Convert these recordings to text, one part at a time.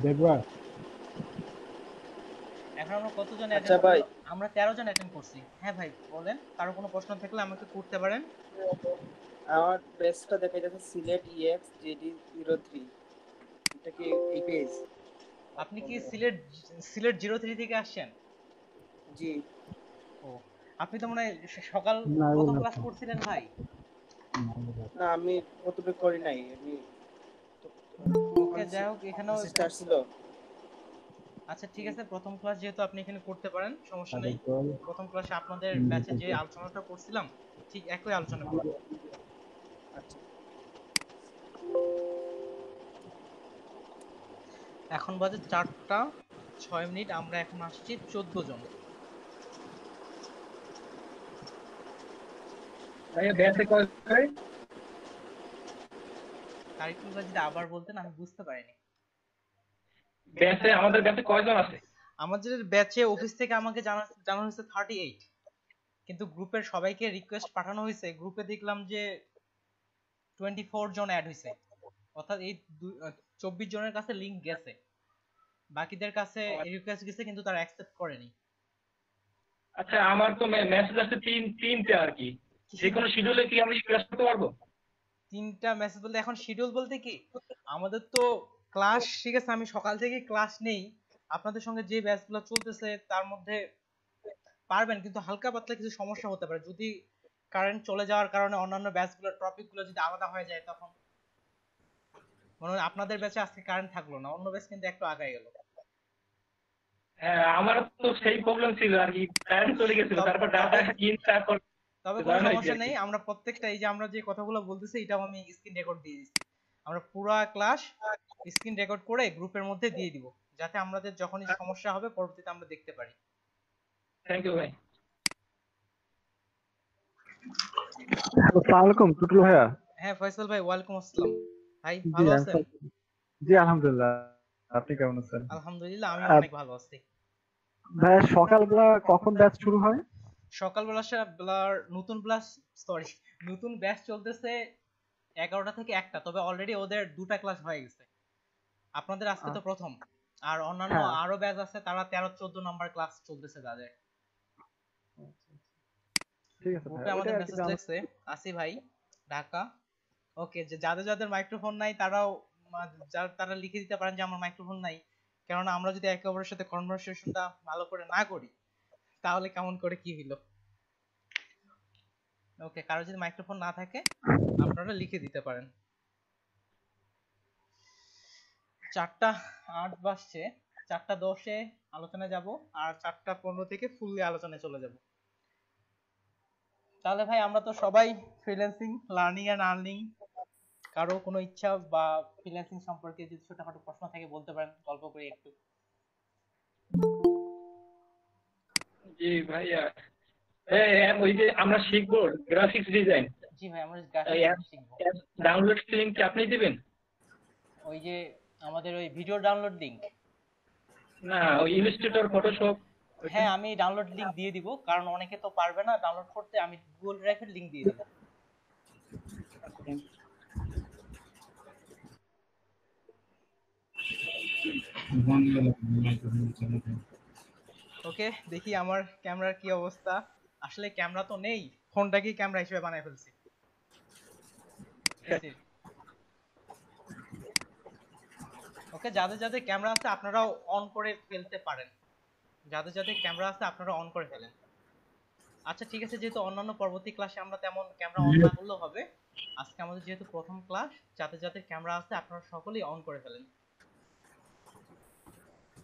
দেখবা। এখন আমরা কতজন আচ্ছা অ্যাটেন্ড ভাই, করলো? আমরা 13 জন অ্যাটেন্ড করছি। হ্যাঁ ভাই বলেন, কারো কোনো প্রশ্ন থাকলে আমাকে করতে পারেন। আমার পেজটা দেখা যাচ্ছে সিলেট ইএক্স জেডি 03। এটা কি এই পেজ? আপনি কি সিলেট সিলেট 03 থেকে আসছেন? জি। ও, আপনি তো মনে হয় সকাল না প্রথম না ক্লাস করছিলেন ভাই। না, আমি প্রথমে করি নাই। আমি ওকে, যাই হোক এখানেও মেসেজটা আসছিল। আচ্ছা ঠিক আছে, প্রথম ক্লাস যেহেতু আপনি এখানে করতে পারেন, সমস্যা তাদের নেই। দল প্রথম ক্লাসে আপনাদের ব্যাচে যে আলোচনাটা করছিলাম ঠিক একই আলোচনা করব। আচ্ছা। এখন বাজে 4টা 6 মিনিট, আমরা এখন আসছি 14 জন। ভাইয়া ব্যাচে কয় ভাই? তারিকুল ভাই যদি আবার বলতেন, আমি বুঝতে পারিনি। ব্যাচে আমাদের ব্যাচে কয়জন আছে? আমাদের ব্যাচে অফিস থেকে আমাকে জানানো হয়েছে 38, কিন্তু গ্রুপের সবাইকে রিকোয়েস্ট পাঠানো হয়েছে, গ্রুপে দেখলাম যে 24 জন অ্যাড হয়েছে। অর্থাৎ এই 24 জনের কাছে লিংক গেছে, বাকিদের কাছে রিকোয়েস্ট গেছে কিন্তু তারা অ্যাকসেপ্ট করেনি। আচ্ছা, আমার তো মেসেজ আছে তিনটে আর কি। যে কোনো শিডিউলে কি আমি ক্লাস করতে পারবো? 3টা মেসেজ বলতে এখন শিডিউল বলতে কি, আমাদের তো ক্লাস, ঠিক আছে আমি সকাল থেকে ক্লাস নেই, আপনাদের সঙ্গে যে ব্যাচগুলো চলতেছে তার মধ্যে পারবেন, কিন্তু হালকা পাতলা কিছু সমস্যা হতে পারে যদি কারেন্ট চলে যাওয়ার কারণে অন্যান্য ব্যাচগুলোর টপিকগুলো যদি আলাদা হয়ে যায়, তখন মনে হয় আপনাদের ব্যাচে আজকে কারেন্ট থাকলো না, অন্য ব্যাচ কিন্তু একটু আগায় গেল। হ্যাঁ, আমার তো সেই প্রবলেম ছিল আর কি। কারেন্ট চলে গেছিল, তারপর ডাটা তবে কিন, তারপর তবে কোনো জয়েন হয়েছি সমস্যা আর কি। নেই, আমরা প্রত্যেকটা এই যে আমরা যে কথাগুলো বলতেছি এটাও আমি স্ক্রিন রেকর্ড দিয়ে দিচ্ছি। আমরা পুরো ক্লাস স্ক্রিন রেকর্ড করে গ্রুপের মধ্যে দিয়ে দিব, যাতে আমাদের যখনই সমস্যা হবে পরবর্তীতে আমরা দেখতে পারি। থ্যাংক ইউ ভাই। আসসালামু আলাইকুম টুটুল ভাইয়া। হ্যাঁ ফয়সাল ভাই, ওয়ালাইকুম আসসালাম। ভাই জি ভালো আছেন? জি আলহামদুলিল্লাহ। আপনি কেমন আছেন? আলহামদুলিল্লাহ, আমি আহ, অনেক ভালো আছি। ভাইয়া সকালবেলা কখন ব্যাচ শুরু হয়? সকালবেলা বেলার নতুন ক্লাস, সরি, নতুন ব্যাচ চলতেছে 11টা থেকে 1টা, তবে অলরেডি ওদের 2টা ক্লাস হয়ে গেছে। আপনাদের আজকে তো প্রথম, আর অন্যান্য হ্যাঁ আরো ব্যাচ আছে, তারা 13 14 নাম্বার ক্লাস চলতেছে তাদের। ঠিক আছে গ্রুপে ভাইয়া, আমাদের ওইটাই আর কি মেসেজ জানা। লেখছে, আসি ভাই ঢাকা। ওকে, যে যাদের যাদের মাইক্রোফোন নাই তারাও তারা লিখে দিতে পারেন যে আমার মাইক্রোফোন নাই, কেননা আমরা যদি একে অপরের সাথে কনভারসেশনটা ভালো করে না করি তাহলে কেমন করে কি হইলো। ওকে, কারো যদি মাইক্রোফোন না থাকে আপনারা লিখে দিতে পারেন। 4টা 8 বাজছে, 4টা 10-এ আলোচনায় যাব, আর 4টা 15 থেকে ফুললি আলোচনায় চলে যাব। তাহলে ভাই আমরা তো সবাই ফ্রিল্যান্সিং, লার্নিং এন্ড আর্নিং, কারো কোনো ইচ্ছা বা ফ্রিল্যান্সিং সম্পর্কে যদি ছোটখাটো প্রশ্ন থাকে বলতে পারেন, গল্প করি একটু। জি ভাইয়া। ওই যে আমরা শিখবো গ্রাফিক্স ডিজাইন, জি ভাই, আমরা গ্রাফিক ডিজাইন শিখবো। ডাউনলোড লিংক কি আপনি দিবেন? ওই যে আমাদের ওই ভিডিও ডাউনলোড লিংক, না, ওই ইলাস্ট্রেটর, ফটোশপ। হ্যাঁ আমি ডাউনলোড লিংক দিয়ে দিব, কারণ অনেকে তো পারবে না ডাউনলোড করতে, আমি গুগল ড্রাইভের লিংক দিয়ে দিব। ওকে, দেখি আমার ক্যামেরার কি অবস্থা। আসলে ক্যামেরা তো নেই, ফোনটাকেই ক্যামেরা হিসেবে বানায় ফেলছি। ওকে, যাদের যাদের ক্যামেরা আছে আপনারাও অন করে ফেলতে পারেন, যাদের যাদের ক্যামেরা আছে আপনারা অন করে ফেলেন। আচ্ছা ঠিক আছে, যেহেতু অন্যান্য পরবর্তী ক্লাসে আমরা তেমন ক্যামেরা অন না করলেও হবে, আজকে আমাদের যেহেতু প্রথম ক্লাস, যাদের যাদের ক্যামেরা আছে আপনারা সকলেই অন করে ফেলেন।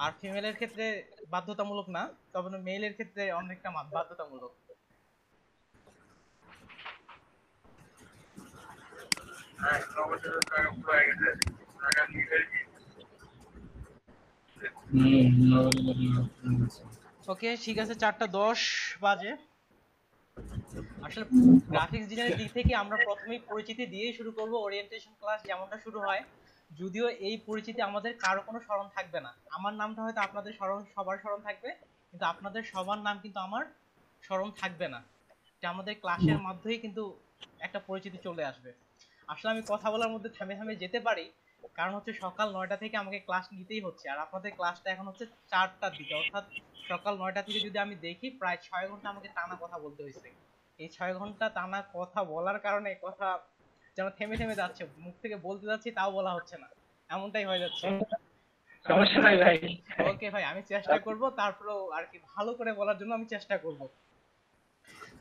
আর ফিমেলের ক্ষেত্রে বাধ্যতামূলক না, তবে মেলের ক্ষেত্রে অনেকটা বাধ্যতামূলক। ওকে ঠিক আছে, 4টা 10 বাজে। আসলে গ্রাফিক্স ডিজাইনের দিক থেকে আমরা প্রথমেই পরিচিতি দিয়েই শুরু করব, ওরিয়েন্টেশন ক্লাস যেমনটা শুরু হয়। যদিও এই পরিচিতি আমাদের কারো কোনো স্মরণ থাকবে না, আমার নামটা হয়তো আপনাদের সবার স্মরণ থাকবে, কিন্তু আপনাদের সবার নাম কিন্তু আমার স্মরণ থাকবে না, যে আমাদের ক্লাসের মাধ্যমেই কিন্তু একটা পরিচিতি চলে আসবে। আসলে আমি কথা বলার মধ্যে থেমে থেমে যেতে পারি, কারণ হচ্ছে সকাল 9টা থেকে আমাকে ক্লাস নিতেই হচ্ছে, আর আপনাদের ক্লাসটা এখন হচ্ছে 4টার দিকে, অর্থাৎ সকাল 9টা থেকে যদি আমি দেখি প্রায় 6 ঘন্টা আমাকে টানা কথা বলতে হয়েছে। এই 6 ঘন্টা টানা কথা বলার কারণে কথা যেন থেমে থেমে যাচ্ছে, মুখ থেকে বলতে যাচ্ছি তাও বলা হচ্ছে না, এমনটাই হয়ে যাচ্ছে। সমস্যা নাই ভাই। ওকে ভাই, আমি চেষ্টা করব, তারপরেও আর কি ভালো করে বলার জন্য আমি চেষ্টা করব।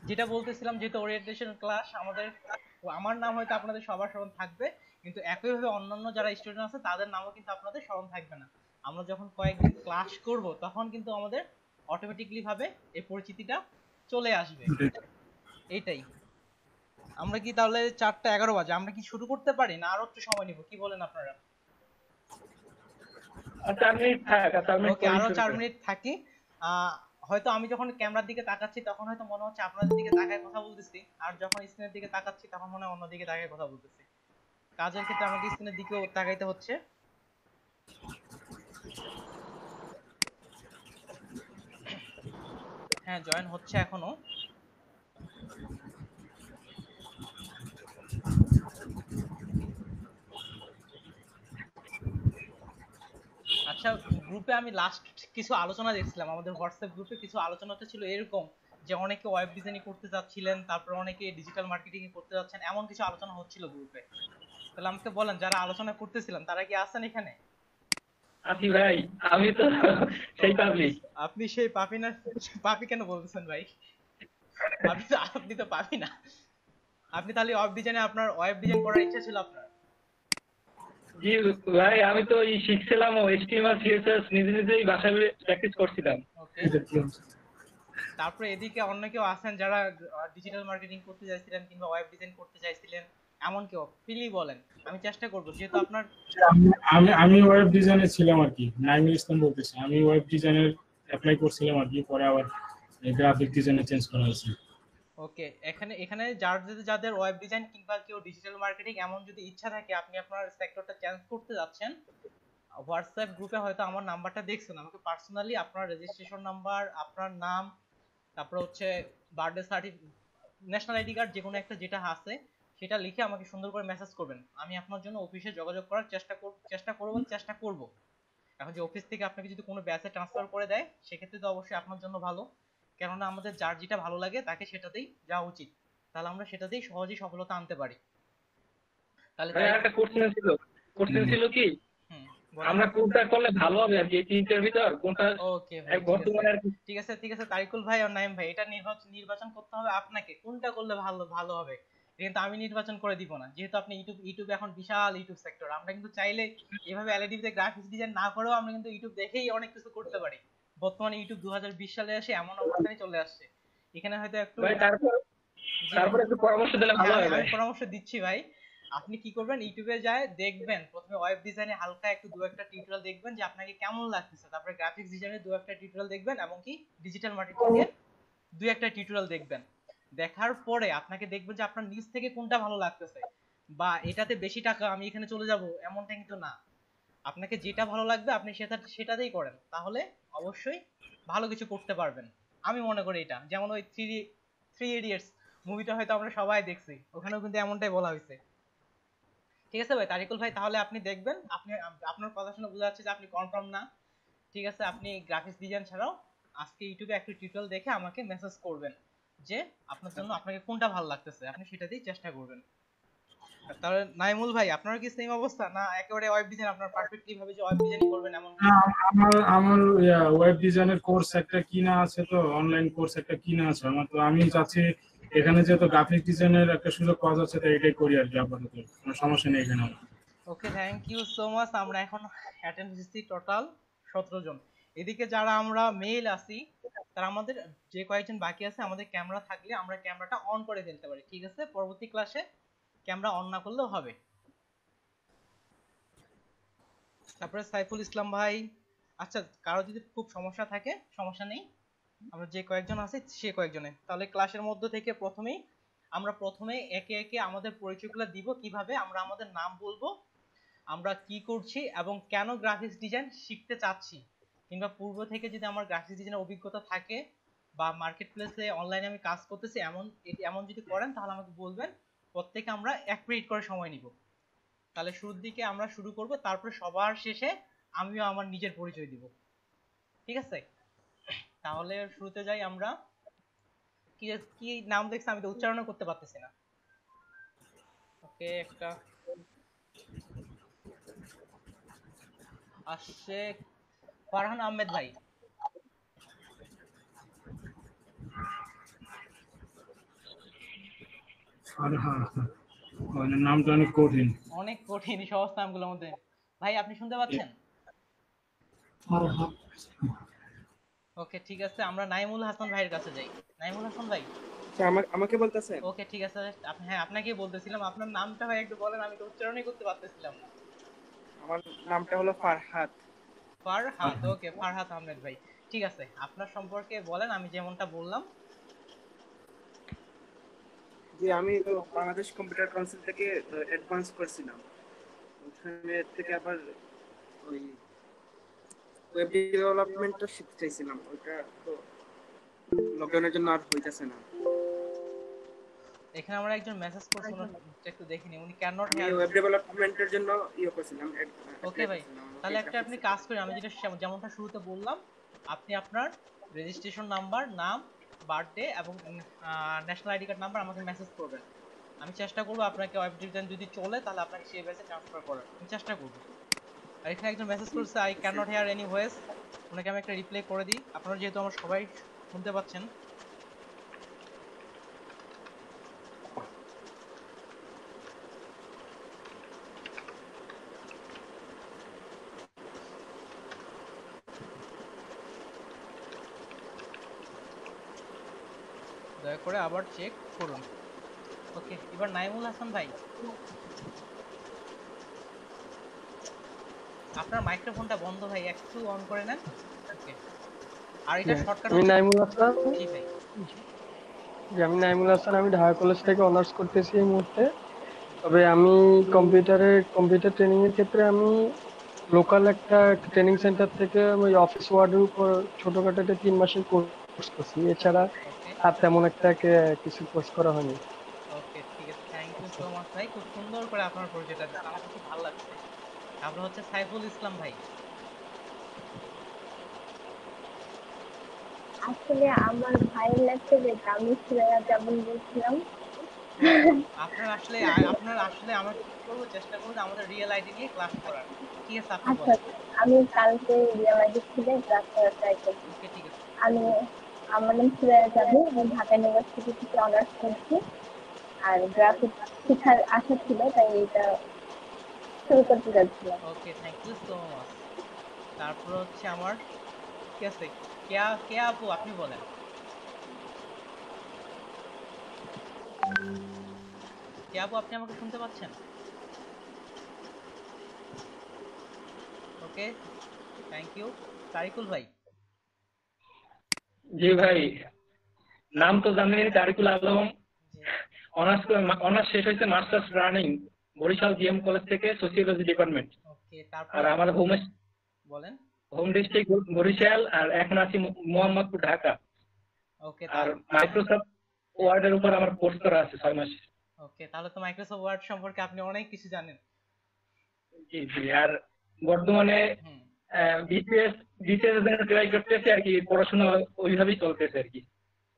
যেটা বলতেছিলাম, যেহেতু ওরিয়েন্টেশন ক্লাস আমাদের, আমার নাম হয়তো আপনাদের সবার স্মরণ থাকবে, কিন্তু একইভাবে অন্যান্য যারা স্টুডেন্ট আছে তাদের নামও কিন্তু আপনাদের স্মরণ থাকবে না। আমরা যখন কয়েকদিন ক্লাস করব তখন কিন্তু আমাদের অটোমেটিকলি ভাবে এই পরিচিতিটা চলে আসবে। এইটাই। আমরা কি তাহলে 4:11 বাজে আমরা কি শুরু করতে পারি, না আরো একটু সময় নিব, কি বলেন আপনারা? আর 4 মিনিট থাক, আর 4 মিনিট ওকে, পরে আরো শুরু 4 করি। মিনিট থাকি। হয়তো আমি যখন ক্যামেরার দিকে তাকাচ্ছি তখন হয়তো মনে হচ্ছে আপনাদের দিকে তাকায় কথা বলতেছি, আর যখন স্ক্রিনের দিকে তাকাচ্ছি তখন মনে হয় অন্যদিকে তাকায় কথা বলতেছি। কাজের ক্ষেত্রে আমাকে স্ক্রিনের দিকেও তাকাইতে হচ্ছে। হ্যাঁ, জয়েন হচ্ছে এখনো। আচ্ছা, গ্রুপে আমি লাস্ট কিছু আলোচনা দেখছিলাম, আমাদের হোয়াটসঅ্যাপ গ্রুপে কিছু আলোচনাটা ছিল এরকম যে অনেকে ওয়েব ডিজাইনিং করতে চাচ্ছিলেন, তারপর অনেকে ডিজিটাল মার্কেটিং করতে যাচ্ছেন, এমন কিছু আলোচনা হচ্ছিল গ্রুপে। তাহলে আমাকে বলেন, যারা আলোচনা করতেছিলেন তারা কি আছেন এখানে? আছি ভাই, আমি তো সেই পাবলিক। আপনি সেই পাপি না? পাপি কেন বলতেছেন ভাই? আপনি তো পাপি না। আপনি তাহলে ওয়েব ডিজাইনে, আপনার ওয়েব ডিজাইন করার ইচ্ছা ছিল আপনার? জি ভাই, আমি তো শিখছিলাম ও HTML CSS নিজে নিজেই বাসায় প্র্যাকটিস করছিলাম। ওকে। তারপরে এদিকে অন্য কেউ আছেন যারা ডিজিটাল মার্কেটিং করতে চাইছিলেন কিংবা ওয়েব ডিজাইন করতে চাইছিলেন, এমন কেউ? ফ্রিলি বলেন, আমি চেষ্টা করব, যেহেতু আপনার। আমি ওয়েব ডিজাইনে ছিলাম আর কি, নাইমুল ইসলাম বলতেছি। আমি ওয়েব ডিজাইনের অ্যাপ্লাই করছিলাম আর কি, পরে আবার গ্রাফিক ডিজাইনে চেঞ্জ করা হয়েছে। ওকে, এখানে এখানে যাদের ওয়েব ডিজাইন কিংবা কেউ ডিজিটাল মার্কেটিং এমন যদি ইচ্ছা থাকে, আপনি আপনার সেক্টরটা চেঞ্জ করতে যাচ্ছেন, হোয়াটসঅ্যাপ গ্রুপে হয়তো আমার নাম্বারটা দেখছেন, আমাকে পার্সোনালি আপনার রেজিস্ট্রেশন নাম্বার, আপনার নাম, তারপর হচ্ছে birthday certificate, national ID card, যে কোনো একটা যেটা আছে সেটা লিখে আমাকে সুন্দর করে মেসেজ করবেন। আমি আপনার জন্য অফিসে যোগাযোগ করার চেষ্টা করব। এখন যে অফিস থেকে আপনাকে যদি কোনো ব্যাচে ট্রান্সফার করে দেয় সেক্ষেত্রে তো অবশ্যই আপনার জন্য ভালো, কেননা আমাদের যার যেটা ভালো লাগে তাকে সেটাতেই যাওয়া উচিত, তাহলে আমরা সেটাতেই সহজেই সফলতা আনতে পারি। তাহলে ভাই একটা কোশ্চেন ছিল কি, হুম, আমরা কোনটা করলে ভালো হবে আর কি, এই তিনটার ভিতর কোনটা ওকে ভাই, বর্তমানে আর কি? ঠিক আছে তারিকুল ভাই আর নাইম ভাই, এটা নির্বাচন করতে হবে আপনাকে, কোনটা করলে ভালো হবে। কিন্তু আমি নির্বাচন করে দিব না, যেহেতু আপনি ইউটিউবে এখন বিশাল ইউটিউব সেক্টর, আমরা কিন্তু চাইলে এভাবে এলইডি তে গ্রাফিক্স ডিজাইন না করেও আমরা কিন্তু ইউটিউব দেখেই অনেক কিছু করতে পারি। বর্তমানে ইউটিউব 2020 সালে এসে এমন অবস্থানে চলে আসছে, এখানে হয়তো একটু। ভাই তারপর একটু পরামর্শ দিলে ভালো হয় ভাই। আমি পরামর্শ দিচ্ছি ভাই। আপনি কি করবেন, ইউটিউবে যায় দেখবেন, প্রথমে ওয়েব ডিজাইনে হালকা একটু দু একটা টিউটোরিয়াল দেখবেন যে আপনাকে কেমন লাগতেছে, তারপরে গ্রাফিক্স ডিজাইনের দু একটা টিউটোরিয়াল দেখবেন, এমনকি ডিজিটাল মার্কেটিং এর দু একটা টিউটোরিয়াল দেখবেন। দেখার পরে আপনাকে দেখবেন যে আপনার নিজ থেকে কোনটা ভালো লাগতেছে, বা এটাতে বেশি টাকা আমি এখানে চলে যাব এমনটা কিন্তু না। আপনাকে যেটা ভালো লাগবে আপনি সেটাতেই করেন, তাহলে অবশ্যই ভালো কিছু করতে পারবেন। আমি মনে করি এটা, যেমন ওই থ্রি ইডিয়টস মুভিটা হয়তো আমরা সবাই দেখছি, ওখানেও কিন্তু এমনটাই বলা হয়েছে। ঠিক আছে ভাই, তারিকুল ভাই, তাহলে আপনি দেখবেন, আপনার কথা শুনে বোঝা যাচ্ছে যে আপনি কনফার্ম না। ঠিক আছে, আপনি গ্রাফিক্স ডিজাইন ছাড়াও আজকে ইউটিউবে একটা টিউটোরিয়াল দেখে আমাকে মেসেজ করবেন যে আপনার জন্য আপনাকে কোনটা ভালো লাগতেছে, আপনি সেটাতেই চেষ্টা করবেন। তাহলে নাইমুল ভাই, আপনার কি সেম অবস্থা, না একেবারে ওয়েব ডিজাইন আপনার পারফেক্টলি ভাবে যে ওয়েব ডিজাইন করবেন এমন? আমার ওয়েব ডিজাইনের কোর্স একটা কিনা আছে, তো অনলাইন কোর্স একটা কিনা আছে আমার, তো আমি চাচ্ছি এখানে যেহেতু গ্রাফিক ডিজাইনের একটা সুযোগ পাওয়া যাচ্ছে, তো এটাই করি আর কি আপাতত, কোনো সমস্যা নেই এখানে। ওকে, থ্যাংক ইউ সো মাচ। আমরা এখন অ্যাটেন্ড হয়েছি টোটাল 17 জন। এদিকে যারা আমরা মেল আছি, তারা আমাদের যে কয়েকজন বাকি আছে, আমাদের ক্যামেরা থাকলে আমরা ক্যামেরাটা অন করে ফেলতে পারি। ঠিক আছে, পরবর্তী ক্লাসে ক্যামেরা অন না করলেও হবে। তারপরে সাইফুল ইসলাম ভাই, আচ্ছা কারো যদি খুব সমস্যা থাকে সমস্যা নেই, আমরা যে কয়েকজন আছি সে কয়েকজনে তাহলে ক্লাসের মধ্যে থেকে আমরা প্রথমে একে একে আমাদের পরিচয়গুলো দিব, কিভাবে আমরা আমাদের নাম বলবো, আমরা কি করছি এবং কেন গ্রাফিক্স ডিজাইন শিখতে চাচ্ছি, কিংবা পূর্ব থেকে যদি আমার গ্রাফিক্স ডিজাইনের অভিজ্ঞতা থাকে বা মার্কেট প্লেসে অনলাইনে আমি কাজ করতেছি এমন যদি করেন তাহলে আমাকে বলবেন, প্রত্যেকে আমরা 1 মিনিট করে সময় নিব। তাহলে শুরুর দিকে আমরা শুরু করব, তারপরে সবার শেষে আমিও আমার নিজের পরিচয় দিব, ঠিক আছে? তাহলে শুরুতে যাই আমরা। কি কি নাম দেখছি আমি তো উচ্চারণ করতে পারতেছি না। ওকে, একটা আসছে, ফারহান আহমেদ ভাই। আর হ্যাঁ হ্যাঁ, মানে নামটা অনেক কঠিন। অনেক কঠিন সহজ নামগুলোর মধ্যে। ভাই আপনি শুনতে পাচ্ছেন? ওকে ঠিক আছে, আমরা নাইমুল হাসান ভাইয়ের কাছে যাই। নাইমুল হাসান ভাই। আচ্ছা, আমাকে বলতেছেন? ওকে ঠিক আছে, আপনি, হ্যাঁ আপনাকেই বলতেছিলাম, আপনার নামটা ভাই একটু বলেন, আমি তো উচ্চারণই করতে পারতেছিলাম না। আমার নামটা হলো ফারহাদ। ফারহাদ, ওকে ফারহাদ আহমেদ ভাই। ঠিক আছে, আপনার সম্পর্কে বলেন, আমি যেমনটা বললাম। যে আমি তো বাংলাদেশ কম্পিউটার কাউন্সিল থেকে অ্যাডভান্স করছিলাম, ওখানে থেকে আবার ওই ওয়েব ডেভেলপমেন্টটা শিখতে চাইছিলাম, ওইটা তো লকডাউনের জন্য আর হইতাছে না। এখানে আমরা একজন মেসেজ করছি, ওনার একটু দেখে নিই, উনি ক্যান নট আমি হেয়ার। ওয়েব ডেভেলপমেন্টের জন্য করছিলাম, ওকে অ্যাপ্লাই ভাই, করছিলাম আমাকে তাহলে একটা আপনি গ্রাফিক্সে। কাজ করেন, আমি যেটা যেমনটা শুরুতে বললাম, আপনি আপনার রেজিস্ট্রেশন নাম্বার, নাম, বার্থডে এবং ন্যাশনাল আইডি কার্ড নাম্বার আমাকে মেসেজ করবেন। আমি চেষ্টা করবো আপনাকে ওয়েব ডিজাইন যদি চলে তাহলে আপনাকে সেই ব্যাচে ট্রান্সফার করার আমি চেষ্টা করবো। আর এখানে একজন মেসেজ করছে, I can not hear any voice. ওনাকে আমি একটা রিপ্লাই করে দিই, আপনারা যেহেতু আমার সবাই শুনতে পাচ্ছেন। দয়া করে আবার চেক করুন। ওকে, এবার নাইমুল হাসান ভাই, আপনার মাইক্রোফোনটা বন্ধ ভাই, একটু অন করে নেন। ওকে, আর এটা শর্টকাট আমি হচ্ছে। নাইমুল হাসান। জি ভাই। আমি নাইমুল হাসান, আমি ঢাকা কলেজ থেকে অনার্স করতেছি এই মুহূর্তে। তবে আমি কম্পিউটার ট্রেনিং এর ক্ষেত্রে আমি লোকাল একটা ট্রেনিং সেন্টার থেকে আমি অফিস ওয়ার্ডের উপর ছোটখাটো একটা 3 মাসের কোর্স করছি। এছাড়া ওকে আর তেমন একটা কিছু কোর্স করা হয়নি। ওকে ঠিক আছে, থ্যাংক ইউ সো মাচ ভাই, খুব সুন্দর করে আপনার পরিচয়টা দিচ্ছেন, আমার কাছে ভালো লাগছে। তারপর হচ্ছে সাইফুল ইসলাম ভাই। আসলে আমার ভাইয়ের ল্যাপটপে আমি ছেলেরা যেমন বলছিলাম। আপনার আসলে আমরা কি করবো, চেষ্টা করবো যে আমাদের রিয়েল আইডি নিয়ে ক্লাস করার। ঠিক আছে, আপনি আচ্ছা বলেন। আচ্ছা, আমি কালকে রিয়েলাইজ থেকে ক্লাস করার ট্রাই করছি। ওকে ঠিক আছে। আমি আমার নাম সুরায়া জাবি, আমি ঢাকা ইউনিভার্সিটি থেকে অনার্স করছি। আর গ্রাফিক্স শেখার আশা ছিল, তাই এটা শুরু করতে যাচ্ছিলাম। Okay thank you so much. তারপর হচ্ছে আমার, ঠিক আছে, কেয়া কেয়া আপু আপনি বলেন। কেয়া আপু আপনি আমাকে শুনতে পাচ্ছেন? ওকে থ্যাংক ইউ। তারিকুল ভাই। জি ভাই, নাম তো জানেন, তারিকুল আলম। জি অনার্স অনার্স শেষ হয়েছে masters running Barishal GM college থেকে, সোসিওলজি ডিপার্টমেন্ট। ওকে, তারপর আর আমার বলেন। হোম ডিস্ট্রিক্ট বরিশাল, আর এখন আছি মোহাম্মদপুর, ঢাকা। ওকে আর মাইক্রোসফট ওয়ার্ডের উপর আমার কোর্স করা আছে 6 মাস। ওকে, তাহলে তো মাইক্রোসফট ওয়ার্ড সম্পর্কে আপনি অনেক কিছু জানেন। জি জি। আর বর্তমানে হুম। বিসিএস বিসিএস এর জন্য ট্রাই করতেছি আর কি, পড়াশোনা ওইভাবেই চলতেছে আর কি,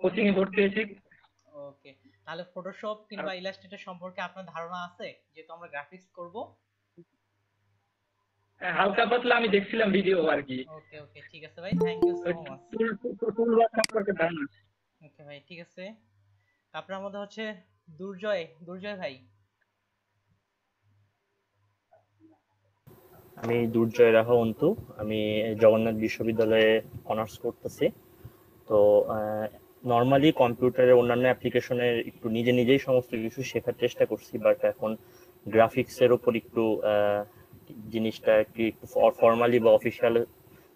কোচিং এ ভর্তি হয়েছি। ওকে, তাহলে ফটোশপ আর কিংবা ইলাস্ট্রেটর সম্পর্কে আপনার ধারণা আছে, যেহেতু আমরা গ্রাফিক্স করব? হালকা পাতলা আমি দেখছিলাম ভিডিও আর কি। ওকে ওকে ঠিক আছে ভাই, thank you so much. Toolbar সম্পর্কে ধারণা আছে। ওকে ভাই ঠিক আছে। আপনার মধ্যে হচ্ছে দুর্জয়, দুর্জয় ভাই। আমি দুর্জয় রাহা অন্তু। আমি জগন্নাথ বিশ্ববিদ্যালয়ে অনার্স করতেছি। তো নর্মালি কম্পিউটারের অন্যান্য অ্যাপ্লিকেশনের একটু নিজে নিজেই সমস্ত কিছু শেখার চেষ্টা করছি, বাট এখন গ্রাফিক্সের ওপর একটু জিনিসটা একটু ফর্মালি বা অফিসিয়াল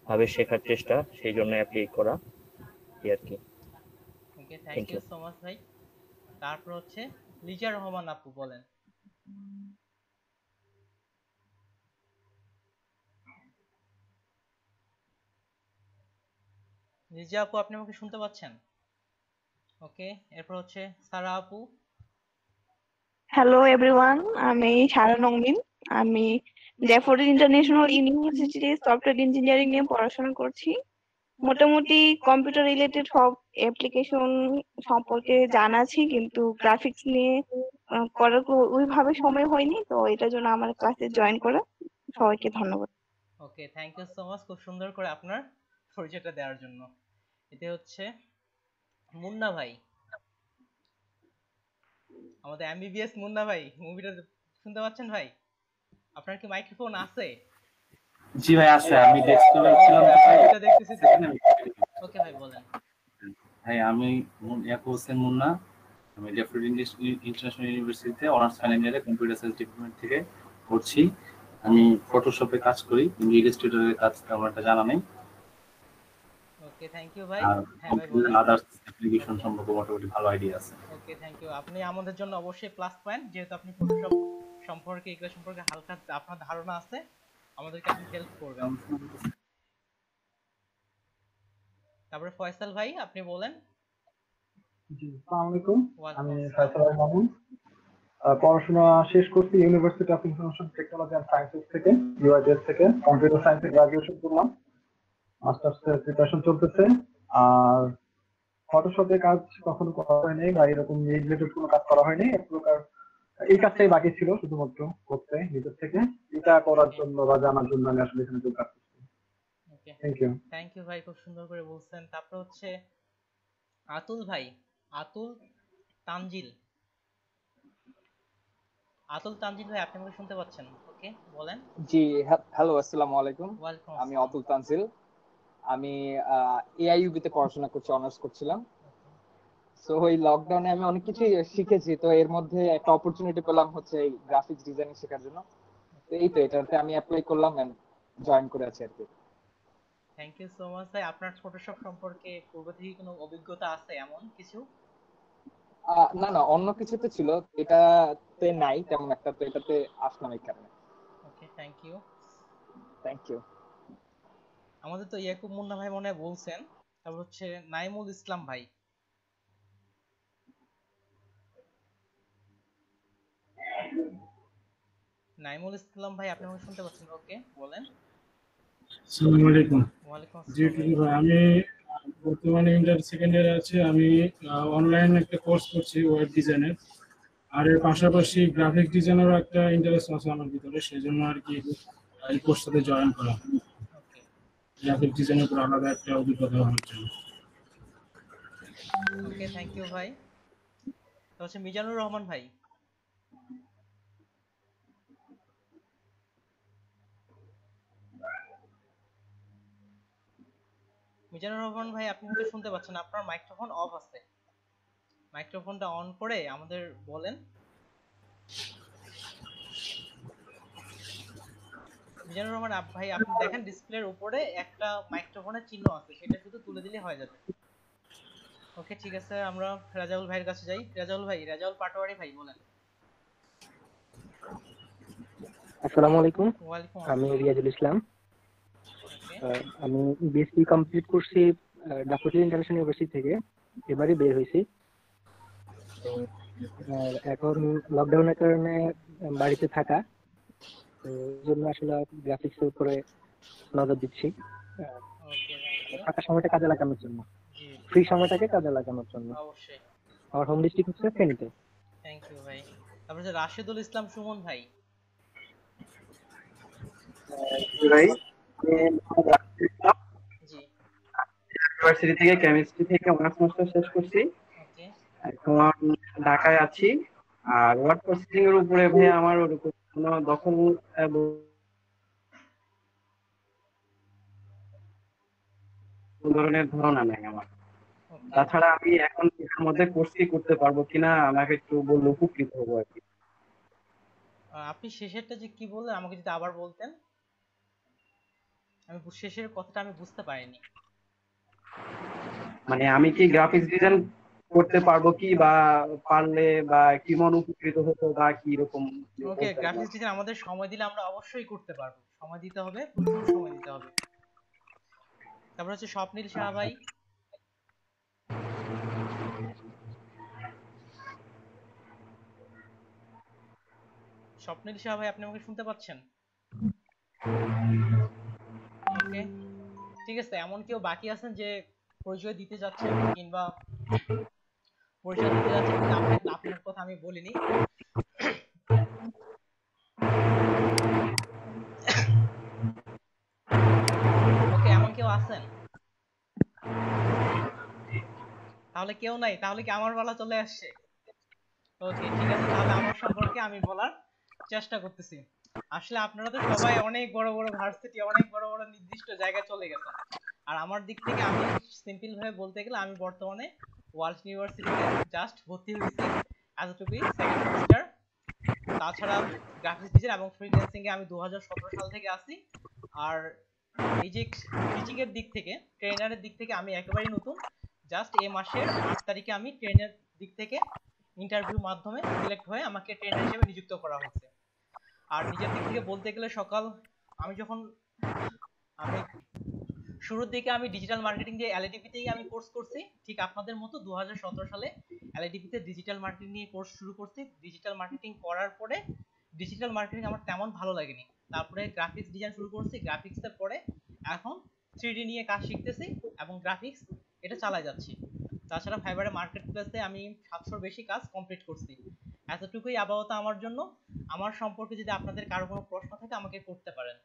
ভাবে শেখার চেষ্টা, সেই জন্য অ্যাপ্লাই করা এই আর কি। Okay thank thank you you. So much ভাই। তারপর হচ্ছে লিজা রহমান আপু বলেন। লিজা আপু আপনি আমাকে শুনতে পাচ্ছেন? ওকে, এরপর হচ্ছে সারা আপু। হ্যালো এভরিওয়ান, আমি সারা নংমিন। আমি ড্যাফোডিল ইন্টারন্যাশনাল ইউনিভার্সিটিতে সফটওয়্যার ইঞ্জিনিয়ারিং নিয়ে পড়াশোনা করছি। মোটামুটি কম্পিউটার রিলেটেড সব অ্যাপ্লিকেশন সম্পর্কে জানা আছে, কিন্তু গ্রাফিক্স নিয়ে করার ওইভাবে সময় হয়নি, তো এটার জন্য আমার ক্লাসে জয়েন করা। সবাইকে ধন্যবাদ। ওকে, থ্যাংক ইউ সো মাচ খুব সুন্দর করে আপনার পরিচয়টা দেওয়ার জন্য। এতে হচ্ছে মুন্না ভাই, আমাদের এমবিবিএস মুন্না ভাই, মুভিটা শুনতে পাচ্ছেন ভাই? আপনার কি মাইক্রোফোন আছে? জি ভাই আছে, আমি ডেস্কটপে ছিলাম তো ভাই, এটা দেখতেছি তো। ওকে ভাই বলেন। ভাই আমি ইয়াকুব হোসেন মুন্না, আমি ডেফোডিল ইন্টারন্যাশনাল ইউনিভার্সিটিতে অনার্স ফাইনাল ইয়ারে কম্পিউটার সায়েন্স ডিপার্টমেন্ট থেকে পড়ছি। আমি ফটোশপে কাজ করি, কিন্তু ইলাস্ট্রেটরের কাজ তেমন একটা জানা নেই। ওকে, থ্যাংক ইউ ভাই। আর হ্যাঁ ভাই বলেন। আদার্স অ্যাপ্লিকেশন সম্পর্কে মোটামুটি ভালো আইডিয়া আছে। ওকে, থ্যাংক ইউ। আপনি আমাদের জন্য অবশ্যই প্লাস পয়েন্ট, যেহেতু আপনি ফটোশপ সম্পর্কে এগুলো সম্পর্কে হালকা আপনার ধারণা আছে, আমাদেরকে আপনি হেল্প করবেন। তারপরে ফয়সাল ভাই, আপনি বলেন। জি, আসসালামু আলাইকুম। আমি ফয়সাল মামুন, পড়াশোনা শেষ করছি university of information technology and sciences থেকে, ইউআইডিএস থেকে। কম্পিউটার সায়েন্সে গ্রাজুয়েশন করলাম, মাস্টার্স এর প্রিপারেশন চলতেছে। আর ফটোশপে কাজ কখনো করা হয়নি বা এরকম রিলেটেড কোনো কাজ করা হয়নি। এক প্রকার এই কাজটাই বাকি ছিল শুধুমাত্র করতে নিজের থেকে। এটা করার জন্য বা জানার জন্য আমি আসলে এখানে যোগ করছি। ওকে, থ্যাংক ইউ। থ্যাংক ইউ ভাই, খুব সুন্দর করে বলছেন। তারপর হচ্ছে আতুল ভাই, আতুল তানজিল। আতুল তানজিল ভাই, আপনি আমাকে শুনতে পাচ্ছেন? ওকে বলেন। জি, হ্যালো, আসসালামু আলাইকুম। ওয়ালাইকুম আমি আসসালাম। অতুল তানজিল। আমি এআইইউবি তে পড়াশোনা করছি, অনার্স করছিলাম। সো এই লকডাউনে আমি অনেক কিছু শিখেছি, তো এর মধ্যে একটা অপরচুনিটি পেলাম হচ্ছে এই গ্রাফিক্স ডিজাইনিং শেখার জন্য। তো এই তো এটাতে আমি অ্যাপ্লাই করলাম এন্ড জয়েন করে আছি আর কি। থ্যাংক ইউ সো মাচ ভাই। আপনার ফটোশপ সম্পর্কে পূর্ব থেকে কোনো অভিজ্ঞতা আছে এমন কিছু? না না, অন্য কিছুতে ছিল, এটাতে নাই তেমন একটা, তো এটাতে আসলাম এই কারণে। Okay, thank you. Thank you. আমাদের তো ইয়াকুব মুন্না ভাই মনে হয় বলছেন। তারপর হচ্ছে নাইমুল ইসলাম ভাই। নাইমুল ইসলাম ভাই, আপনি আমাকে শুনতে পাচ্ছেন? ওকে বলেন। আসসালামু আলাইকুম। ওয়ালাইকুম জি আসসালাম ভাই, আমি বর্তমানে ইন্টার সেকেন্ড ইয়ারে আছি। আমি অনলাইন একটা কোর্স করছি ওয়েব ডিজাইনের, আর এর পাশাপাশি গ্রাফিক ডিজাইনেরও একটা ইন্টারেস্ট আছে আমার ভিতরে, সেজন্য আর কি এই কোর্সটাতে জয়েন করা। গ্রাফিক ডিজাইনের উপর আলাদা একটা অভিজ্ঞতা হওয়ার জন্য। ওকে, থ্যাংক ইউ ভাই। তো হচ্ছে মিজানুর রহমান ভাই। মিজানুর রহমান ভাই, আপনি হয়তো শুনতে পাচ্ছেন, আপনার মাইক্রোফোন অফ আছে। মাইক্রোফোনটা অন করে আমাদের বলেন। মিজানুর রহমান ভাই, আপনি দেখেন ডিসপ্লের উপরে একটা মাইক্রোফোনের চিহ্ন আছে, সেটা শুধু তুলে দিলে হয়ে যাবে। ওকে, ঠিক আছে, আমরা রাজাউল ভাইয়ের কাছে যাই। রাজাউল ভাই, রাজাউল পাটোয়ারি ভাই, বলেন। আসসালামু আলাইকুম। ওয়ালাইকুম আমি আসসালাম। রিয়াজুল ইসলাম। আমি বিএসসি কমপ্লিট করছি ড্যাফোডিল ইন্টারন্যাশনাল ইউনিভার্সিটি থেকে, এবারই বের হয়েছি। আর এখন লকডাউনের কারণে বাড়িতে থাকা, তো এই জন্য আসলে গ্রাফিক্স এর উপরে নজর দিচ্ছি, ফাঁকা সময়টা কাজে লাগানোর জন্য, ফ্রি সময়টাকে কাজে লাগানোর জন্য। অবশ্যই। আমার হোম ডিস্ট্রিক্ট হচ্ছে ফেনীতে। থ্যাংক ইউ ভাই। তারপর হচ্ছে রাশেদুল ইসলাম সুমন ভাই। ভাই, জি, ইউনিভার্সিটি থেকে কেমিস্ট্রি থেকে অনার্স মাস্টার শেষ করছি। ওকে। এখন ঢাকায় আছি। আর ওয়ার্ড প্রসেসিং এর উপরে ভাই আমার ওরকম কোনো দখল ধরনের ধারণা নাই আমার। তাছাড়া আমি এখন এর মধ্যে কোর্সই করতে পারবো কিনা আমাকে একটু বললে উপকৃত হবো আর কি। আপনি শেষেরটা যে কি বললেন আমাকে যদি আবার বলতেন, আমি শেষের কথাটা আমি বুঝতে পারিনি। মানে আমি কি গ্রাফিক্স ডিজাইন করতে পারবো কি, বা পারলে বা কেমন উপকৃত হতো বা কি রকম? ওকে, গ্রাফিক্স ডিজাইন আমাদের সময় দিলে আমরা অবশ্যই করতে পারবো। সময় দিতে হবে, প্রচুর সময় দিতে হবে। তারপর হচ্ছে স্বপ্নিল শাহ ভাই। স্বপ্নিল শাহ ভাই, আপনি আমাকে শুনতে পাচ্ছেন? ওকে, ঠিক আছে। এমন কেউ বাকি আছেন যে পরিচয় দিতে যাচ্ছেন কিংবা পরিচয় দিতে যাচ্ছেন, কিন্তু আপনার কথা আমি বলিনি। ওকে, এমন কেউ আছেন? তাহলে কেউ নাই, তাহলে কি আমার বলা চলে আসছে? ওকে, ঠিক আছে, তাহলে আমার সম্পর্কে আমি বলার চেষ্টা করতেছি। আসলে আপনারা তো সবাই অনেক বড় বড় ভার্সিটি, অনেক বড় বড় নির্দিষ্ট জায়গায় চলে গেছেন, আর আমার দিক থেকে আমি সিম্পল ভাবে বলতে গেলে আমি বর্তমানে ওয়ার্ল্ড ইউনিভার্সিটিতে জাস্ট ভর্তি হয়েছি, এতটুকুই, সেকেন্ড সেমিস্টার। তাছাড়া গ্রাফিক্স ডিজাইন এবং ফ্রিল্যান্সিং এ আমি 2017 সাল থেকে আছি। আর এই যে টিচিং এর দিক থেকে, ট্রেনারের দিক থেকে আমি একেবারেই নতুন। জাস্ট এই মাসের 8 তারিখে আমি ট্রেনার দিক থেকে ইন্টারভিউ মাধ্যমে সিলেক্ট হয়ে আমাকে ট্রেনার হিসেবে নিযুক্ত করা হয়েছে। আর নিজের দিক থেকে বলতে গেলে আমি শুরুর দিকে আমি ডিজিটাল মার্কেটিং দিয়ে এলএডিপি তেই আমি কোর্স করছি, ঠিক আপনাদের মতো 2017 সালে এলএডিপি তে ডিজিটাল মার্কেটিং নিয়ে কোর্স শুরু করছি। ডিজিটাল মার্কেটিং করার পরে ডিজিটাল মার্কেটিং আমার তেমন ভালো লাগেনি, তারপরে গ্রাফিক্স ডিজাইন শুরু করছি। গ্রাফিক্সের পরে এখন 3D নিয়ে কাজ শিখতেছি এবং গ্রাফিক্স এটা চালাই যাচ্ছি। তাছাড়া ফাইবারে মার্কেট প্লেসে আমি 700 বেশি কাজ কমপ্লিট করছি। এতটুকুই আপাতত আমার জন্য। আমার সম্পর্কে যদি আপনাদের কারো কোনো প্রশ্ন থাকে আমাকে করতে পারেন।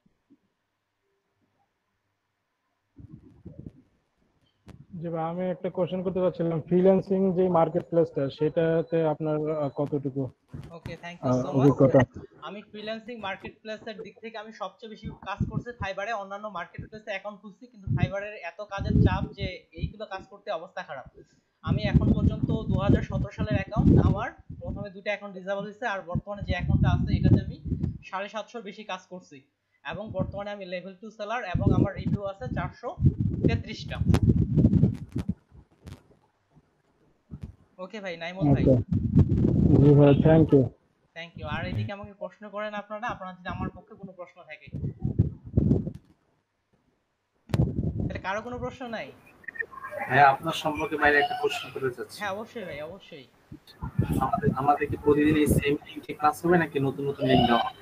জি ভাই, আমি একটা কোশ্চেন করতে চাচ্ছিলাম, ফ্রিল্যান্সিং যে মার্কেট প্লেসটা সেটাতে আপনার কতটুকু ওকে, থ্যাংক ইউ সো মাচ। অভিজ্ঞতা? আমি ফ্রিল্যান্সিং মার্কেট প্লেসের দিক থেকে আমি সবচেয়ে বেশি কাজ করছি ফাইবারে। অন্যান্য মার্কেট প্লেসে অ্যাকাউন্ট খুলছি, কিন্তু ফাইবারের এত কাজের চাপ যে এইগুলো কাজ করতে অবস্থা খারাপ। আমি এখন পর্যন্ত 2017 সালের অ্যাকাউন্ট আমার প্রথমে 2টা অ্যাকাউন্ট ডিসেবল হয়েছে, আর বর্তমানে যে অ্যাকাউন্টটা আছে এটাতে আমি 750 বেশি কাজ করছি, এবং বর্তমানে আমি লেভেল 2 সেলার, এবং আমার রিভিউ আছে 433টা। ওকে ভাই, নাইমুল ভাই। জি ভাই, থ্যাংক ইউ। Thank you. আর এদিকে আমাকে প্রশ্ন করেন আপনারা যদি আমার পক্ষে কোনো প্রশ্ন থাকে। তাহলে কারো কোনো প্রশ্ন নাই? হ্যাঁ, আপনার সম্পর্কে বাইরে একটা প্রশ্ন করতে চাচ্ছি। হ্যাঁ অবশ্যই ভাই, অবশ্যই। আমাদের কি প্রতিদিন এই সেম লিংকে ক্লাস হবে নাকি নতুন নতুন লিংক দেওয়া হবে?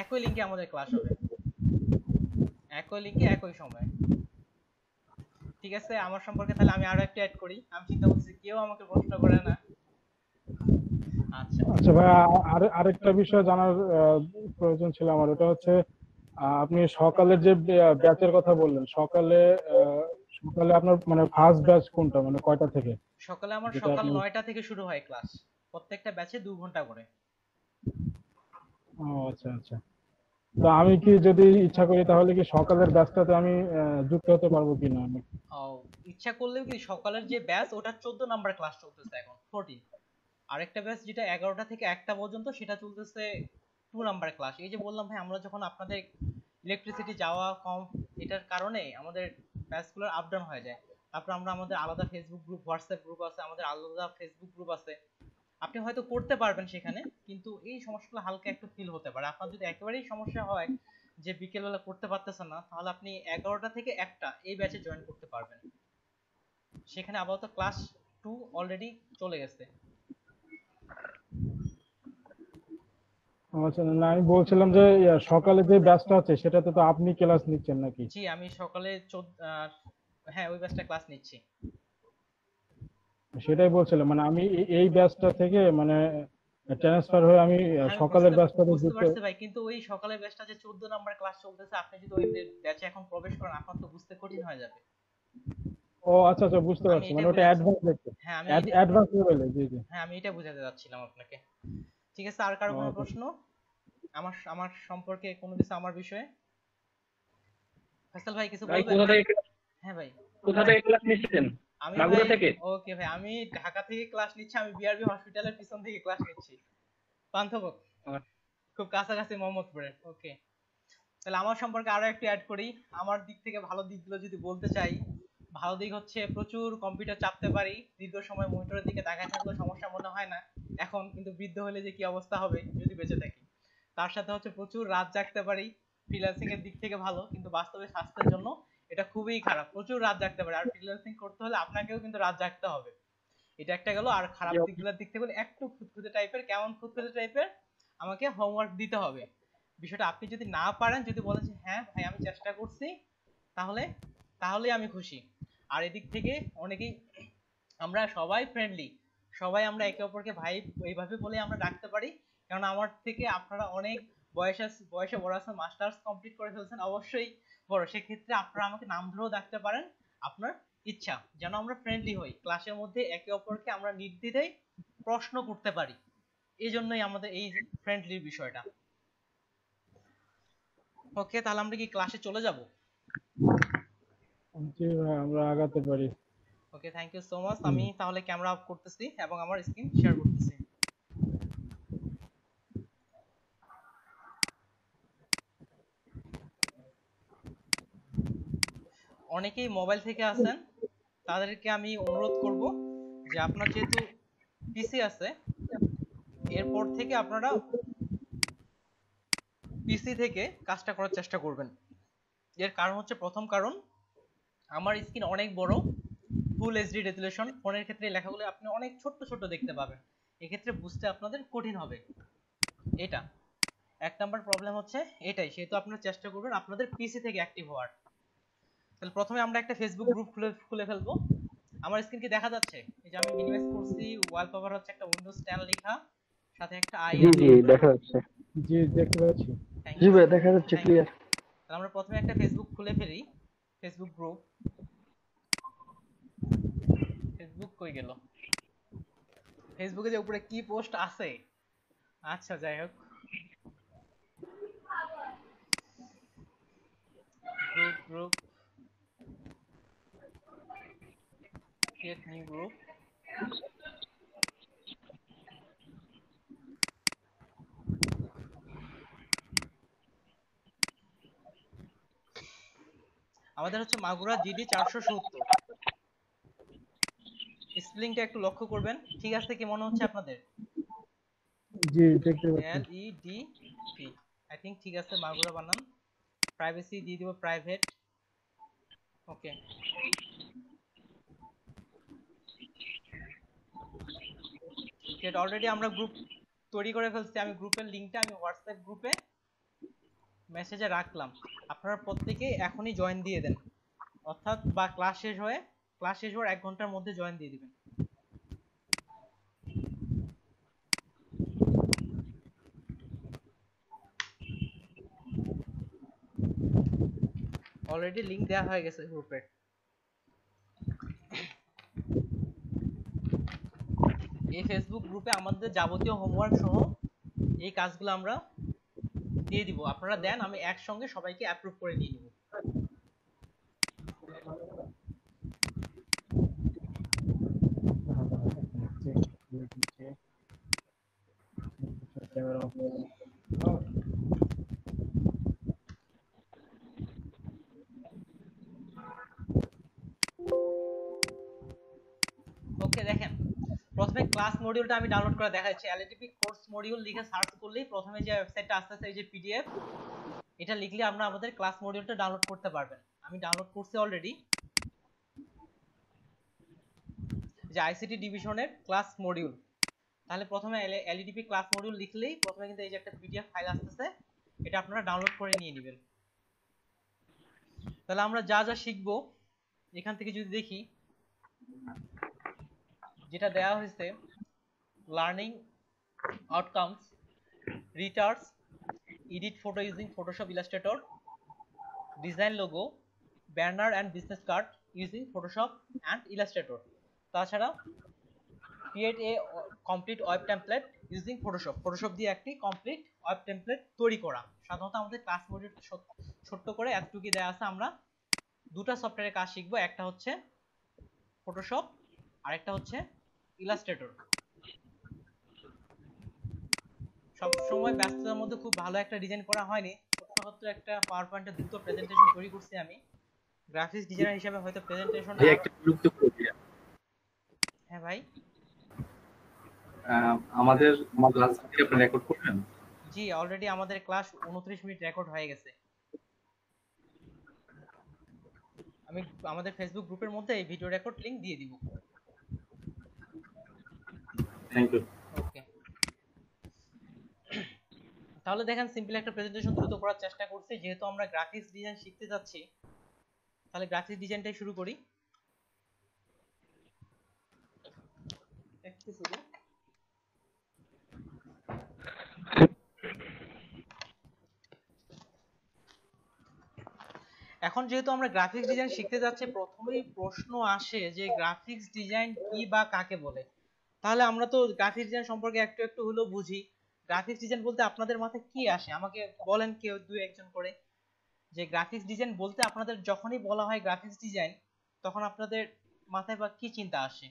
একই লিংকে আমাদের ক্লাস হবে, একই লিংকে একই সময়। ঠিক আছে, আমার সম্পর্কে তাহলে আমি আরো একটা অ্যাড করি। আমি চিন্তা করছি কেউ আমাকে প্রশ্ন করে না। আচ্ছা ভাই, আরেকটা বিষয় জানার প্রয়োজন ছিল আমার, ওটা হচ্ছে আপনি সকালের যে ব্যাচের কথা বললেন, সকালে আপনার মানে ফার্স্ট ব্যাচ কোনটা, মানে কয়টা থেকে? সকালে আমার সকাল 9টা থেকে শুরু হয় ক্লাস, প্রত্যেকটা ব্যাচে 2 ঘন্টা করে। ও আচ্ছা আচ্ছা। তো আমি কি যদি ইচ্ছা করি তাহলে কি সকালের ব্যাচটাতে আমি যুক্ত হতে পারবো কিনা? আমি ইচ্ছা করলেও কি, সকালের যে ব্যাচ ওটা 14 নাম্বার ক্লাস চলতেছে এখন, 14। আরেকটা ব্যাচ যেটা 11টা থেকে 1টা পর্যন্ত সেটা চলতেছে 2 নাম্বার ক্লাস। এই যে বললাম ভাই, আমরা যখন আপনাদের ইলেকট্রিসিটি যাওয়া কম, এটার কারণে আমাদের ব্যাচগুলোর আপ ডাউন হয়ে যায়। তারপর আমাদের আলাদা ফেসবুক গ্রুপ, হোয়াটসঅ্যাপ গ্রুপ আছে, আমাদের আলাদা ফেসবুক গ্রুপ আছে। আপনি হয়তো করতে পারবেন সেখানে, কিন্তু এই সমস্যাগুলো হালকা একটু ফিল হতে পারে। আপনার যদি একেবারেই সমস্যা হয় যে বিকেলবেলা করতে পারতেছেন না, তাহলে আপনি 11টা থেকে 1টা এই ব্যাচে জয়েন করতে পারবেন। সেখানে আপাতত ক্লাস 2 অলরেডি চলে গেছে। আচ্ছা, না আমি বলছিলাম যে সকালে যে ব্যাচটা আছে সেটাতে তো আপনি ক্লাস নিচ্ছেন নাকি? জি, আমি সকালে হ্যাঁ ওই ব্যাচটা ক্লাস নিচ্ছি। সেটাই বলছিলাম, মানে আমি এই ব্যাচটা থেকে মানে ট্রান্সফার হয়ে আমি সকালের ব্যাচটাতে বুঝতে পারছি ভাই, কিন্তু ওই সকালের ব্যাচটা যে 14 নাম্বার ক্লাস চলতেছে, আপনি যদি ওই ব্যাচে এখন প্রবেশ করেন আপনার তো বুঝতে কঠিন হয়ে যাবে। ও আচ্ছা আচ্ছা, বুঝতে পারছি, মানে ওটা অ্যাডভান্স লেভেল। হ্যাঁ আমি অ্যাডভান্স লেভেলে। জি জি, হ্যাঁ আমি এটা বোঝাতে যাচ্ছিলাম আপনাকে। ঠিক আছে, আর কারো কোনো প্রশ্ন আমার সম্পর্কে, কোনো কিছু আমার বিষয়ে? ফয়সাল ভাই কিছু বলবেন? হ্যাঁ ভাই, কোথা থেকে ক্লাস নিচ্ছেন? মাগুরা থেকে? ওকে ভাই, আমি ঢাকা থেকে ক্লাস নিচ্ছি। আমি বিআরবি হসপিটালের পিছন থেকে ক্লাস নিচ্ছি, পান্থপথ, খুব কাছাকাছি মোহাম্মদপুরে। ওকে, তাহলে আমার সম্পর্কে আরো একটু অ্যাড করি। আমার দিক থেকে ভালো দিকগুলো যদি বলতে চাই, ভালো দিক হচ্ছে প্রচুর কম্পিউটার চাপতে পারি, দীর্ঘ সময় মনিটরের দিকে তাকায় থাকলে সমস্যা মনে হয় না এখন, কিন্তু বৃদ্ধ হলে যে কি অবস্থা হবে যদি বেঁচে থাকি। তার সাথে হচ্ছে প্রচুর রাত জাগতে পারি। ফ্রিল্যান্সিং এর দিক থেকে ভালো, কিন্তু বাস্তবে স্বাস্থ্যের জন্য এটা খুবই খারাপ। প্রচুর রাত জাগতে পারে, আর ফ্রিল্যান্সিং করতে হলে আপনাকেও কিন্তু রাত জাগতে হবে। এটা একটা গেল। আর খারাপ দিকগুলোর দিক থেকে একটু খুঁতখুঁতে টাইপের। কেমন খুঁতখুঁতে টাইপের? আমাকে হোমওয়ার্ক দিতে হবে। বিষয়টা আপনি যদি না পারেন, যদি বলেন যে হ্যাঁ ভাই আমি চেষ্টা করছি, তাহলে আমি খুশি। আর এদিক থেকে অনেকেই আমরা সবাই ফ্রেন্ডলি, সবাই আমরা একে অপরকে ভাই এইভাবে বলে আমরা ডাকতে পারি, কারণ আমার থেকে আপনারা অনেক বয়সে বড় আছেন, মাস্টার্স কমপ্লিট করে ফেলছেন, অবশ্যই বড়, সেক্ষেত্রে আপনারা আমাকে নাম ধরেও ডাকতে পারেন, আপনার ইচ্ছা, যেন আমরা ফ্রেন্ডলি হই, ক্লাসের মধ্যে একে অপরকে আমরা নির্দ্বিধায় প্রশ্ন করতে পারি, এই জন্যই আমাদের এই ফ্রেন্ডলির বিষয়টা। ওকে, তাহলে আমরা কি ক্লাসে চলে যাব? জি ভাই, আমরা আগাতে পারি। ওকে, থ্যাংক ইউ সো মাচ। আমি তাহলে ক্যামেরা অফ করতেছি এবং আমার স্ক্রিন শেয়ার করতেছি। অনেকেই মোবাইল থেকে আছেন, তাদেরকে আমি অনুরোধ করব যে আপনার যেহেতু পিসি আছে, এরপর থেকে আপনারা পিসি থেকে কাজটা করার চেষ্টা করবেন। এর কারণ হচ্ছে, প্রথম কারণ আমার স্ক্রিন অনেক বড়, ফুল এইচডি রেজোলিউশন, ফোনের ক্ষেত্রে লেখাগুলো আপনি অনেক ছোট ছোট দেখতে পাবেন, এক্ষেত্রে বুঝতে আপনাদের কঠিন হবে। এটা এক নাম্বার প্রবলেম হচ্ছে এটাই, সেহেতু আপনারা চেষ্টা করবেন আপনাদের পিসি থেকে অ্যাক্টিভ হওয়ার। তাহলে প্রথমে আমরা একটা ফেসবুক গ্রুপ খুলে ফেলবো। আমার স্ক্রিন কি দেখা যাচ্ছে? এই যে আমি মিনিমাইজ করছি, ওয়ালপেপার হচ্ছে একটা উইন্ডোজ 10 লেখা, সাথে একটা আই জি আছে। জি দেখা যাচ্ছে। জি দেখতে পাচ্ছি। জি ভাই দেখা যাচ্ছে ক্লিয়ার। তাহলে আমরা প্রথমে একটা ফেসবুক খুলে ফেলি, ফেসবুক গ্রুপ। ফেসবুক কই গেল? ফেসবুকে যে উপরে কি পোস্ট আছে, আচ্ছা যাই হোক, গ্রুপ ক্রিয়েট নিউ গ্রুপ। আমাদের হচ্ছে মাগুরা জিডি 470। স্পেলিংটা একটু লক্ষ্য করবেন, ঠিক আছে কি মনে হচ্ছে আপনাদের? জি দেখতে পাচ্ছি। L E D P, I think ঠিক আছে, মাগুরা বানান। প্রাইভেসি দিয়ে দিব প্রাইভেট। Okay, create. অলরেডি আমরা গ্রুপ তৈরি করে ফেলছি। আমি গ্রুপের লিংকটা আমি হোয়াটসঅ্যাপ গ্রুপে মেসেজে রাখলাম, আপনারা প্রত্যেকে এখনই জয়েন দিয়ে দেন, অর্থাৎ বা ক্লাস শেষ হওয়ার 1 ঘন্টার মধ্যে জয়েন দিয়ে দিবেন। অলরেডি লিংক দেওয়া হয়ে গেছে গ্রুপে। এই ফেসবুক গ্রুপে আমাদের যাবতীয় হোমওয়ার্ক সহ এই কাজগুলো আমরা দিয়ে দিব, আপনারা দেন, আমি একসঙ্গে সবাইকে অ্যাপ্রুভ করে নিয়ে নিব। ওকে, দেখেন প্রথমে ক্লাস মডিউলটা আমি ডাউনলোড করে দেখাচ্ছি। এলটিপি কোর্স মডিউল লিখে সার্চ করলেই প্রথমে যে ওয়েবসাইটটা আসছে, এই যে পিডিএফ, এটা লিখলে আমরা আমাদের ক্লাস মডিউলটা ডাউনলোড করতে পারবেন। আমি ডাউনলোড করছি অলরেডি, যে আইসিটি ডিভিশনের ক্লাস মডিউল। তাহলে প্রথমে এলটিপি ক্লাস মডিউল লিখলেই প্রথমে কিন্তু এই যে একটা পিডিএফ ফাইল আসছে, এটা আপনারা ডাউনলোড করে নিয়ে নেবেন। তাহলে আমরা যা যা শিখবো এখান থেকে যদি দেখি, যেটা দেওয়া হয়েছে, লার্নিং আউটকামস, রিটার্স, edit photo using Photoshop Illustrator, design logo, banner and business card using Photoshop and Illustrator, তাছাড়া create a complete web template using Photoshop দিয়ে একটি কমপ্লিট ওয়েব টেমপ্লেট তৈরি করা। সাধারণত আমাদের ক্লাস মডিউল ছোট্ট করে এতটুকু দেওয়া আছে। আমরা দুটা সফটওয়্যারের কাজ শিখবো, একটা হচ্ছে ফটোশপ আর একটা হচ্ছে ইলাস্ট্রেটর। সব সময় ব্যস্ততার মধ্যে খুব ভালো একটা ডিজাইন করা হয়নি, ছোট্ট একটা পাওয়ার পয়েন্টের দ্রুত প্রেজেন্টেশন তৈরি করছি আমি। গ্রাফিক্স ডিজাইনার হিসেবে হয়তো প্রেজেন্টেশন, হ্যাঁ ভাই আমাদের ক্লাস কি আপনি রেকর্ড করবেন? জি, অলরেডি আমাদের ক্লাস 29 মিনিট রেকর্ড হয়ে গেছে। আমি আমাদের ফেসবুক গ্রুপের মধ্যে এই ভিডিও রেকর্ড লিংক দিয়ে দিব। Thank you. ওকে, তাহলে দেখেন সিম্পল একটা প্রেজেন্টেশন দ্রুত করার চেষ্টা করছি, যেহেতু আমরা গ্রাফিক্স ডিজাইন শিখতে যাচ্ছি। তাহলে গ্রাফিক্স ডিজাইনটাই শুরু করি। এখন যেহেতু আমরা গ্রাফিক্স ডিজাইন শিখতে যাচ্ছি, প্রথমেই প্রশ্ন আসে যে গ্রাফিক্স ডিজাইন কি বা কাকে বলে। তাহলে আমরা তো গ্রাফিক্স ডিজাইন সম্পর্কে একটু একটু হলেও বুঝি। গ্রাফিক্স ডিজাইন বলতে আপনাদের মাথায় কি আসে আমাকে বলেন কেউ দুই একজন করে, যে গ্রাফিক্স ডিজাইন বলতে আপনাদের যখনই বলা হয় গ্রাফিক্স ডিজাইন, তখন আপনাদের মাথায় বা কি চিন্তা আসে?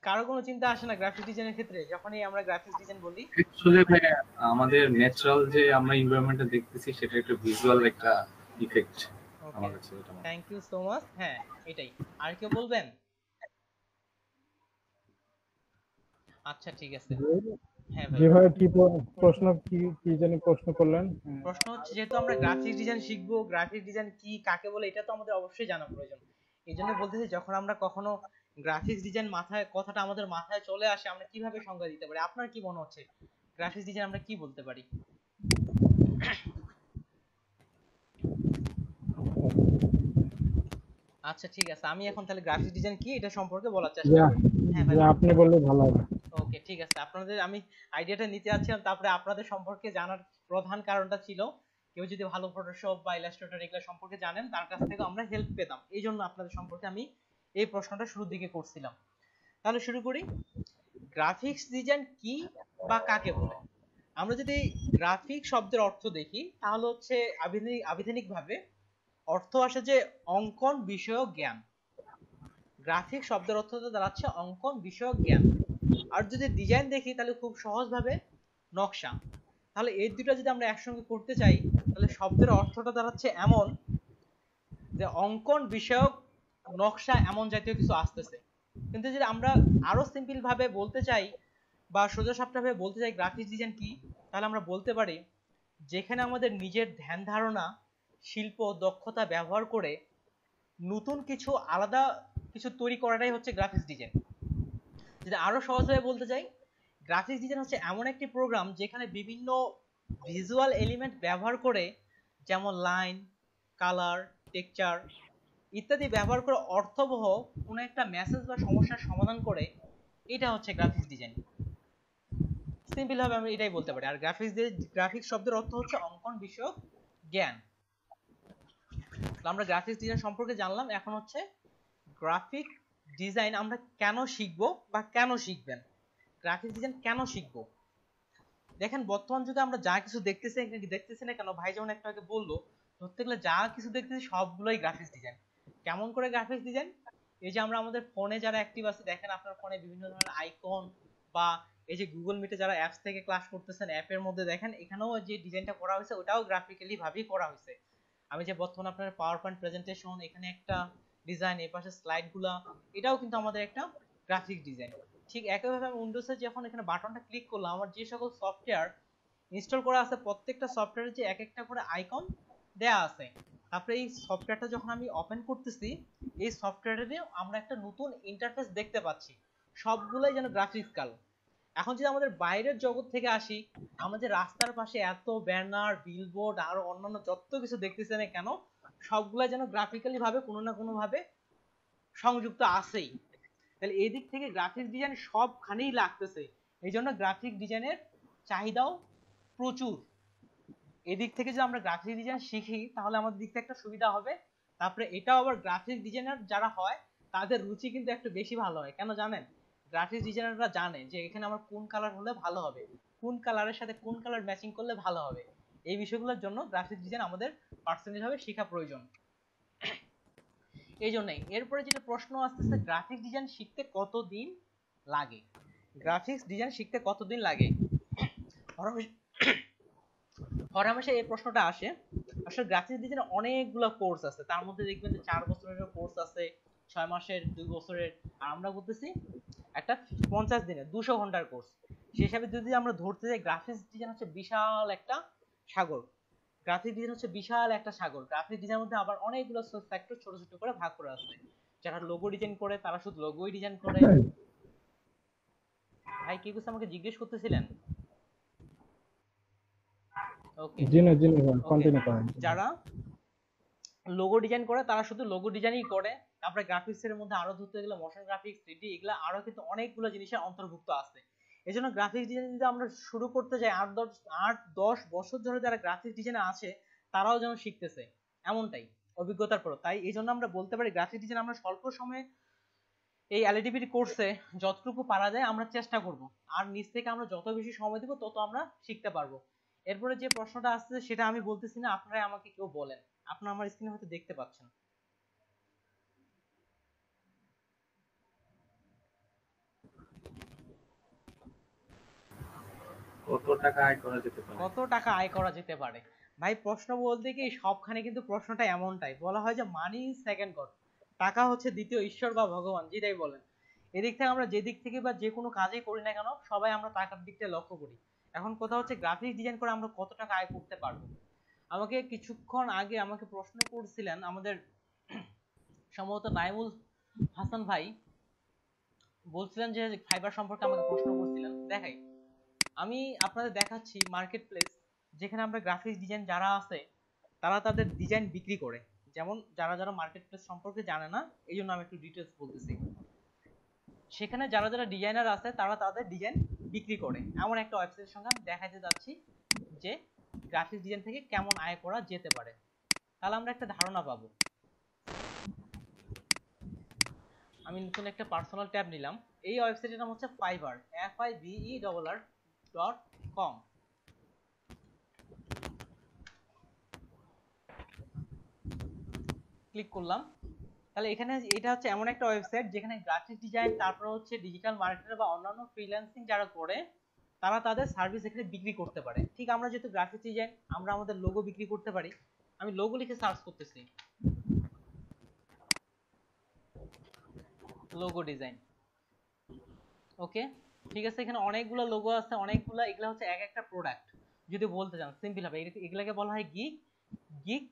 কারো কোনো চিন্তা আসে না গ্রাফিক্স ডিজাইনের ক্ষেত্রে যখনই আমরা গ্রাফিক্স ডিজাইন বলি? আসলে ভাই আমাদের ন্যাচারাল যে আমরা এনভায়রনমেন্টটা দেখতেছি সেটা একটা ভিজুয়াল একটা ইফেক্ট আমার কাছে এটা। Thank you so much. হ্যাঁ এটাই। আর কেউ বলবেন? আচ্ছা ঠিক আছে। হ্যাঁ ভাই। জি ভাই, কি প্রশ্ন, কি জানি প্রশ্ন করলেন? প্রশ্ন হচ্ছে যেহেতু আমরা গ্রাফিক্স ডিজাইন শিখবো, গ্রাফিক্স ডিজাইন কি কাকে বলে এটা তো আমাদের অবশ্যই জানা প্রয়োজন। এই জন্য বলতেছি যখন আমরা কখনো গ্রাফিক্স ডিজাইন মাথায় কথাটা আমাদের মাথায় চলে আসে, আমরা কিভাবে সংজ্ঞা দিতে পারি? আপনার কি মনে হচ্ছে গ্রাফিক্স ডিজাইন আমরা কি বলতে পারি? আচ্ছা ঠিক আছে, আমি এখন তাহলে গ্রাফিক্স ডিজাইন কি এটা সম্পর্কে বলার চেষ্টা করি। হ্যাঁ ভাই আপনি বললে ভালো হবে। ওকে ঠিক আছে, আপনাদের আমি আইডিয়াটা নিতে যাচ্ছিলাম, তারপরে আপনাদের সম্পর্কে জানার প্রধান কারণটা ছিল কেউ যদি ভালো ফটোশপ বা ইলাস্ট্রেটর এগুলো সম্পর্কে জানেন তার কাছ থেকে আমরা হেল্প পেতাম, এই জন্য আপনাদের সম্পর্কে আমি এই প্রশ্নটা শুরুর দিকে করছিলাম। তাহলে শুরু করি। গ্রাফিক্স ডিজাইন কি বা কাকে বলে? আমরা যদি গ্রাফিক শব্দের অর্থ দেখি তাহলে হচ্ছে আবিধানিকভাবে অর্থ আসে যে অঙ্কন বিষয়ক জ্ঞান। গ্রাফিক শব্দের অর্থ দাঁড়াচ্ছে অঙ্কন বিষয়ক জ্ঞান। আর যদি ডিজাইন দেখি তাহলে খুব সহজভাবে নকশা। তাহলে এই দুটো যদি আমরা একসঙ্গে করতে চাই তাহলে শব্দের অর্থটা দাঁড়াচ্ছে এমন যে অঙ্কন বিষয়ক নকশা এমন জাতীয় কিছু আসতেছে। কিন্তু যদি আমরা আরো সিম্পল ভাবে বলতে চাই বা সোজাসাপটা ভাবে বলতে চাই গ্রাফিক্স ডিজাইন কি, তাহলে আমরা বলতে পারি যেখানে আমাদের নিজের ধ্যান ধারণা, শিল্প দক্ষতা ব্যবহার করে নতুন কিছু আলাদা কিছু তৈরি করাটাই হচ্ছে গ্রাফিক্স ডিজাইন। যদি আরো সহজভাবে বলতে চাই, গ্রাফিক্স ডিজাইন হচ্ছে এমন একটি প্রোগ্রাম যেখানে বিভিন্ন ভিজুয়াল এলিমেন্ট ব্যবহার করে, যেমন লাইন, কালার, টেক্সচার ইত্যাদি ব্যবহার করে অর্থবহ কোনো একটা মেসেজ বা সমস্যার সমাধান করে, এটা হচ্ছে গ্রাফিক্স ডিজাইন। সিম্পল ভাবে আমরা এটাই বলতে পারি। আর গ্রাফিক্স শব্দের অর্থ হচ্ছে অঙ্কন বিষয়ক জ্ঞান। আমরা গ্রাফিক্স ডিজাইন সম্পর্কে জানলাম। এখন হচ্ছে গ্রাফিক ডিজাইন আমরা কেন শিখবো বা কেন শিখবেন, গ্রাফিক্স ডিজাইন কেন শিখবো? দেখেন বর্তমান যুগে আমরা যা কিছু দেখতেছি না কেন, ভাই যেমন একটু আগে বললো, ধরতে গেলে যা কিছু দেখতেছি সবগুলোই গ্রাফিক্স ডিজাইন। কেমন করে গ্রাফিক্স ডিজাইন? এই যে আমরা আমাদের ফোনে যারা অ্যাক্টিভ আছে, দেখেন আপনার ফোনে বিভিন্ন ধরনের আইকন বা এই যে গুগল মিটে যারা অ্যাপস থেকে ক্লাস করতেছেন অ্যাপের মধ্যে দেখেন এখানেও যে ডিজাইনটা করা হয়েছে ওটাও গ্রাফিক্যালি ভাবেই করা হয়েছে। আমি যে বর্তমানে আপনার পাওয়ার পয়েন্ট প্রেজেন্টেশন, এখানে একটা ডিজাইন, এই পাশে স্লাইড গুলা, এটাও কিন্তু আমাদের একটা গ্রাফিক ডিজাইন। ঠিক একইভাবে আমি উইন্ডোজে যখন এখানে বাটনটা ক্লিক করলাম, আমার যে সকল সফটওয়্যার ইনস্টল করা আছে প্রত্যেকটা সফটওয়্যারে যে এক একটা করে আইকন দেয়া আছে, তারপরে এই সফটওয়্যারটা যখন আমি ওপেন করতেছি এই সফটওয়্যারে আমরা একটা নতুন ইন্টারফেস দেখতে পাচ্ছি, সবগুলাই যেন গ্রাফিক্যাল। এখন যদি আমাদের বাইরের জগৎ থেকে আসি, আমাদের রাস্তার পাশে এত ব্যানার, বিলবোর্ড আর অন্যান্য যত কিছু দেখতেছি না কেন, সবগুলা যেন গ্রাফিক্যালি ভাবে কোনো না কোনো ভাবে সংযুক্ত আছেই। তাহলে এই দিক থেকে গ্রাফিক্স ডিজাইন সবখানেই লাগতেছে, এই জন্য গ্রাফিক ডিজাইনের চাহিদাও প্রচুর। এদিক থেকে যদি আমরা গ্রাফিক ডিজাইন শিখি তাহলে আমাদের দিক থেকে একটা সুবিধা হবে। তারপরে এটাও আবার গ্রাফিক ডিজাইনার যারা হয় তাদের রুচি কিন্তু একটু বেশি ভালো হয়। কেন জানেন? গ্রাফিক ডিজাইনাররা জানে যে এখানে আমার কোন কালার হলে ভালো হবে, কোন কালারের সাথে কোন কালার ম্যাচিং করলে ভালো হবে। এই বিষয়গুলোর জন্য গ্রাফিক ডিজাইন আমাদের পার্সোনালি ভাবে শেখা প্রয়োজন। এই জন্যই এরপরে যেটা প্রশ্ন আসতেছে, গ্রাফিক ডিজাইন শিখতে কতদিন লাগে? গ্রাফিক্স ডিজাইন শিখতে কতদিন লাগে? হরহামেশা এই প্রশ্নটা আসে। আসলে গ্রাফিক্স ডিজাইনের অনেকগুলো কোর্স আছে, তার মধ্যে দেখবেন যে 4 বছরের কোর্স আছে, 6 মাসের, 2 বছরের, আর আমরা বলতেছি একটা 50 দিনের 200 ঘন্টার কোর্স। সেই হিসাবে যদি আমরা ধরতে যাই গ্রাফিক্স ডিজাইন হচ্ছে বিশাল একটা সাগর। গ্রাফিক ডিজাইন হচ্ছে বিশাল একটা সাগর। গ্রাফিক ডিজাইনের মধ্যে আবার অনেকগুলো সেক্টর ছোট ছোট করে ভাগ করা আছে। যারা লোগো ডিজাইন করে তারা শুধু লোগোই ডিজাইন করে। ভাই কি কিছু আমাকে জিজ্ঞেস করতেছিলেন? ওকে জি না কন্টিনিউ করেন। যারা লোগো ডিজাইন করে তারা শুধু লোগো ডিজাইনই করে। তারপরে গ্রাফিক্স এর মধ্যে আরো ধরতে গেলে মোশন গ্রাফিক্স, 3D, এগুলা আরো কিন্তু অনেকগুলো জিনিসের অন্তর্ভুক্ত আছে। এজন্য গ্রাফিক্স ডিজাইন যদি আমরা শুরু করতে যাই 8-10 বছর ধরে যারা গ্রাফিক্স ডিজাইনে আছে তারাও যেন শিখতেছে, এমনটাই অভিজ্ঞতার পর। তাই এই জন্য আমরা বলতে পারি গ্রাফিক্স ডিজাইন আমরা স্বল্প সময়ে এই এলএডিবি কোর্সে যতটুকু পারা যায় আমরা চেষ্টা করব, আর নিজ থেকে আমরা যত বেশি সময় দেব তত আমরা শিখতে পারবো। এরপরে যে প্রশ্নটা আসছে সেটা আমি বলতেছি না, আপনারাই আমাকে কেউ বলেন। আপনারা আমার স্ক্রিনে হয়তো দেখতে পাচ্ছেন। কত টাকা আয় করা যেতে পারে? কত টাকা আয় করা যেতে পারে? ভাই প্রশ্ন বলতে কি সবখানে কিন্তু প্রশ্নটা এমনটাই বলা হয় যে মানি ইজ সেকেন্ড গড, টাকা হচ্ছে দ্বিতীয় ঈশ্বর বা ভগবান, যেটাই বলেন। এদিক থেকে আমরা যেদিক থেকে বা যে কোনো কাজই করি না কেন সবাই আমরা টাকার দিকটা লক্ষ্য করি। এখন কথা হচ্ছে গ্রাফিক্স ডিজাইন করে আমরা কত টাকা আয় করতে পারবো। আমাকে কিছুক্ষণ আগে আমাকে প্রশ্ন করছিলেন আমাদের সম্ভবত নাইমুল হাসান ভাই, বলছিলেন যে ফাইবার সম্পর্কে আমাকে প্রশ্ন করছিলেন। দেখাই আমি আপনাদের দেখাচ্ছি মার্কেট প্লেস, যেখানে আমরা গ্রাফিক্স ডিজাইন যারা আছে তারা তাদের ডিজাইন বিক্রি করে। যেমন যারা যারা মার্কেট প্লেস সম্পর্কে জানে না এই জন্য আমি একটু ডিটেলস বলতেছি। সেখানে যারা যারা ডিজাইনার আছে তারা তাদের ডিজাইন বিক্রি করে। এমন একটা ওয়েবসাইটের সঙ্গে আমি দেখাতে যাচ্ছি যে গ্রাফিক্স ডিজাইন থেকে কেমন আয় করা যেতে পারে, তাহলে আমরা একটা ধারণা পাবো। আমি নতুন একটা পার্সোনাল ট্যাব নিলাম। এই ওয়েবসাইটের নাম হচ্ছে ফাইবার, fiverr.com। ক্লিক করলাম। তাহলে এখানে এটা হচ্ছে এমন একটা ওয়েবসাইট যেখানে গ্রাফিক ডিজাইন, তারপর হচ্ছে ডিজিটাল মার্কেটার বা অন্যান্য ফ্রিল্যান্সিং যারা করে তারা তাদের সার্ভিস এখানে বিক্রি করতে পারে। ঠিক আমরা যেহেতু গ্রাফিক ডিজাইন আমরা আমাদের লোগো বিক্রি করতে পারি। আমি লোগো লিখে সার্চ করতেছি, লোগো ডিজাইন। ওকে ঠিক আছে, এখানে অনেকগুলো লোগো আছে, অনেকগুলো, এগুলা হচ্ছে এক একটা প্রোডাক্ট। যদি বলতে চান সিম্পল হবে এগুলাকে বলা হয় গিগ।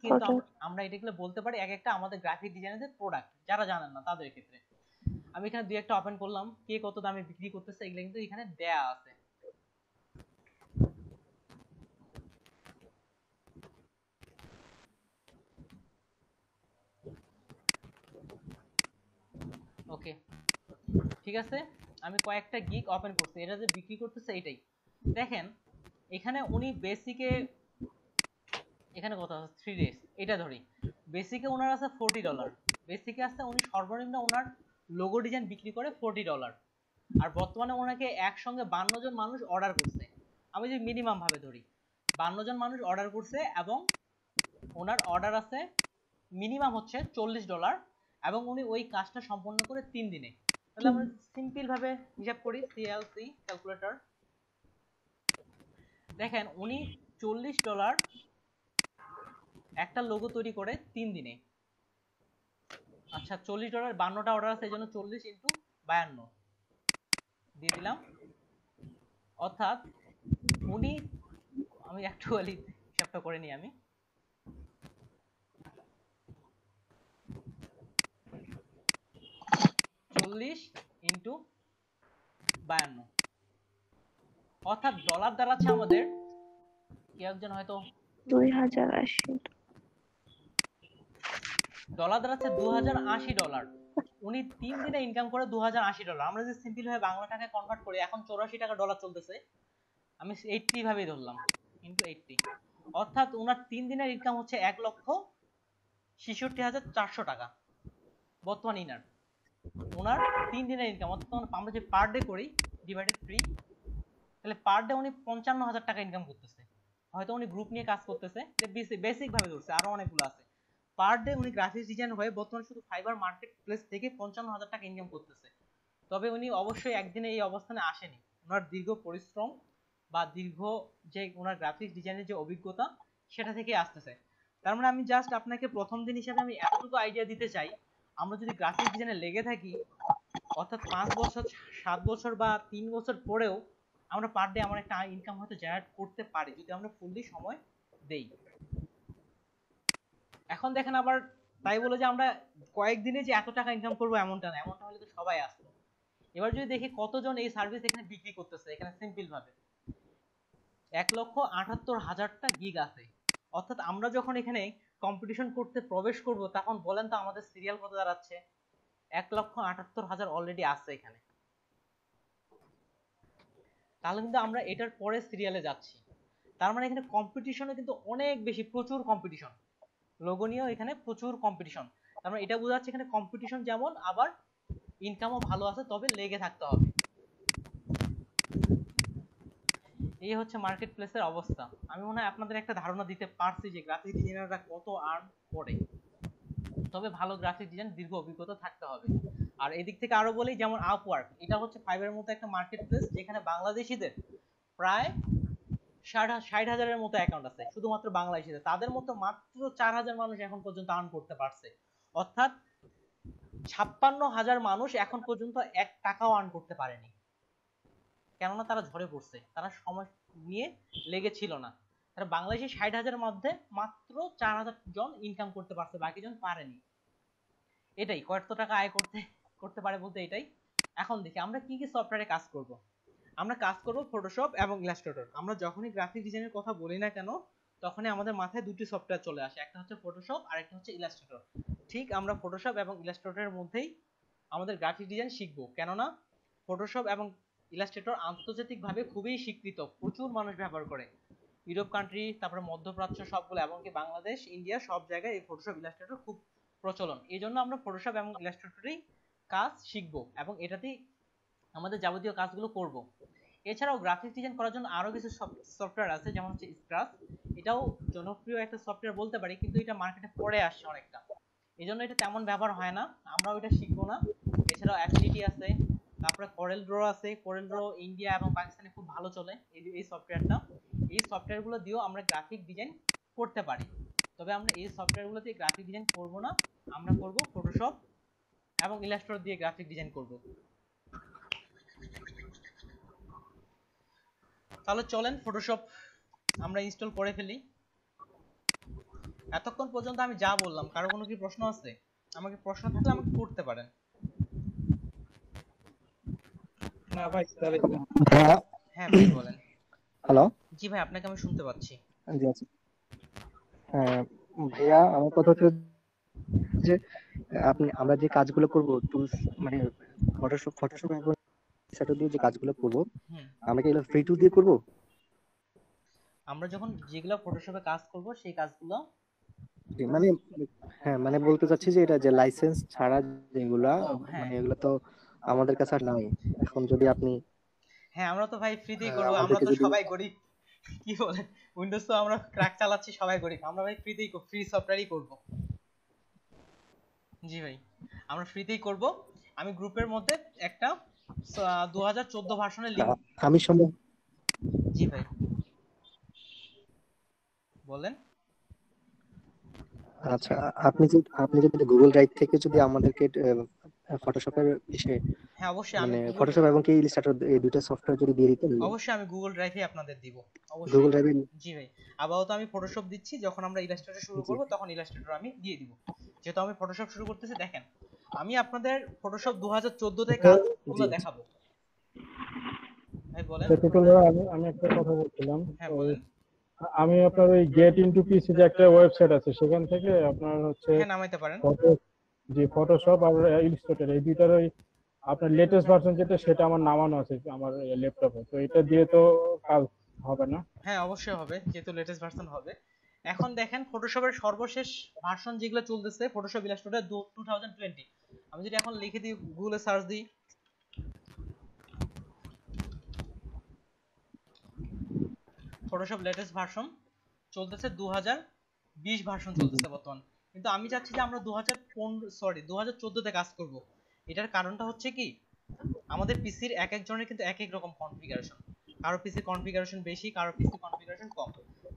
কিন্তু আমরা এটাগুলো বলতে পারি এক একটা আমাদের গ্রাফিক ডিজাইনের প্রোডাক্ট, যারা জানেন না তাদের ক্ষেত্রে। আমি এখানে দুই একটা ওপেন করলাম, কে কত দামে বিক্রি করতেছে এগুলো কিন্তু এখানে দেয়া আছে। ওকে ঠিক আছে, আমি কয়েকটা গিগ ওপেন করছি, এটা যে বিক্রি করতেছে এটাই দেখেন। এখানে উনি বেসিকে, এখানে কত আছে 3 ডেজ, এটা ধরি বেসিকে ওনার আছে $40, বেসিকে আছে উনি সর্বনিম্ন ওনার লোগো ডিজাইন বিক্রি করে $40। আর বর্তমানে ওনাকে একসঙ্গে 52 জন মানুষ অর্ডার করছে। আমি যদি মিনিমাম ভাবে ধরি 52 জন মানুষ অর্ডার করছে এবং ওনার অর্ডার আছে মিনিমাম হচ্ছে $40 এবং উনি ওই কাজটা সম্পন্ন করে 3 দিনে। তাহলে আমরা সিম্পল ভাবে হিসাব করি, সিএলসি ক্যালকুলেটর। দেখেন উনি $40 একটা লোগো তৈরি করে 3 দিনে। আচ্ছা $40, 52টা অর্ডার আছে, এই জন্য 40 × 52 দিয়ে দিলাম। অর্থাৎ উনি, আমি অ্যাকচুয়ালি হিসাবটা করে নিই, আমি $40 × 52, অর্থাৎ ডলার দাঁড়াচ্ছে আমাদের কি একজন হয়তো 2080 ডলার দাঁড়াচ্ছে $2080। উনি 3 দিনে ইনকাম করে $2080। আমরা যদি সিম্পল ভাবে বাংলা টাকায় কনভার্ট করি, এখন 84 টাকা ডলার চলতেছে, আমি 80 ভাবেই ধরলাম ইনটু 80, অর্থাৎ ওনার 3 দিনের ইনকাম হচ্ছে 1,66,400 টাকা বর্তমান ইনার। ওনার 3 দিনের ইনকাম, অর্থাৎ আমরা যে পার ডে করি ডিভাইডেড 3, তাহলে পার ডে উনি 55,000 টাকা ইনকাম করতেছে। হয়তো উনি গ্রুপ নিয়ে কাজ করতেছে, বেসিক ভাবে ধরছে, আরো অনেকগুলো আছে। পার ডে উনি গ্রাফিক্স ডিজাইন হয়ে বর্তমানে শুধু ফাইবার মার্কেট প্লেস থেকে 55,000 টাকা ইনকাম করতেছে। তবে উনি অবশ্যই একদিনে এই অবস্থানে আসেনি, ওনার দীর্ঘ পরিশ্রম বা দীর্ঘ যে ওনার গ্রাফিক্স ডিজাইনের যে অভিজ্ঞতা সেটা থেকে আসতেছে। তার মানে আমি জাস্ট আপনাকে প্রথম দিন হিসেবে আমি এতটুকু আইডিয়া দিতে চাই, আমরা যদি গ্রাফিক্স ডিজাইনে লেগে থাকি, অর্থাৎ 5 বছর 7 বছর বা 3 বছর পরেও আমরা পার ডে আমার একটা ইনকাম হয়তো জেনারেট করতে পারি যদি আমরা ফুললি সময় দেই। এখন দেখেন আবার তাই বলে যে আমরা কয়েকদিনে যে এত টাকা ইনকাম করবো এমনটা না, এমনটা হলে তো সবাই আসতো। এবার যদি দেখি কতজন এই সার্ভিস এখানে বিক্রি করতেছে, এখানে সিম্পল ভাবে 1,78,000টা গিগ আছে। অর্থাৎ আমরা যখন এখানে কম্পিটিশন করতে প্রবেশ করব তখন বলেন তো আমাদের সিরিয়াল কত দাঁড়াচ্ছে? 1,78,000 অলরেডি আছে এখানে। তাহলে কিন্তু আমরা এটার পরে সিরিয়ালে যাচ্ছি। তার মানে এখানে কম্পিটিশনে কিন্তু অনেক বেশি, প্রচুর কম্পিটিশন, লোগনীয় এখানে প্রচুর কম্পিটিশন। তার মানে এটা বোঝাচ্ছে এখানে কম্পিটিশন যেমন, আবার ইনকামও ভালো আছে, তবে লেগে থাকতে হবে। এই হচ্ছে মার্কেট প্লেসের অবস্থা। আমি মনে হয় আপনাদের একটা ধারণা দিতে পারছি যে গ্রাফিক ডিজাইনাররা কত আর্ন করে। তবে ভালো গ্রাফিক ডিজাইন দীর্ঘ অভিজ্ঞতা থাকতে হবে। আর এদিক থেকে আরো বলি, যেমন আপওয়ার্ক, এটা হচ্ছে ফাইবারের মতো একটা মার্কেট প্লেস যেখানে বাংলাদেশিদের প্রায় 60,000-এর মতো অ্যাকাউন্ট আছে, শুধুমাত্র বাংলাদেশিদের। তাদের মতো মাত্র 4,000 মানুষ এখন পর্যন্ত আর্ন করতে পারছে। অর্থাৎ 56,000 মানুষ এখন পর্যন্ত 1 টাকাও আর্ন করতে পারেনি, কেননা তারা ঝরে পড়ছে, তারা সময় নিয়ে লেগেছিল না। তারা বাংলাদেশি 60,000-এর মধ্যে মাত্র 4,000 জন ইনকাম করতে পারছে, বাকি জন পারেনি। এটাই কত টাকা আয় করতে পারে বলতে এটাই। এখন দেখি আমরা কি কি সফটওয়্যারে কাজ করব। আমরা কাজ করব ফটোশপ এবং ইলাস্ট্রেটর। আমরা যখনই গ্রাফিক ডিজাইনের কথা বলি না কেন, তখনই আমাদের মাথায় দুটি সফটওয়্যার চলে আসে, একটা হচ্ছে ফটোশপ আর একটা হচ্ছে ইলাস্ট্রেটর। ঠিক আমরা ফটোশপ এবং ইলাস্ট্রেটরের মধ্যেই আমাদের গ্রাফিক ডিজাইন শিখবো, কেননা ফটোশপ এবং ইলাস্ট্রেটর আন্তর্জাতিকভাবে খুবই স্বীকৃত, প্রচুর মানুষ ব্যবহার করে। ইউরোপ কান্ট্রি, তারপরে মধ্যপ্রাচ্য সবগুলো, এমনকি বাংলাদেশ, ইন্ডিয়া, সব জায়গায় এই ফটোশপ ইলাস্ট্রেটর খুব প্রচলন। এই জন্য আমরা ফটোশপ এবং ইলাস্ট্রেটরেই কাজ শিখবো এবং এটাতেই আমাদের যাবতীয় কাজগুলো করব। এছাড়াও গ্রাফিক ডিজাইন করার জন্য আরো কিছু সফটওয়্যার আছে, যেমন হচ্ছে স্ক্রাচ। এটাও জনপ্রিয় একটা সফটওয়্যার বলতে পারি, কিন্তু এটা মার্কেটে পড়ে আসছে অনেকটা, এই জন্য এটা তেমন ব্যবহার হয় না, আমরাও এটা শিখবো না। এছাড়াও অ্যাফিনিটি আছে, তারপরে করেল ড্র আছে। করেল ড্র ইন্ডিয়া এবং পাকিস্তানে খুব ভালো চলে এই সফটওয়্যারটা। এই সফটওয়্যারগুলো দিয়েও আমরা গ্রাফিক ডিজাইন করতে পারি। তবে আমরা এই সফটওয়্যারগুলো দিয়ে গ্রাফিক ডিজাইন করব না, আমরা করব ফটোশপ এবং ইলাস্ট্রেটর দিয়ে গ্রাফিক ডিজাইন করব। তাহলে চলেন ফটোশপ আমরা ইনস্টল করে ফেলি। এতক্ষণ পর্যন্ত আমি যা বললাম, কারো কোনো কি প্রশ্ন আছে? আমাকে প্রশ্ন থাকলে আমাকে করতে পারেন। না ভাই, হ্যাঁ ভাই বলেন। হ্যালো, জি ভাই, আপনাকে আমি শুনতে পাচ্ছি। জি আচ্ছা। ভাইয়া, আমার কথা হচ্ছে যে আমরা যে কাজগুলো করব, টুলস মানে ফটোশপ এবং ইলাস্ট্রেটর দিয়ে যে কাজগুলো করব, আমরা কি এগুলো ফ্রি টুল দিয়ে করব? আমরা যখন যেগুলো ফটোশপে কাজ করব সেই কাজগুলো মানে, হ্যাঁ মানে বলতে চাচ্ছি যে এটা যে লাইসেন্স ছাড়া যেগুলা, মানে এগুলো তো আমাদের কাছে আর নাই এখন। যদি আপনি, হ্যাঁ আমরা তো ভাই ফ্রিতেই করব, আমরা তো সবাই গরিব, কি বলেন, উইন্ডোজ তো আমরা ক্র্যাক চালাচ্ছি, সবাই গরিব, আমরা ভাই ফ্রিতেই ফ্রি সফটওয়্যারই করব। জি ভাই, আমরা ফ্রিতেই করব। আমি গ্রুপের মধ্যে একটা 2014 ভার্সনের লিংক আমি সম্ভব। জি ভাই বলেন। আচ্ছা, আপনি যদি গুগল ড্রাইভ থেকে যদি আমাদেরকে ফটোশপের বিষয়ে, হ্যাঁ অবশ্যই, মানে ফটোশপ এবং কি ইলাস্ট্রেটর এই দুটো সফটওয়্যার যদি দিয়ে দিতেন। অবশ্যই আমি গুগল ড্রাইভে আপনাদের দিব, অবশ্যই গুগল ড্রাইভে। জি ভাই, আপাতত আমি ফটোশপ দিচ্ছি, যখন আমরা ইলাস্ট্রেটর শুরু করব তখন ইলাস্ট্রেটর আমি দিয়ে দিব। যেহেতু আমি ফটোশপ শুরু করতেছি, দেখেন আমি আপনাদের ফটোশপ 2014 তে কাজগুলো দেখাবো। ভাই বলেন। আমি একটা কথা বলছিলাম। হ্যাঁ বলেন। আমি আপনার ওই গেট ইনটু পিসি যে একটা ওয়েবসাইট আছে, সেখান থেকে আপনার হচ্ছে হ্যাঁ নামাইতে পারেন। ফটোশপ আর ইলাস্ট্রেটর এই দুইটার ওই আপনার লেটেস্ট ভার্সন যেটা, সেটা আমার নামানো আছে আমার ল্যাপটপে। তো এটা দিয়ে তো কাজ হবে না? হ্যাঁ অবশ্যই হবে, যেহেতু লেটেস্ট ভার্সন হবে। এখন দেখেন ফটোশপের সর্বশেষ ভার্সন যেগুলো চলতেছে, ফটোশপ ইলাস্ট্রেটর 2020। আমি যদি এখন লিখে দিই, গুগলে সার্চ দিই, ফটোশপ লেটেস্ট ভার্সন চলতেছে 2020 ভার্সন চলতেছে বর্তমান। কিন্তু আমি চাচ্ছি যে আমরা 2014 তে কাজ করব। এটার কারণটা হচ্ছে কি, আমাদের পিসির এক একজনের কিন্তু এক এক রকম কনফিগারেশন। কারো পিসির কনফিগারেশন বেশি, কারো পিসির কনফিগারেশন কম।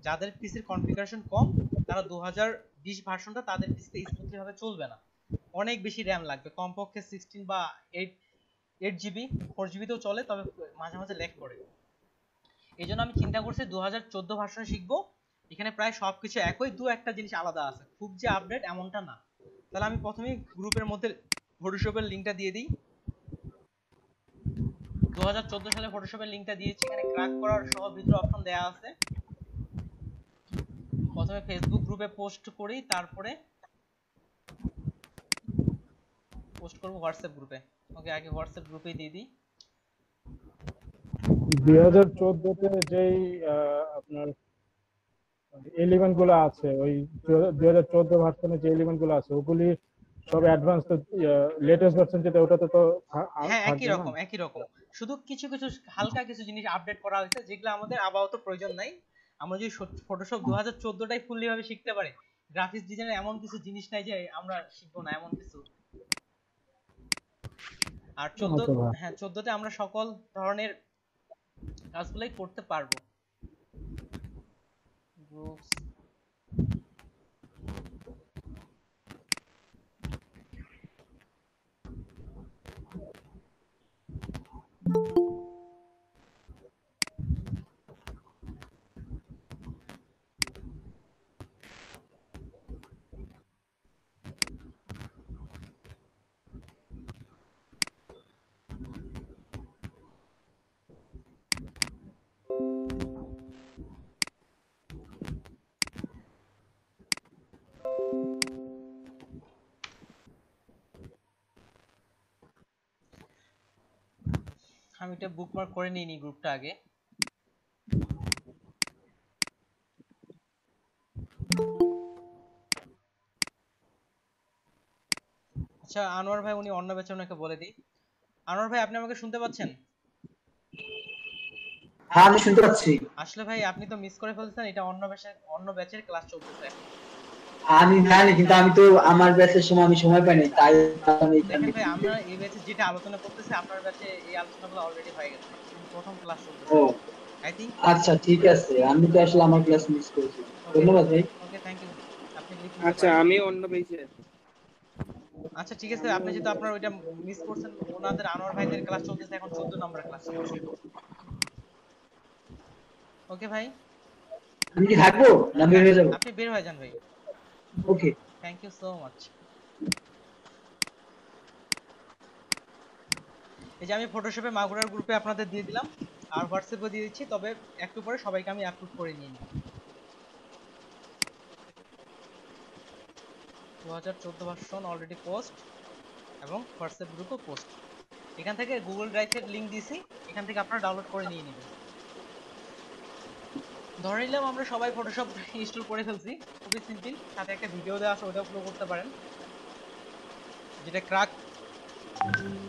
যাদের পিসির কনফিগারেশন কম, তারা 2020 ভার্সনটা তাদের পিসিতে স্মুথলি ভাবে চলবে না, অনেক বেশি র্যাম লাগবে, কমপক্ষে 16 বা 8 জিবি, 4 জিবিতেও চলে, তবে মাঝে মাঝে ল্যাগ করে। এই জন্য আমি চিন্তা করছি 2014 ভার্সন শিখবো এখানে প্রায় সবকিছু একই, দু একটা জিনিস আলাদা আছে, খুব যে আপডেট এমনটা না। তাহলে আমি প্রথমেই গ্রুপের মধ্যে ফটোশপের লিংকটা দিয়ে দিই। 2014 সালে ফটোশপের লিংকটা দিয়েছি, এখানে ক্র্যাক করার সহ ভিতরে অপশন দেয়া আছে। প্রথমে ফেসবুক গ্রুপে পোস্ট করি, তারপরে পোস্ট করব হোয়াটসঅ্যাপ গ্রুপে। ওকে, আগে হোয়াটসঅ্যাপ গ্রুপে দিয়ে দিই। 2014 তে যেই আপনার এলিমেন্ট গুলো আছে, ওই 2014 ভার্সনে যে এলিমেন্ট গুলো আছে ওগুলি সব অ্যাডভান্স, তো লেটেস্ট ভার্সন যেটা ওটাতে তো হ্যাঁ একই রকম, শুধু কিছু কিছু হালকা কিছু জিনিস আপডেট করা হয়েছে যেগুলো আমাদের আপাতত প্রয়োজন নাই। আমরা যদি ফটোশপ 2014টাই ফুললি ভাবে শিখতে পারি, গ্রাফিক্স ডিজাইনের এমন কিছু জিনিস নাই যে আমরা শিখবো না, এমন কিছু। আর 14তে আমরা সকল ধরনের কাজগুলাই করতে পারবো। গ্রুপস আমি এটা বুকমার্ক করে নিই গ্রুপটা আগে। আচ্ছা আনোয়ার ভাই উনি অন্য ব্যাচে, ওনাকে বলে দিই। আনোয়ার ভাই আপনি আমাকে শুনতে পাচ্ছেন? হ্যাঁ আমি শুনতে পাচ্ছি। আসলে ভাই আপনি তো মিস করে ফেলছেন, এটা অন্য ব্যাচের ক্লাস চলতেছে। আমি জানি, কিন্তু আমি তো আমার ব্যাচের সময় আমি সময় পাইনি, তাই আমি দেখেন ভাই আমরা এই ব্যাচে যেটা আলোচনা করতেছি আপনার ব্যাচে এই আলোচনাগুলো অলরেডি হয়ে গেছে, প্রথম ক্লাস চলতেছে। আই থিংক আচ্ছা ঠিক আছে, আমি তো আসলে আমার ক্লাস মিস করেছি। ধন্যবাদ ভাই। Okay thank you. আপনি আচ্ছা আমি অন্য পেজে। আচ্ছা ঠিক আছে, আপনি যেহেতু আপনার ওইটা মিস করছেন, ওনাদের আনোয়ার ভাইদের ক্লাস চলতেছে এখন 14 নম্বর ক্লাস চলছে। ওকে ভাই আমি কি থাকবো না বের হয়ে যাব? আপনি বের হয়ে যান ভাই। Okay thank you so much. এই যে আমি ফটোশপে মাগুরার গ্রুপে আপনাদের দিয়ে দিলাম, আর হোয়াটসঅ্যাপে দিয়ে দিচ্ছি, তবে একটু পরে সবাইকে আমি আপলোড করে নিয়ে নিই। 2014 ভার্সন অলরেডি পোস্ট এবং হোয়াটসঅ্যাপ গ্রুপে পোস্ট। এখান থেকে গুগল ড্রাইভের লিংক দিয়েছি, এখান থেকে আপনারা ডাউনলোড করে নিয়ে নেবেন। ধরে নিলাম আমরা সবাই ফটোশপ ইনস্টল করে ফেলছি, খুবই সিম্পল, সাথে একটা ভিডিও দেওয়া আছে, ওটা আপলোড করতে পারেন, যেটা ক্র্যাক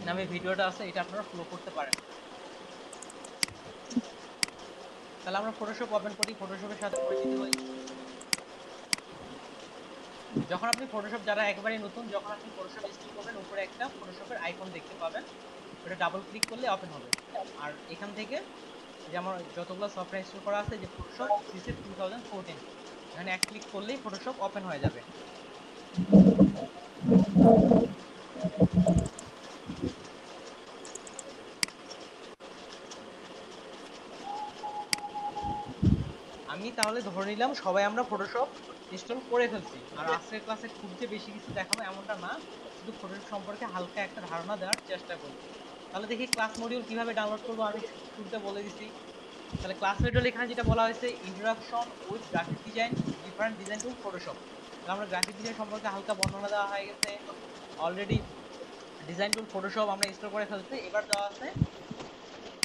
নামে ভিডিওটা আছে, এটা আপনারা ফলো করতে পারেন। তাহলে আমরা ফটোশপ ওপেন করি, ফটোশপের সাথে পরিচিত হই। যখন আপনি ফটোশপ, যারা একেবারে নতুন, যখন আপনি ফটোশপ ইনস্টল করবেন উপরে একটা ফটোশপের আইকন দেখতে পাবেন, ওটা ডাবল ক্লিক করলে ওপেন হবে। আর এখান থেকে যে আমার যতগুলো সফটওয়্যার ইনস্টল করা আছে, যে ফটোশপ সিসি 2014, এখানে এক ক্লিক করলেই ফটোশপ ওপেন হয়ে যাবে। আমি তাহলে ধরে নিলাম সবাই আমরা ফটোশপ ইনস্টল করে ফেলছি, আর আজকের ক্লাসে খুব যে বেশি কিছু দেখাবো এমনটা না, শুধু ফটোশপ সম্পর্কে হালকা একটা ধারণা দেওয়ার চেষ্টা করছি। তাহলে দেখি ক্লাস মডিউল কিভাবে ডাউনলোড করবো, আমি শুরুতে বলে দিচ্ছি। তাহলে ক্লাস মডিউল এখানে যেটা বলা হয়েছে, introduction with graphic design, different design tool Photoshop. তাহলে আমরা গ্রাফিক ডিজাইন সম্পর্কে হালকা বর্ণনা দেওয়া হয়ে গেছে, অলরেডি ডিজাইন টুল ফটোশপ আমরা ইনস্টল করে ফেলছি। এবার দেওয়া আছে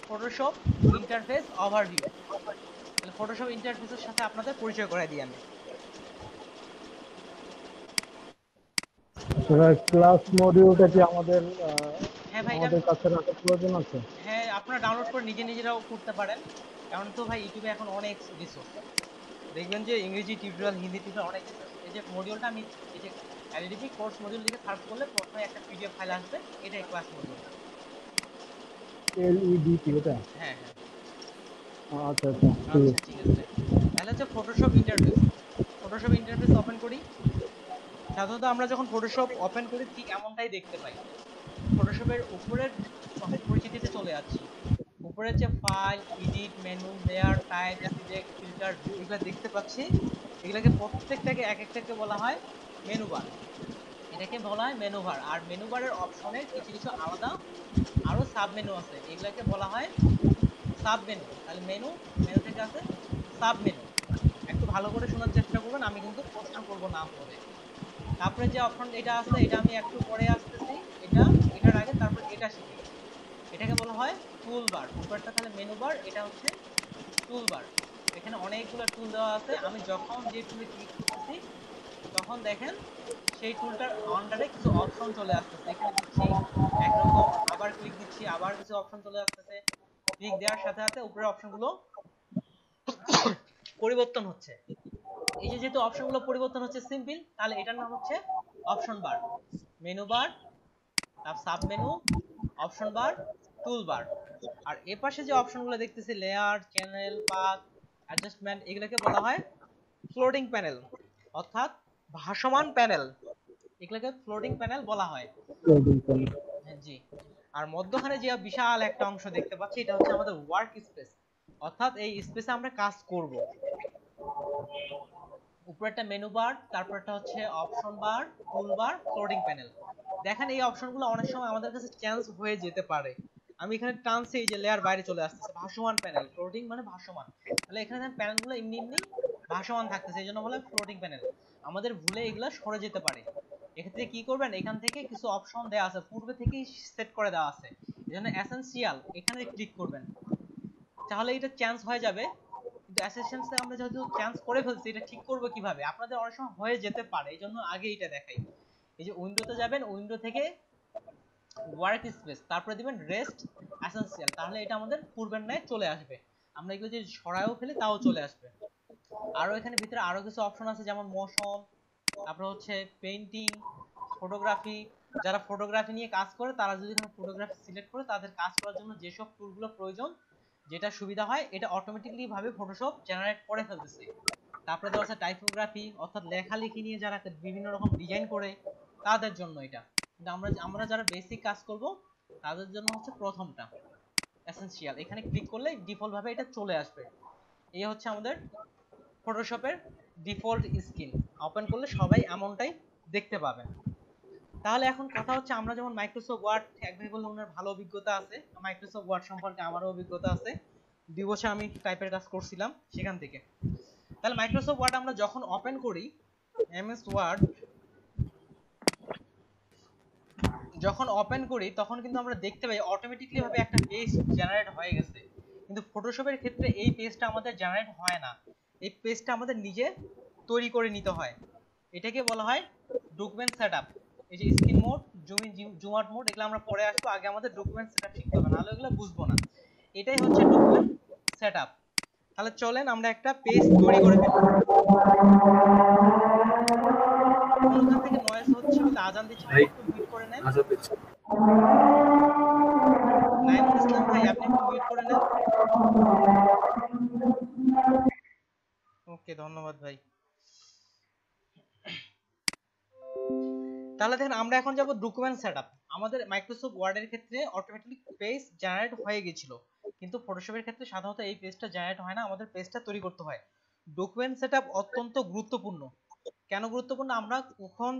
ফটোশপ ইন্টারফেস ওভারভিউ। তাহলে ফটোশপ ইন্টারফেসের সাথে আপনাদের পরিচয় করাই দিই আমি। ক্লাস মডিউলটা কি আমাদের আমাদের কাছে রাখার প্রয়োজন আছে? হ্যাঁ আপনারা ডাউনলোড করে নিজেরাও করতে পারেন, কারণ তো ভাই ইউটিউবে এখন অনেক রিসোর্স দেখবেন, যে ইংরেজি টিউটোরিয়াল, হিন্দি টিউটোরিয়াল অনেক রিসোর্স। এই যে মডিউলটা আমি এই যে এলইডিপি কোর্স মডিউল লিখে সার্চ করলে প্রথমে একটা পিডিএফ ফাইল আসবে, এটাই ক্লাস মডিউল। এলইডিপি এটা? হ্যাঁ আচ্ছা ঠিক আছে। তাহলে হচ্ছে Photoshop interface. Photoshop interface open করি। সাধারণত আমরা যখন ফটোশপ ওপেন করি ঠিক এমনটাই দেখতে পাই। ফটোশপের উপরের পরিচিতিতে চলে যাচ্ছি। উপরে যে file, edit, menu, layer, type, select, filter, view এগুলো দেখতে পাচ্ছি, এগুলাকে প্রত্যেকটাকে এক একটাকে বলা হয় মেনু বার। এটাকে বলা হয় মেনু বার। আর মেনু বারের অপশনের কিছু কিছু আলাদা আরো সাব মেনু আছে, এগুলাকে বলা হয় সাব মেনু। তাহলে মেনু, মেনু থেকে আছে সাব মেনু। একটু ভালো করে শোনার চেষ্টা করবেন, আমি কিন্তু প্রশ্ন করব নাম ধরে। তারপরে যে অপশন এটা আছে, এটা আমি একটু পরে আসতেছি, এটার আগে তারপর এটা শিখি। এটাকে বলা হয় টুল বার। উপরটা তাহলে মেনু বার, এটা হচ্ছে টুল বার। এখানে অনেকগুলো টুল দেওয়া আছে, আমি যখন যে টুলে ক্লিক করতেছি তখন দেখেন সেই টুলটার আন্ডারে কিছু অপশন চলে আসতেছে। এখানে দিচ্ছি একরকম, আবার ক্লিক দিচ্ছি, আবার কিছু অপশন চলে আসতেছে। ক্লিক দেওয়ার সাথে সাথে উপরের অপশনগুলো পরিবর্তন হচ্ছে। এই যে যেহেতু অপশনগুলো পরিবর্তন হচ্ছে সিম্পল, তাহলে এটার নাম হচ্ছে অপশন বার। মেনু বার, তারপর সাব মেনু, অপশন বার, টুল বার। আর এর পাশে যে অপশনগুলো দেখতেছি লেয়ার, চ্যানেল, পাথ, অ্যাডজাস্টমেন্ট, এগুলোকে বলা হয় ফ্লোটিং প্যানেল, অর্থাৎ ভাসমান প্যানেল। এগুলোকে ফ্লোটিং প্যানেল বলা হয়। জি। আর মধ্যখানে যে বিশাল একটা অংশ দেখতে পাচ্ছি, এটা হচ্ছে আমাদের ওয়ার্ক স্পেস, অর্থাৎ এই স্পেসে আমরা কাজ করব। উপরেরটা মেনু বার, তারপরটা হচ্ছে অপশন বার, টুল বার, ফ্লোটিং প্যানেল। দেখেন এই অপশনগুলো অনেক সময় আমাদের কাছে চেঞ্জ হয়ে যেতে পারে। আমি এখানে টানছি, এই যে লেয়ার বাইরে চলে আসতেছে, ভাসমান প্যানেল, ফ্লোটিং মানে ভাসমান। তাহলে এখানে প্যানেলগুলো এমনি এমনি ভাসমান থাকতেছে, এই জন্য বলে ফ্লোটিং প্যানেল। আমাদের ভুলে এগুলা সরে যেতে পারে। এক্ষেত্রে কি করবেন, এখান থেকে কিছু অপশন দেওয়া আছে, পূর্বে থেকেই সেট করে দেওয়া আছে, এজন্য এসেনশিয়াল এখানে ক্লিক করবেন, তাহলে এটা চেঞ্জ হয়ে যাবে। কিন্তু অ্যাসেনশিয়ালসে আমরা যেহেতু চেঞ্জ করে ফেলছি, এটা ঠিক করব কিভাবে, আপনাদের অনেক সময় হয়ে যেতে পারে, এই জন্য আগে এটা দেখাই। এই যে উইন্ডোতে যাবেন, উইন্ডো থেকে ওয়ার্ক স্পেস, তারপরে দিবেন রেস্ট এসেনশিয়াল, তাহলে এটা আমাদের পূর্বের ন্যায় চলে আসবে। আমরা এগুলো যদি সরায়ও ফেলি তাও চলে আসবে। আরো এখানে ভিতরে আরো কিছু অপশন আছে, যেমন মোশন, তারপর হচ্ছে পেইন্টিং, ফটোগ্রাফি। যারা ফটোগ্রাফি নিয়ে কাজ করে তারা যদি এখানে ফটোগ্রাফি সিলেক্ট করে, তাদের কাজ করার জন্য যেসব টুলগুলো প্রয়োজন, যেটা সুবিধা হয়, এটা অটোমেটিক্যালি ভাবে ফটোশপ জেনারেট করে ফেলতেছে। তারপরে দেওয়া আছে টাইপোগ্রাফি, অর্থাৎ লেখালেখি নিয়ে যারা বিভিন্ন রকম ডিজাইন করে তাদের জন্য এটা। কিন্তু আমরা যারা বেসিক কাজ করব তাদের জন্য হচ্ছে প্রথমটা এসেনশিয়াল, এখানে ক্লিক করলে ডিফল্ট ভাবে এটা চলে আসবে। এই হচ্ছে আমাদের ফটোশপের ডিফল্ট স্ক্রিন, ওপেন করলে সবাই এমনটাই দেখতে পাবেন। তাহলে এখন কথা হচ্ছে, আমরা যেমন মাইক্রোসফট ওয়ার্ড, এক ভাই বললেন ওনার ভালো অভিজ্ঞতা আছে, মাইক্রোসফট ওয়ার্ড সম্পর্কে আমারও অভিজ্ঞতা আছে, 2 বছর আমি টাইপের কাজ করছিলাম সেখান থেকে। তাহলে মাইক্রোসফট ওয়ার্ড আমরা যখন ওপেন করি, এমএস ওয়ার্ড যখন ওপেন করি, তখন কিন্তু আমরা দেখতে পাই অটোমেটিক্যালি ভাবে একটা পেজ জেনারেট হয়ে গেছে। কিন্তু ফটোশপের ক্ষেত্রে এই পেজটা আমাদের জেনারেট হয় না, এই পেজটা আমাদের নিজে তৈরি করে নিতে হয়। এটাকে বলা হয় ডকুমেন্ট সেটআপ। এই যে screen mode, zoom in, zoom out mode, এগুলো আমরা পরে আসবো, আগে আমাদের ডকুমেন্ট সেটআপ শিখতে হবে, নাহলে এগুলো বুঝবো না। এটাই হচ্ছে ডকুমেন্ট সেটআপ। তাহলে চলেন আমরা একটা পেজ তৈরি করে ফেলি। কোনখান থেকে নয়েজ হচ্ছে, হয়তো আজান দিচ্ছে, একটু মিউট করে নেন। নাইমুল ইসলাম ভাই, আপনি একটু মিউট করে নেন। ওকে, ধন্যবাদ ভাই। তাহলে দেখেন আমরা এখন যাব ডকুমেন্ট সেটআপ। আমাদের মাইক্রোসফট ওয়ার্ডের ক্ষেত্রে অটোমেটিক্যালি পেজ জেনারেট হয়ে গিয়েছিল, কিন্তু ফটোশপের ক্ষেত্রে সাধারণত এই পেজটা জেনারেট হয় না, আমাদের পেজটা তৈরি করতে হয়। ডকুমেন্ট সেটআপ অত্যন্ত গুরুত্বপূর্ণ। কেন গুরুত্বপূর্ণ, আমরা কখন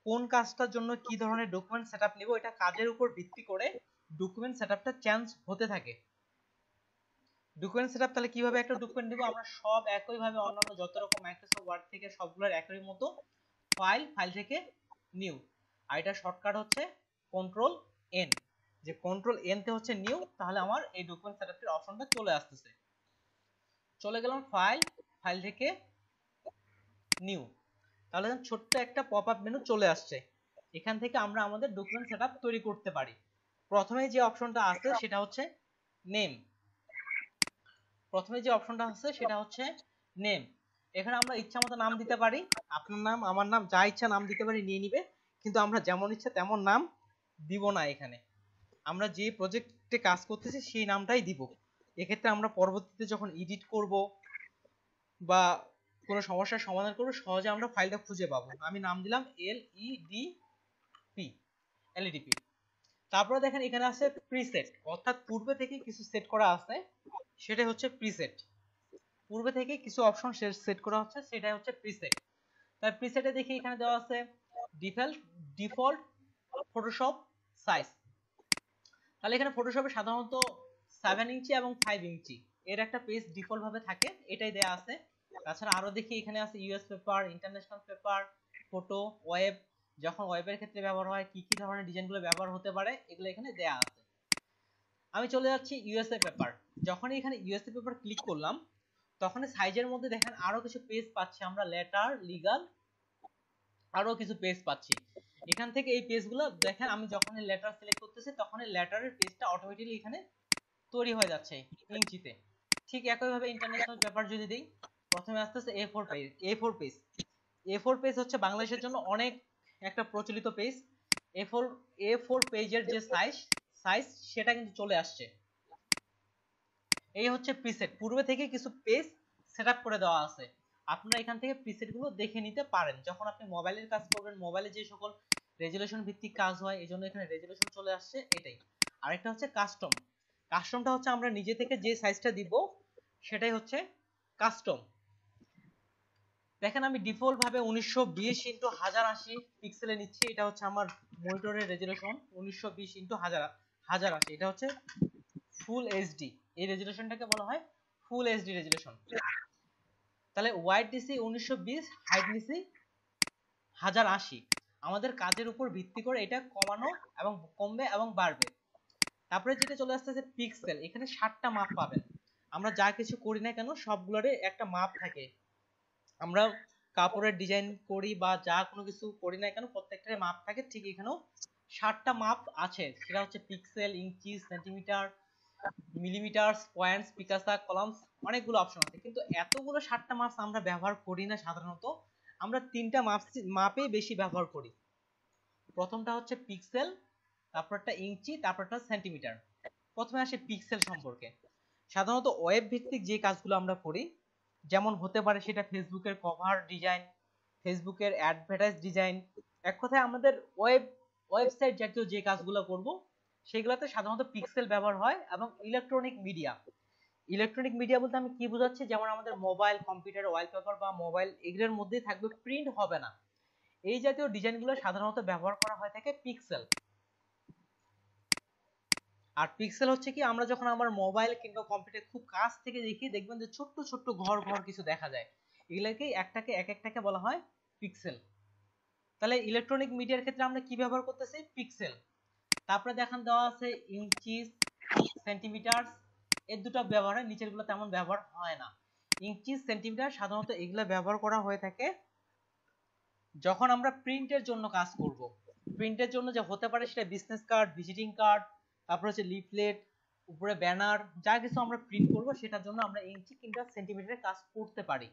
কোন কাজটার জন্য কি ধরনের ডকুমেন্ট সেটআপ নিব, এটা কাজের উপর ভিত্তি করে ডকুমেন্ট সেটআপটা চেঞ্জ হতে থাকে। ডকুমেন্ট সেটআপ তাহলে কিভাবে একটা ডকুমেন্ট নিব, আমরা সব একই ভাবে অন্যান্য যত রকম মাইক্রোসফট ওয়ার্ড থেকে সবগুলোর একই মতো ফাইল থেকে নিউ, আর এটা শর্টকাট হচ্ছে কন্ট্রোল এন। যে কন্ট্রোল এন তে হচ্ছে নিউ, তাহলে আমার এই ডকুমেন্ট সেটআপের অপশনটা চলে আসতেছে। চলে গেলাম ফাইল থেকে নিউ, তাহলে ছোট্ট একটা পপআপ মেনু চলে আসছে। এখান থেকে আমরা আমাদের ডকুমেন্ট সেটআপ তৈরি করতে পারি। প্রথমে যে অপশনটা আছে সেটা হচ্ছে নেম। এখানে আমরা ইচ্ছামতো নাম দিতে পারি, আপনার নাম, আমার নাম, যা ইচ্ছা নাম দিতে পারি, নিয়ে নিবে। কিন্তু আমরা যেমন ইচ্ছা তেমন নাম দিব না, এখানে আমরা যে প্রজেক্টে কাজ করতেছি সেই নামটাই দিব। এক্ষেত্রে আমরা পরবর্তীতে যখন এডিট করব বা কোনো সমস্যার সমাধান করব, সহজে আমরা ফাইলটা খুঁজে পাবো। আমি নাম দিলাম LEDP। তারপরে দেখেন এখানে আছে প্রিসেট, অর্থাৎ পূর্বে থেকে কিছু সেট করা আছে, সেটাই হচ্ছে প্রিসেট। পূর্বে থেকে কিছু অপশন সেট করা হচ্ছে, সেটাই হচ্ছে প্রিসেট। তাই প্রিসেটে দেখি এখানে দেওয়া আছে ডিফল্ট ফটোশপ সাইজ। তাহলে এখানে ফটোশপে সাধারণত 7 ইঞ্চি এবং 5 ইঞ্চি এর একটা পেজ ডিফল্ট ভাবে থাকে, এটাই দেয়া আছে। তাছাড়া আরো দেখি এখানে আছে US paper, international paper, photo, web, যখন ওয়েবের ক্ষেত্রে ব্যবহার হয় কি কি ধরনের ডিজাইনগুলো ব্যবহার হতে পারে এগুলো এখানে দেয়া আছে। আমি চলে যাচ্ছি ইউএসএ পেপার। যখন এখানে ইউএসএ পেপার ক্লিক করলাম তখন সাইজের মধ্যে দেখেন আরো কিছু পেজ পাচ্ছি আমরা, লেটার, লিগ্যাল, আরো কিছু পেজ পাচ্ছি। এখান থেকে এই পেজগুলো দেখেন আমি যখন লেটার সিলেক্ট করতেছি তখন লেটারের পেজটা অটোমেটিক্যালি এখানে তৈরি হয়ে যাচ্ছে ইঞ্চিতে। ঠিক একইভাবে ইন্টারন্যাশনাল পেপার যদি দেই, প্রথমে আসতেছে A4 পেজ। A4 পেজ হচ্ছে বাংলাদেশের জন্য অনেক একটা প্রচলিত পেজ। A4 পেজের যে সাইজ সেটা কিন্তু চলে আসছে। এই হচ্ছে প্রিসেট, পূর্বে থেকে কিছু পেজ সেটআপ করে দেওয়া আছে। আপনারা এখান থেকে প্রিসেট গুলো দেখে নিতে পারেন যখন আপনি মোবাইলের কাজ করবেন, মোবাইলে যে সকল রেজুলেশন ভিত্তিক কাজ হয় এই জন্য এখানে রেজুলেশন চলে আসছে এটাই। আরেকটা হচ্ছে কাস্টম। কাস্টমটা হচ্ছে আমরা নিজে থেকে যে সাইজটা দিব সেটাই হচ্ছে কাস্টম। দেখেন আমি ডিফল্ট ভাবে 1920x1080 পিক্সেলে নিচ্ছি, এটা হচ্ছে আমার মনিটরের রেজুলেশন 1920x1080, এটা হচ্ছে ফুল এইচডি। এই রেজুলেশনটাকে বলা হয় ফুল এইচডি রেজুলেশন। তাহলে ওয়াইড দিছি 1920, হাইট দিছি 1080। আমাদের কাজের উপর ভিত্তি করে এটা কমানো এবং কমবে এবং বাড়বে। তারপরে যেটা চলে আসছে পিক্সেল, এখানে 60টা মাপ পাবেন। আমরা যা কিছু করি না কেন সবগুলোরই একটা মাপ থাকে। আমরা কাপড়ের ডিজাইন করি বা যা কোনো কিছু করি না কেন প্রত্যেকটার মাপ থাকে, ঠিক এখানেও 60টা মাপ আছে। সেটা হচ্ছে pixel, inch, centimetre, millimetre, points, picas, columns, অনেকগুলো অপশন আছে। কিন্তু এতগুলো 60টা মাপ আমরা ব্যবহার করি না সাধারণত, আমরা 3টা মাপেই বেশি ব্যবহার করি। প্রথমটা হচ্ছে পিক্সেল, তারপরটা ইঞ্চি, তারপরটা সেন্টিমিটার। প্রথমে আসে পিক্সেল সম্পর্কে। সাধারণত ওয়েব ভিত্তিক যে কাজগুলো আমরা করি, যেমন হতে পারে সেটা ফেসবুকের কভার ডিজাইন, ফেসবুকের অ্যাডভার্টাইজ ডিজাইন, এক কথায় আমাদের ওয়েবসাইট জাতীয় যে কাজগুলো করব সেগুলোতে সাধারণত পিক্সেল ব্যবহার হয়। এবং ইলেকট্রনিক মিডিয়া বলতে আমি কি বোঝাচ্ছি, যেমন আমাদের মোবাইল, কম্পিউটার, ওয়ালপেপার বা মোবাইল এগুলোর মধ্যেই থাকবে, প্রিন্ট হবে না, এই জাতীয় ডিজাইনগুলো সাধারণত ব্যবহার করা হয় থাকে পিক্সেল। আর পিক্সেল হচ্ছে কি, আমরা যখন আমার মোবাইল কিংবা কম্পিউটার খুব কাছ থেকে দেখি দেখবেন যে ছোট্ট ছোট্ট ঘর ঘর কিছু দেখা যায়, এগুলাকে এক একটাকে বলা হয় পিক্সেল। তাহলে ইলেকট্রনিক মিডিয়ার ক্ষেত্রে আমরা কি ব্যবহার করতেছি, পিক্সেল। তারপরে দেখান দেওয়া আছে ইঞ্চি, সেন্টিমিটার, এর দুটো ব্যবহার হয়, নিচের গুলো তেমন ব্যবহার হয় না। ইঞ্চি, সেন্টিমিটার সাধারণত এগুলো ব্যবহার করা হয়ে থাকে যখন আমরা প্রিন্টের জন্য কাজ করব। প্রিন্টের জন্য যে হতে পারে সেটা বিজনেস কার্ড, ভিজিটিং কার্ড, তারপর হচ্ছে লিফলেট, উপরে ব্যানার, যা কিছু আমরা প্রিন্ট করব সেটার জন্য আমরা ইঞ্চি কিংবা সেন্টিমিটারে কাজ করতে পারি।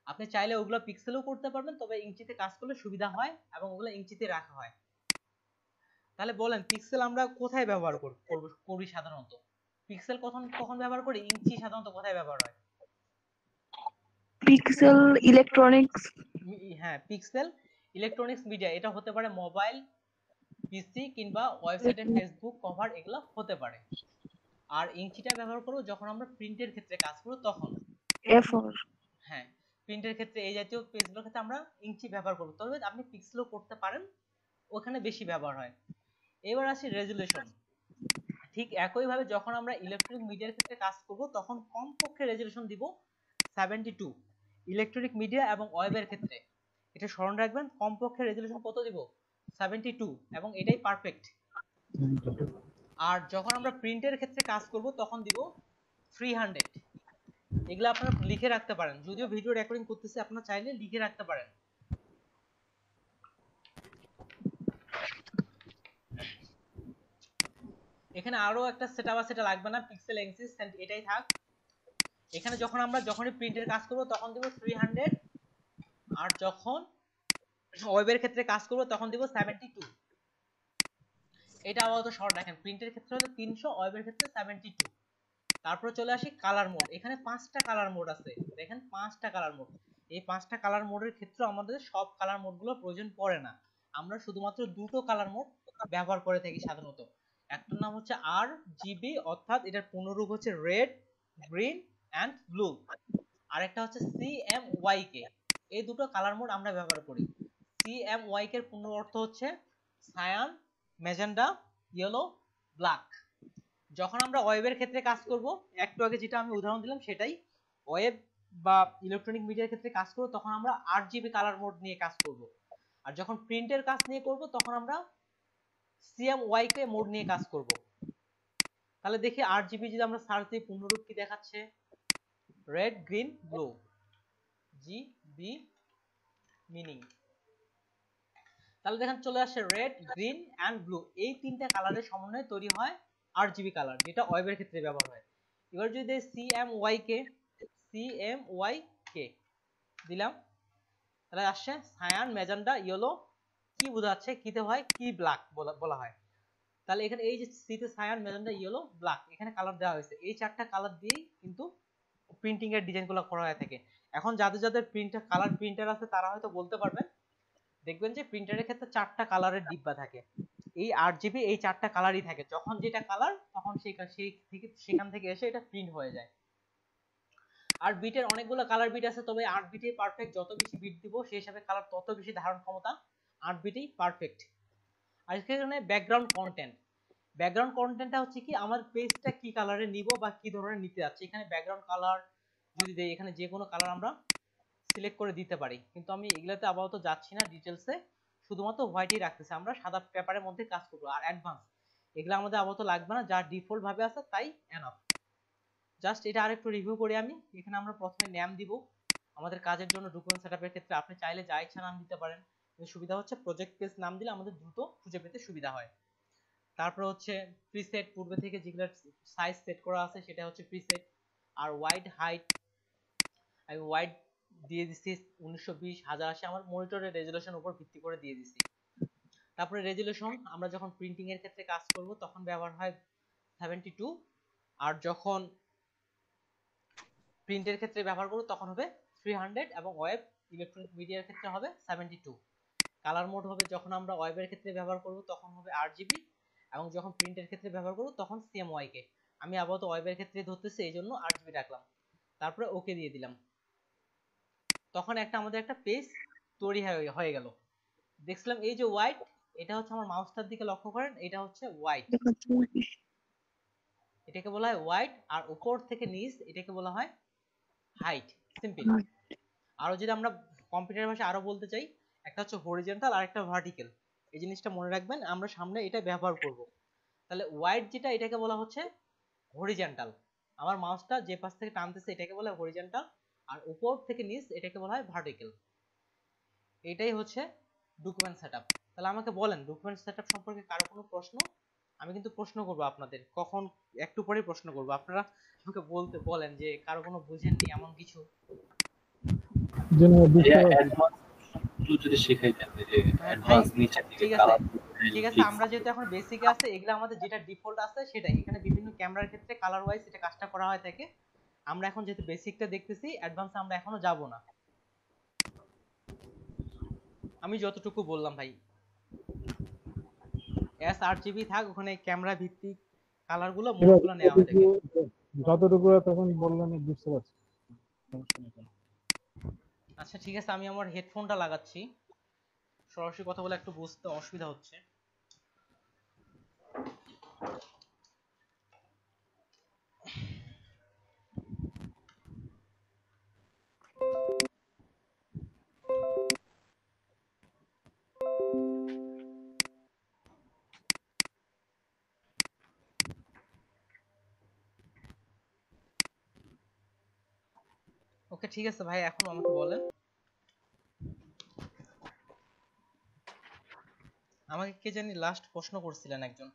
আপনি চাইলে ওগুলো পিক্সেলও করতে পারবেন, তবে ইঞ্চিতে কাজ করলে সুবিধা হয় এবং ওগুলো ইঞ্চিতে রাখা হয়। তাহলে বলেন পিক্সেল আমরা কোথায় ব্যবহার করি সাধারণত? পিক্সেল কখন ব্যবহার করি? ইঞ্চি সাধারণত কোথায় ব্যবহার হয়? Pixel electronics. হ্যাঁ, পিক্সেল ইলেকট্রনিক্স মিডিয়া, এটা হতে পারে মোবাইল, পিসি কিংবা ওয়েবসাইটে ফেসবুক কভার, এগুলো হতে পারে। আর ইঞ্চিটা ব্যবহার করব যখন আমরা প্রিন্টের ক্ষেত্রে কাজ করব তখন। A4। হ্যাঁ, প্রিন্টের ক্ষেত্রে এই জাতীয় পেজগুলোর ক্ষেত্রে আমরা ইঞ্চি ব্যবহার করব, তবে আপনি পিক্সেলও করতে পারেন, ওখানে বেশি ব্যবহার হয়। এবার আসি রেজুলেশন। ঠিক একইভাবে যখন আমরা ইলেকট্রনিক মিডিয়ার ক্ষেত্রে কাজ করব তখন কমপক্ষে রেজুলেশন দিব 72। ইলেকট্রনিক মিডিয়া এবং ওয়েবের ক্ষেত্রে এটা স্মরণ রাখবেন, কমপক্ষে রেজুলেশন কত দিব, 72, এবং এটাই পারফেক্ট। আর যখন আমরা প্রিন্টের ক্ষেত্রে কাজ করব তখন দিব 300। এগুলো আপনারা লিখে রাখতে পারেন, যদিও ভিডিও রেকর্ডিং করতেছি, আপনারা চাইলে লিখে রাখতে পারেন। এখানে আরো একটা সেটআপ আছে, এটা লাগবে না, পিক্সেল, ইঞ্চি, এটাই থাক। এখানে যখনই প্রিন্টের কাজ করব তখন দেব 300, আর যখন ওয়েবের ক্ষেত্রে কাজ করব তখন দেব 72। এটা আপাতত শর্ট রাখেন, প্রিন্টের ক্ষেত্রে হলো 300, ওয়েবের ক্ষেত্রে 72। তারপর চলে আসি কালার মোড। এখানে 5টা কালার মোড আছে, দেখেন 5টা কালার মোড। এই 5টা কালার মোডের ক্ষেত্রে আমাদের সব কালার মোডগুলো প্রয়োজন পড়ে না, আমরা শুধুমাত্র দুটো কালার মোড ব্যবহার করে থাকি সাধারণত। একটার নাম হচ্ছে RGB, অর্থাৎ এটার পূর্ণরূপ হচ্ছে রেড, গ্রিন অ্যান্ড ব্লু। আর একটা হচ্ছে CMYK। এই দুটো কালার মোড আমরা ব্যবহার করি। CMYK এর পূর্ণ অর্থ হচ্ছে সায়ান, ম্যাজেন্ডা, ইয়েলো, ব্ল্যাক। যখন আমরা ওয়েবের ক্ষেত্রে কাজ করব, একটু আগে যেটা আমি উদাহরণ দিলাম সেটাই, ওয়েব বা ইলেকট্রনিক মিডিয়ার ক্ষেত্রে কাজ করব তখন আমরা RGB কালার মোড নিয়ে কাজ করব। আর যখন প্রিন্টের কাজ নিয়ে করব তখন আমরা CMYK মোড নিয়ে কাজ করব। তাহলে দেখি RGB যদি আমরা সার্চ দিই পূর্ণরূপ কি দেখাচ্ছে, red, green, blue, GB meaning. তাহলে দেখেন চলে আসছে রেড, গ্রিন অ্যান্ড ব্লু, এই তিনটা কালারের সমন্বয়ে তৈরি হয় RGB কালার, যেটা ওয়েবের ক্ষেত্রে ব্যবহার হয়। এবার যদি দেই CMYK দিলাম, তাহলে আসছে সায়ান, ম্যাজেন্ডা, ইয়েলো, কি বোঝাচ্ছে, কিতে হয় কি ব্ল্যাক বলা হয়। তাহলে এখানে এই যে সিতে সায়ান, ম্যাজেন্ডা, ইয়েলো, ব্ল্যাক, এখানে কালার দেওয়া হয়েছে। এই চারটা কালার দিয়েই কিন্তু প্রিন্টিং এর ডিজাইনগুলো করা হয়ে থাকে। এখন যাদের যাদের প্রিন্টার কালার প্রিন্টার আছে তারা হয়তো বলতে পারবেন, দেখবেন যে প্রিন্টারের ক্ষেত্রে চারটা কালারের ডিব্বা থাকে। এই RGB এই চারটা কালারই থাকে, যখন যেটা কালার তখন সেখান থেকে এসে এটা প্রিন্ট হয়ে যায়। আর বিটের অনেকগুলো কালার বিট আছে, তবে 8 বিটই পারফেক্ট। যত বেশি বিট দিব সেই হিসাবে কালার তত বেশি ধারণ ক্ষমতা, 8 বিটই পারফেক্ট। আর এখানে ব্যাকগ্রাউন্ড কন্টেন্টটা হচ্ছে কি, আমার পেজটা কি কালারে নিব বা কি ধরনের নিতে যাচ্ছে। এখানে ব্যাকগ্রাউন্ড কালার যদি দেই, এখানে যে কোনো কালার আমরা সিলেক্ট করে দিতে পারি, কিন্তু আমি এগুলাতে আপাতত যাচ্ছি না ডিটেলসে, শুধুমাত্র হোয়াইটই রাখতেছি। আমরা সাদা পেপারের মধ্যে কাজ করব। আর অ্যাডভান্স এগুলো আমাদের আপাতত লাগবে না, যা ডিফল্ট ভাবে আছে তাই এনাফ। জাস্ট এটা আরেকটু রিভিউ করি আমি। এখানে আমরা প্রথমে নাম দিব আমাদের কাজের জন্য। ডকুমেন্ট সেটআপের ক্ষেত্রে আপনি চাইলে যা ইচ্ছা নাম দিতে পারেন, কিন্তু সুবিধা হচ্ছে প্রজেক্ট পেজ নাম দিলে আমাদের দ্রুত খুঁজে পেতে সুবিধা হয়। তারপর হচ্ছে প্রিসেট, পূর্বে থেকে যেগুলো সাইজ সেট করা আছে সেটা হচ্ছে প্রিসেট। আর ওয়াইড হাইট আমি ওয়াইড দিয়ে দিচ্ছি 1920 1080, আমার মনিটরের রেজুলেশন উপর ভিত্তি করে দিয়ে দিচ্ছি। তারপরে রেজুলেশন আমরা যখন প্রিন্টিং এর ক্ষেত্রে কাজ করব তখন ব্যবহার হয় 72, আর যখন প্রিন্টের ক্ষেত্রে ব্যবহার করব তখন হবে 300, এবং ওয়েব ইলেকট্রনিক মিডিয়ার ক্ষেত্রে হবে 72। কালার মোড হবে যখন আমরা ওয়েবের ক্ষেত্রে ব্যবহার করব তখন হবে RGB, এবং যখন প্রিন্টের ক্ষেত্রে ব্যবহার করব তখন CMYK। আমি আপাতত ওয়েবের ক্ষেত্রে ধরতেছি এই জন্য RGB রাখলাম। তারপরে ওকে দিয়ে দিলাম, তখন আমাদের একটা পেজ তৈরি হয়ে গেল। দেখছিলাম এই যে হোয়াইট, এটা হচ্ছে আমার মাউসটার দিকে লক্ষ্য করেন, এটা হচ্ছে হোয়াইট, এটাকে বলা হয় হোয়াইট। আর উপর থেকে নিচ এটাকে বলা হয় হাইট, সিম্পল। আরো যদি আমরা কম্পিউটার ভাষায় আরো বলতে চাই, একটা হচ্ছে হরিজন্টাল আর একটা ভার্টিক্যাল। এই জিনিসটা মনে রাখবেন, আমরা সামনে এটা ব্যবহার করব। তাহলে হোয়াইট যেটা, এটাকে বলা হচ্ছে হরিজন্টাল, আমার মাউসটা যে পাশ থেকে টানতেছে এটাকে বলা হয় হরিজন্টাল, আর উপর থেকে নিচ এটাকে বলা হয় ভার্টিক্যাল। এটাই হচ্ছে ডকুমেন্ট সেটআপ। তাহলে আমাকে বলেন ডকুমেন্ট সেটআপ সম্পর্কে কারো কোনো প্রশ্ন? আমি কিন্তু প্রশ্ন করব আপনাদের, কখন একটু পরেই প্রশ্ন করব, আপনারা আমাকে বলেন যে কারো কোনো বুঝেননি এমন কিছু। যদি শেখাই দেন যে অ্যাডভান্স নিচে দিকে কালার। ঠিক আছে, আমরা যেহেতু এখন বেসিকে আছে, এগুলো আমাদের যেটা ডিফল্ট আছে সেটাই। এখানে বিভিন্ন ক্যামেরার ক্ষেত্রে কালার ওয়াইজ এটা কাজটা করা হয় থাকে। আমরা এখন যেহেতু বেসিকটা দেখতেছি, অ্যাডভান্সে আমরা এখনো যাব না। আমি যতটুকু বললাম ভাই, sRGB থাক, ওখানে ক্যামেরা ভিত্তিক কালারগুলো মোডগুলো নেওয়া হয় থাকে। যতটুকু তখন বললাম বুঝতে পারছি। আচ্ছা ঠিক আছে, আমি আমার হেডফোনটা লাগাচ্ছি, সরাসরি কথা বলে একটু বুঝতে অসুবিধা হচ্ছে। ওকে ঠিক আছে ভাই, এখন আমাকে বলেন, আমাকে কে জানি লাস্ট প্রশ্ন করছিলেন একজন।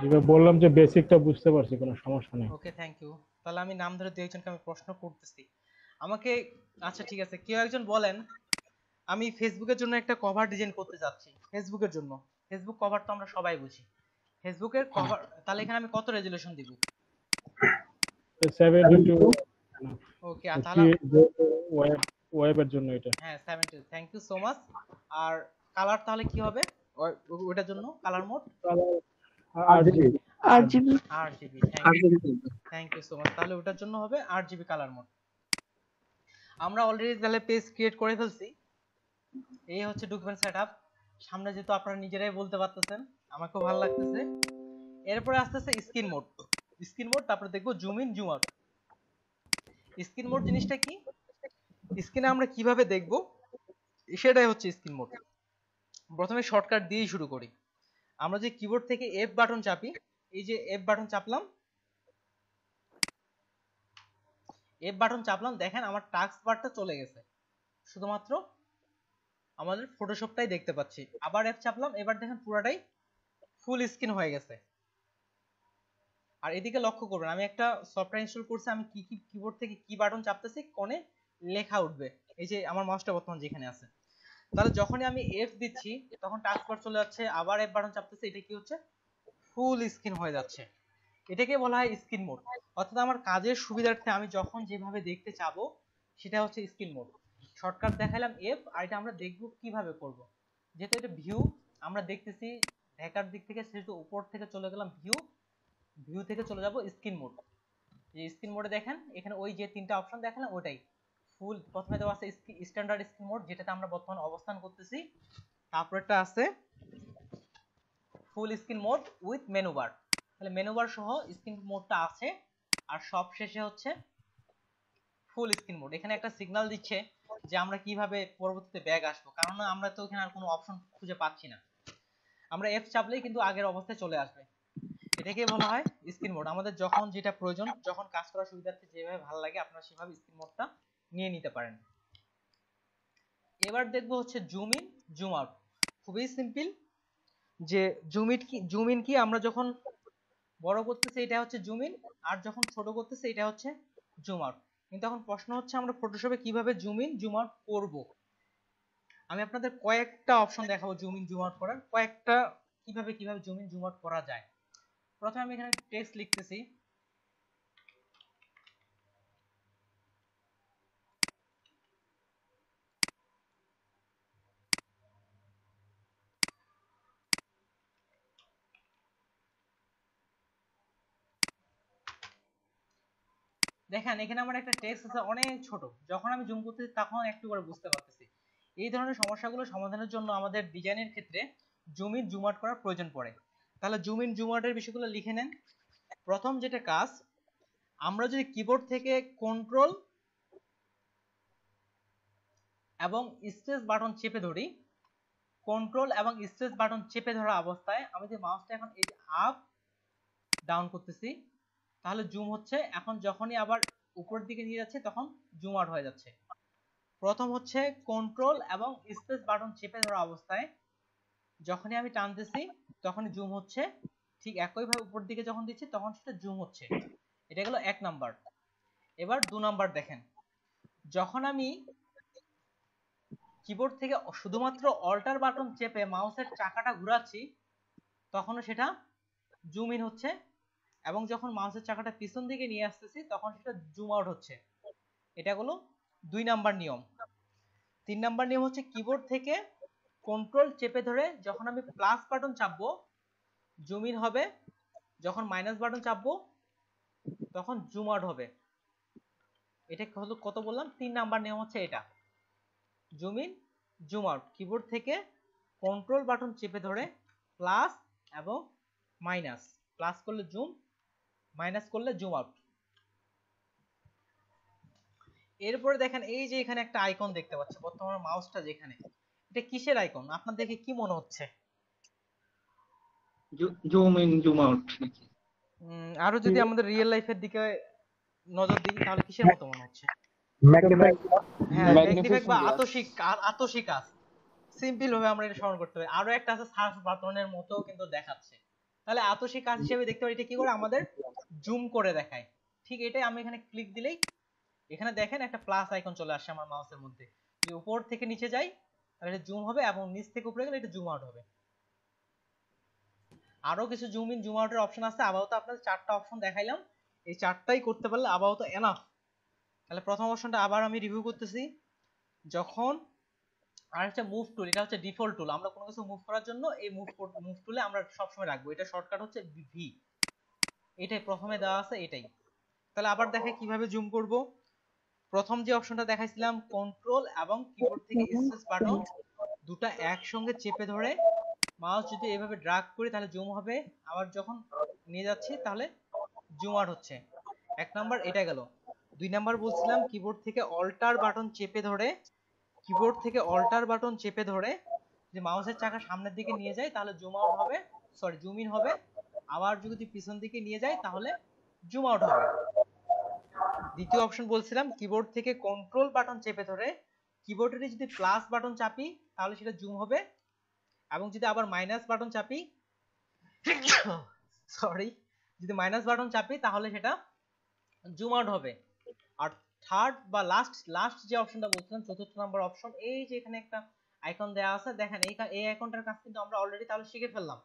যেটা বললাম যে বেসিকটা বুঝতে পারছি, কোনো সমস্যা নেই। Okay thank you. তাহলে আমি নাম ধরে দুই একজনকে আমি প্রশ্ন করতেছি আমাকে। আচ্ছা ঠিক আছে, কেউ একজন বলেন, আমি ফেসবুকের জন্য একটা কভার ডিজাইন করতে যাচ্ছি। ফেসবুকের জন্য, ফেসবুক কভার তো আমরা সবাই বুঝি, ফেসবুকের কভার, তাহলে এখানে আমি কত রেজুলেশন দিব? 72। ওকে, তাহলে ওয়েবের জন্য এটা। হ্যাঁ 72, থ্যাংক ইউ সো মাচ। আর কালার তাহলে কি হবে ওটার জন্য colour mode RGB RGB RGB thank you so much তাহলে ওটার জন্য হবে RGB কালার মোড আমরা অলরেডি তাহলে পেজ ক্রিয়েট করে ফেলছি এই হচ্ছে ডকুমেন্ট সেটআপ সামনে যেহেতু আপনারা নিজেরাই বলতে পারতেছেন আমাকেও ভালো লাগতেছে এরপরে আসতেছে স্ক্রিন মোড তারপরে দেখবো zoom in zoom out screen mode জিনিসটা কি স্ক্রিনে আমরা কিভাবে দেখব সেটাই হচ্ছে স্ক্রিন মোড প্রথমে শর্টকাট দিয়েই শুরু করি আমরা যে কিবোর্ড থেকে F বাটন চাপি এই যে F বাটন চাপলাম দেখেন আমার টাস্ক বারটা চলে গেছে শুধুমাত্র আমাদের ফটোশপটাই দেখতে পাচ্ছি আবার F চাপলাম এবার দেখেন পুরোটাই ফুল স্ক্রিন হয়ে গেছে আর এদিকে লক্ষ্য করবেন আমি একটা সফটওয়্যার ইনস্টল করছি আমি কি কিবোর্ড থেকে কি বাটন চাপতেছি কোণে লেখা উঠবে এই যে আমার মাউসটা বর্তমান যেখানে আছে তাহলে যখনই আমি F দিচ্ছি তখন টাস্ক বার চলে যাচ্ছে আবার F বাটন চাপতেছি এটা কি হচ্ছে ফুল স্ক্রিন হয়ে যাচ্ছে এটাকে বলা হয় স্ক্রিন মোড অর্থাৎ আমার কাজের সুবিধার্থে আমি যখন যেভাবে দেখতে চাবো সেটা হচ্ছে স্ক্রিন মোড শর্টকাট দেখাইলাম F আর এটা আমরা দেখব কিভাবে করব যেহেতু এটা ভিউ আমরা দেখতেছি ঢাকার দিক থেকে সেহেতু উপর থেকে চলে গেলাম ভিউ থেকে চলে যাব স্ক্রিন মোড এই স্ক্রিন মোডে দেখেন এখানে ওই যে তিনটা অপশন দেখালাম ওটাই ফুল প্রথমে দেওয়া আছে স্ট্যান্ডার্ড স্ক্রিন মোড যেটাতে আমরা বর্তমানে অবস্থান করতেছি তারপরটা আছে full screen mode with menu bar তাহলে মেনু বার সহ স্ক্রিন মোডটা আছে আর সব শেষে হচ্ছে ফুল স্ক্রিন মোড এখানে একটা সিগন্যাল দিচ্ছে যে আমরা কিভাবে পরবর্তীতে ব্যাক আসবো কারণ আমরা তো এখানে আর কোনো অপশন খুঁজে পাচ্ছি না আমরা F চাপলেই কিন্তু আগের অবস্থায় চলে আসবে এটাকে বলা হয় স্ক্রিন মোড আমাদের যখন যেটা প্রয়োজন যখন কাজ করার সুবিধার্থে যেভাবে ভালো লাগে আপনারা সেভাবে স্ক্রিন মোডটা নিয়ে নিতে পারেন এবার দেখবো হচ্ছে জুম ইন জুম আউট খুবই সিম্পল যে জুম ইন কি আমরা যখন বড় করতেছি এটা হচ্ছে জুম ইন আর যখন ছোট করতেছি এটা হচ্ছে জুম আউট কিন্তু এখন প্রশ্ন হচ্ছে আমরা ফটোশপে কিভাবে জুম ইন জুম আউট করব আমি আপনাদের কয়েকটা অপশন দেখাবো জুম ইন জুম আউট করার কয়েকটা কিভাবে জুম ইন জুম আউট করা যায় প্রথমে আমি এখানে টেক্সট লিখতেছি দেখেন এখানে আমার একটা টেক্সট আছে অনেক ছোট যখন আমি জুম করতেছি তখন একটু করে বুঝতে পারতেছি এই ধরনের সমস্যাগুলো সমাধানের জন্য আমাদের ডিজাইনের ক্ষেত্রে জুম ইন জুম আউট করার প্রয়োজন পড়ে তাহলে জুম ইন জুম আউটের বিষয়গুলো লিখে নেন প্রথম যেটা কাজ আমরা যদি কিবোর্ড থেকে কন্ট্রোল এবং স্পেস বাটন চেপে ধরি কন্ট্রোল এবং স্পেস বাটন চেপে ধরা অবস্থায় আমি যে মাউসটা এখন এই আপ ডাউন করতেছি তাহলে জুম হচ্ছে এখন যখনই আবার উপরের দিকে নিয়ে যাচ্ছে তখন জুম আউট হয়ে যাচ্ছে প্রথম হচ্ছে কন্ট্রোল এবং স্পেস বাটন চেপে ধরা অবস্থায় যখনই আমি টানতেছি তখনই জুম হচ্ছে ঠিক একইভাবে উপরের দিকে যখন দিচ্ছি তখন সেটা জুম হচ্ছে এটা গেল 1 নাম্বার এবার 2 নাম্বার দেখেন যখন আমি কিবোর্ড থেকে শুধুমাত্র অল্টার বাটন চেপে মাউসের চাকাটা ঘোরাচ্ছি তখনও সেটা জুম ইন হচ্ছে এবং যখন মাউসের চাকাটা পিছন দিকে নিয়ে আসতেছি তখন সেটা জুম আউট হচ্ছে এটা হলো 2 নাম্বার নিয়ম 3 নাম্বার নিয়ম হচ্ছে কিবোর্ড থেকে কন্ট্রোল চেপে ধরে যখন আমি প্লাস বাটন চাপবো জুম ইন হবে যখন মাইনাস বাটন চাপবো তখন জুম আউট হবে এটা হলো কত বললাম 3 নাম্বার নিয়ম হচ্ছে এটা zoom in zoom out keyboard থেকে কন্ট্রোল বাটন চেপে ধরে প্লাস এবং মাইনাস প্লাস করলে জুম মাইনাস করলে জুম আউট এরপরে দেখেন এই যে এখানে একটা আইকন দেখতে পাচ্ছি বর্তমানে মাউসটা যেখানে এটা কিসের আইকন আপনার দেখে কি মনে হচ্ছে জুম ইন জুম আউট আরো যদি আমাদের রিয়েল লাইফের দিকে নজর দিই তাহলে কিসের মতো মনে হচ্ছে ম্যাগনিফাই বা আতশিক কাজ সিম্পল ভাবে আমরা এটা স্মরণ করতে পারি আরো একটা আছে সার্চ বাটনের মতো কিন্তু দেখাচ্ছে তাহলে আতশিক কাজ হিসেবে দেখতে পারি এটা কি করে আমাদের জুম করে দেখায় ঠিক এটাই আমি এখানে ক্লিক দিলেই এখানে দেখেন একটা প্লাস আইকন চলে আসছে আমার মাউসের মধ্যে যে উপর থেকে নিচে যাই তাহলে এটা জুম হবে এবং নিচ থেকে উপরে গেলে এটা জুম আউট হবে আরো কিছু জুম ইন জুম আউটের অপশন আছে আপাতত আপনাদের 4টা অপশন দেখাইলাম এই 4টাই করতে পারলে আপাতত এনাফ তাহলে প্রথম অপশনটা আবার আমি রিভিউ করতেছি যখন আর হচ্ছে মুভ টুল, এটা হচ্ছে ডিফল্ট টুল। আমরা কোনো কিছু মুভ করার জন্য এই মুভ টুলে আমরা সবসময় রাখবো। এটা শর্টকাট হচ্ছে ভি, এটাই প্রথমে দেওয়া আছে এটাই। তাহলে আবার দেখে কিভাবে জুম করব। প্রথম যে অপশনটা দেখাইছিলাম কন্ট্রোল এবং কিবোর্ড থেকে স্পেস বাটন দুটো একসঙ্গে চেপে ধরে মাউস যদি এভাবে ড্র্যাগ করি তাহলে জুম হবে, আবার যখন নিয়ে যাচ্ছি তাহলে জুম আউট হচ্ছে। এক নাম্বার এটা গেল। দুই নাম্বার বলছিলাম কিবোর্ড থেকে অল্টার বাটন চেপে ধরে যে মাউসের চাকা সামনের দিকে নিয়ে যায় তাহলে জুম আউট হবে, সরি জুম ইন হবে। আবার যদি পিছন দিকে নিয়ে যায় তাহলে জুম আউট হবে। দ্বিতীয় অপশন বলছিলাম কিবোর্ড থেকে কন্ট্রোল বাটন চেপে ধরে কিবোর্ডে যদি প্লাস বাটন চাপি তাহলে সেটা জুম হবে, এবং যদি আবার মাইনাস বাটন চাপি তাহলে সেটা জুম আউট হবে। আর থার্ড বা লাস্ট যে অপশনটা বলছিলাম, চতুর্থ নম্বর অপশন, এই যে এখানে একটা আইকন দেওয়া আছে দেখেন, এই আইকনটার কাজ কিন্তু আমরা অলরেডি তাহলে শিখে ফেললাম।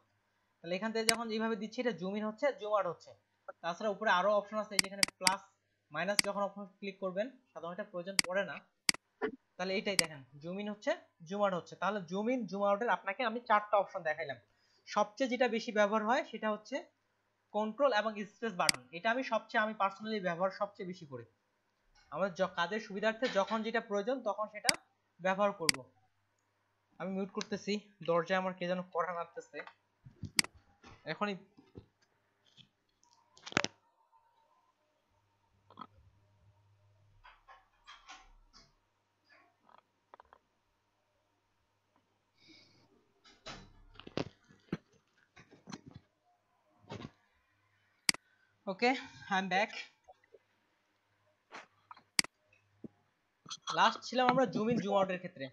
তাহলে এখান থেকে যখন এইভাবে দিচ্ছি এটা জুম ইন হচ্ছে, জুম আউট হচ্ছে। তাছাড়া উপরে আরো অপশন আছে, এই যেখানে প্লাস মাইনাস যখন অপশন ক্লিক করবেন, সাধারণত এটা প্রয়োজন পড়ে না, তাহলে এইটাই দেখেন জুম ইন হচ্ছে, জুম আউট হচ্ছে। তাহলে জুম ইন জুম আউটের আপনাকে আমি 4টা অপশন দেখাইলাম। সবচেয়ে যেটা বেশি ব্যবহার হয় সেটা হচ্ছে কন্ট্রোল এবং স্পেস বাটন। এটা আমি পার্সোনালি ব্যবহার সবচেয়ে বেশি করি। আমার কাজের সুবিধার্থে যখন যেটা প্রয়োজন তখন সেটা ব্যবহার করব। আমি মিউট করতেছি, দরজায় আমার কে যেন কড়া নাড়তেছে এখনই। ওকে, আই এম ব্যাক। লাস্ট ছিলাম আমরা জুম ইন জুম আউটের ক্ষেত্রে।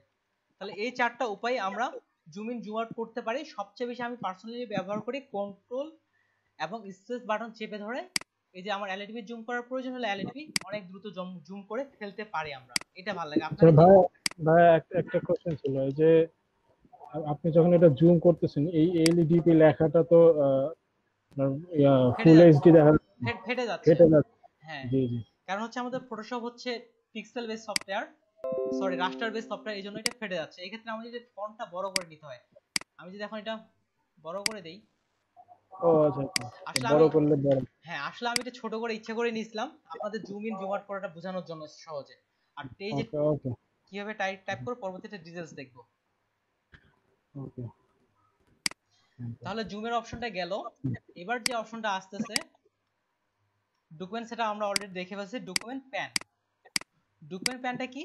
তাহলে এই 4টা উপায় আমরা জুম ইন জুম আউট করতে পারি। সবচেয়ে বেশি আমি পার্সোনালি ব্যবহার করি কন্ট্রোল এবং স্পেস বাটন চেপে ধরে। এই যে আমার এলইডি জুম করার প্রয়োজন হলে এলইডি অনেক দ্রুত জুম করে ফেলতে পারি আমরা, এটা ভালো লাগে। আপনার ভাই একটা কোশ্চেন ছিল, এই যে আপনি যখন এটা জুম করতেছেন এই এলইডিপি লেখাটা তো ফুল এইচডি দেখা ফেটে যাচ্ছে। হ্যাঁ, জি জি, কারণ হচ্ছে আমাদের ফটোশপ হচ্ছে পিক্সেল বেস সফটওয়্যার, সরি রাস্টার বেস সফটওয়্যার, এইজন্য এটা ফেটে যাচ্ছে। এই ক্ষেত্রে আমাদের ফন্টটা বড় করে নিতে হয়। আমি যদি এখন এটা বড় করে দেই, ও আচ্ছা বড় করলে বড়, হ্যাঁ আসলে আমি এটা ছোট করে ইচ্ছা করে নিয়েছিলাম আপনাদের জুম ইন জুম আউট করাটা বোঝানোর জন্য সহজে। আর এই যে কিভাবে টাইপ করে পরবর্তীতে ডিটেইলস দেখব। ওকে, তাহলে জুমের অপশনটা গেল। এবার যে অপশনটা আসতেছে ডকুমেন্ট, সেটা আমরা অলরেডি দেখে ফেলছি। ডকুমেন্ট প্যানটা কি?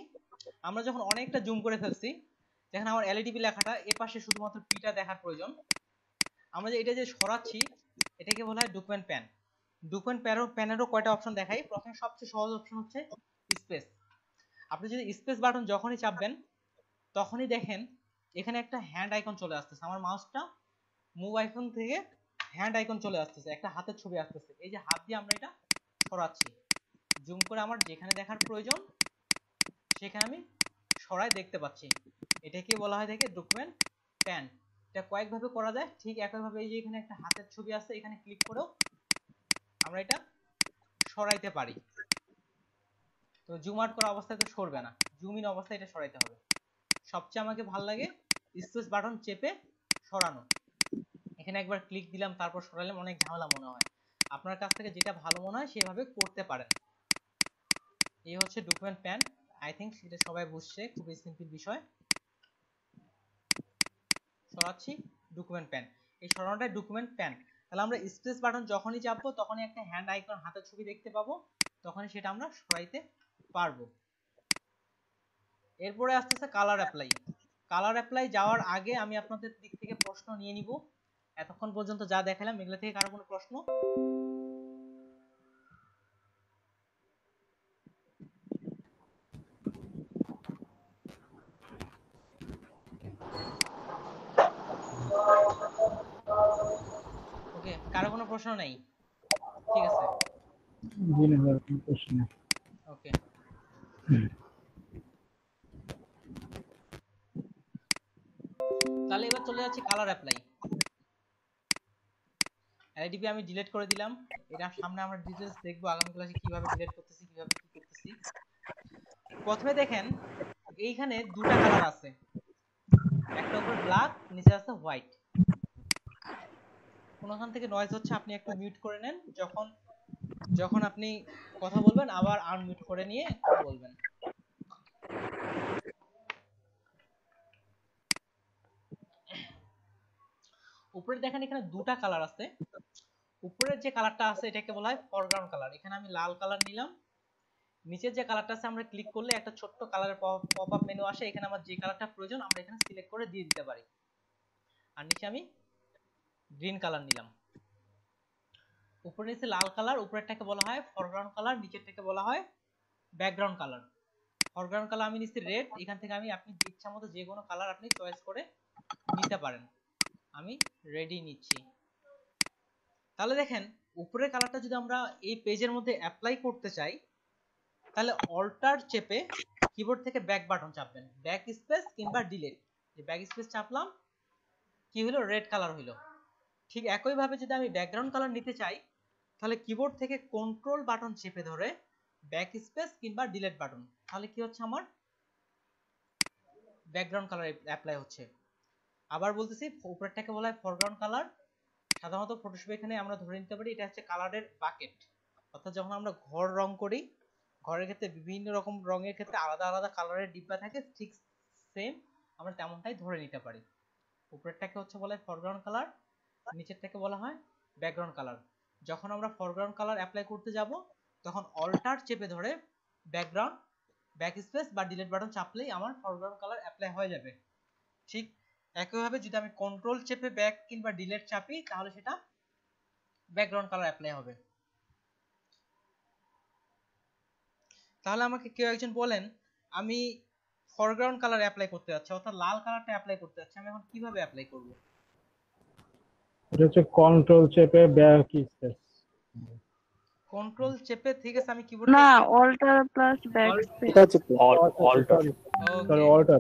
আমরা যখন অনেকটা জুম করে ফেলছি, দেখেন আমার এলইডি লেখাটা এর পাশে শুধুমাত্র পিটা দেখার প্রয়োজন। আমরা যে এটা যে সরাচ্ছি এটাকে বলা হয় ডকুমেন্ট প্যান। ডকুমেন্ট প্যানেরও কয়টা অপশন দেখাই। প্রথমে সবচেয়ে সহজ অপশন হচ্ছে স্পেস। আপনি যদি স্পেস বাটন যখনই চাপবেন তখনই দেখেন এখানে একটা হ্যান্ড আইকন চলে আসতেছে। আমার মাউসটা মুভ আইকন থেকে হ্যান্ড আইকন চলে আসতেছে, একটা হাতের ছবি আসতেছে। এই যে হাত দিয়ে আমরা এটা সরাচ্ছি, জুম করে আমার যেখানে দেখার প্রয়োজন সেখানে আমি সরাই দেখতে পাচ্ছি। এটাকে বলা হয় দেখে ডকুমেন্ট প্যান। এটা কয়েকভাবে করা যায়, ঠিক একইভাবে এই যে এখানে একটা হাতের ছবি আছে, এখানে ক্লিক করেও আমরা এটা সরাইতে পারি। তো জুম আউট করা অবস্থায় তো সরবে না, জুম ইন অবস্থায় এটা সরাইতে হবে। সবচেয়ে আমাকে ভালো লাগে স্পেস বাটন চেপে সরানো। এখানে একবার ক্লিক দিলাম তারপর সরালাম, অনেক ঝামেলা মনে হয়। আপনার কাছ থেকে যেটা ভালো মনে হয় সেভাবে করতে পারেন। এই হচ্ছে ডকুমেন্ট প্যান। আই থিংক এটা সবাই বুঝছে, খুবই সিম্পল বিষয়। সরাচ্ছি ডকুমেন্ট প্যান, এই সরানোটাই ডকুমেন্ট প্যান। তাহলে আমরা স্পেস বাটন যখনই চাপবো তখনই একটা হ্যান্ড আইকন হাতের ছবি দেখতে পাবো, তখনই সেটা আমরা সরাইতে পারবো। এরপরে আসতেছে কালার অ্যাপ্লাই। কালার অ্যাপ্লাই যাওয়ার আগে আমি আপনাদের দিক থেকে প্রশ্ন নিয়ে নিব। এতক্ষণ পর্যন্ত যা দেখালাম এগুলো থেকে কারো কোনো প্রশ্ন? ওকে, কারো কোনো প্রশ্ন নেই? ঠিক আছে, জি না কোনো প্রশ্ন নেই। ওকে, তাহলে এবার চলে যাচ্ছে কালার অ্যাপ্লাই। এলইডিপি আমি ডিলিট করে দিলাম। এটা সামনে আমরা ডিটেইলস দেখবো আগামী ক্লাসে কিভাবে ডিলিট করতেছি, কিভাবে কি করতেছি। প্রথমে দেখেন এইখানে দুটো কালার আছে, একটা উপরে ব্ল্যাক, নিচে আছে হোয়াইট। কোনখান থেকে নয়েজ হচ্ছে আপনি একটু মিউট করে নেন, যখন যখন আপনি কথা বলবেন আবার আনমিউট করে নিয়ে কথা বলবেন। উপরে দেখেন এখানে দুটা কালার আছে। উপরের যে কালারটা আছে এটাকে বলা হয় ফরগ্রাউন্ড কালার। এখানে আমি লাল কালার নিলাম। নিচের যে কালারটা আছে আমরা ক্লিক করলে একটা ছোট্ট কালারের পপ আপ মেনু আসে, এখানে আমার যে কালারটা প্রয়োজন আমরা এখানে সিলেক্ট করে দিয়ে দিতে পারি। আর নিচে আমি গ্রিন কালার নিলাম। উপরে নিচে লাল কালার, উপরেরটাকে বলা হয় ফরগ্রাউন্ড কালার, নিচেরটাকে বলা হয় ব্যাকগ্রাউন্ড কালার। ফরগ্রাউন্ড কালার আমি নিচ্ছি রেড। এখান থেকে আমি আপনি ইচ্ছা মতো যে কোনো কালার আপনি চয়েস করে নিতে পারেন। আমি রেডি নিচ্ছি। তাহলে দেখেন উপরের কালারটা যদি আমরা এই পেজের মধ্যে অ্যাপ্লাই করতে চাই, তাহলে অল্টার চেপে কিবোর্ড থেকে ব্যাক বাটন চাপবেন, ব্যাক স্পেস কিংবা ডিলিট। যে ব্যাক স্পেস চাপলাম, কি হলো, রেড কালার হলো। ঠিক একই ভাবে যদি আমি ব্যাকগ্রাউন্ড কালার নিতে চাই, তাহলে কিবোর্ড থেকে কন্ট্রোল বাটন চেপে ধরে ব্যাক স্পেস কিংবা ডিলিট বাটন, তাহলে কি হচ্ছে, আমার ব্যাকগ্রাউন্ড কালার অ্যাপ্লাই হচ্ছে। আবার বলতেছি, উপরেরটাকে বলা হয় ফরগ্রাউন্ড কালার। সাধারণত ফটোশপে এখানে আমরা ধরে নিতে পারি এটা হচ্ছে কালারের বাকেট, অর্থাৎ যখন আমরা ঘর রং করি, ঘরের ক্ষেত্রে বিভিন্ন রকম রঙের ক্ষেত্রে আলাদা আলাদা কালারের ডিব্বা থাকে, ঠিক সেম আমরা তেমনটাই ধরে নিতে পারি। উপরেরটাকে হচ্ছে বলা হয় ফরগ্রাউন্ড কালার, নিচেরটাকে বলা হয় ব্যাকগ্রাউন্ড কালার। যখন আমরা ফরগ্রাউন্ড কালার অ্যাপ্লাই করতে যাব, তখন অল্টার চেপে ধরে ব্যাকগ্রাউন্ড, ব্যাক স্পেস বা ডিলিট বাটন চাপলেই আমার ফরগ্রাউন্ড কালার অ্যাপ্লাই হয়ে যাবে। ঠিক একইভাবে যদি আমি কন্ট্রোল চেপে ব্যাক কিংবা ডিলিট চাপি, তাহলে সেটা ব্যাকগ্রাউন্ড কালার অ্যাপ্লাই হবে। তাহলে আমাকে কেউ একজন বলেন, আমি ফরগ্রাউন্ড কালার অ্যাপ্লাই করতে যাচ্ছি, অর্থাৎ লাল কালারটা অ্যাপ্লাই করতে যাচ্ছি, আমি এখন কিভাবে অ্যাপ্লাই করব? এটা হচ্ছে কন্ট্রোল চেপে ব্যাক স্পেস। কন্ট্রোল চেপে, ঠিক আছে, আমি কিবোর্ড না, অল্টার প্লাস ব্যাক স্পেস। এটা হচ্ছে অল্টার অল্টার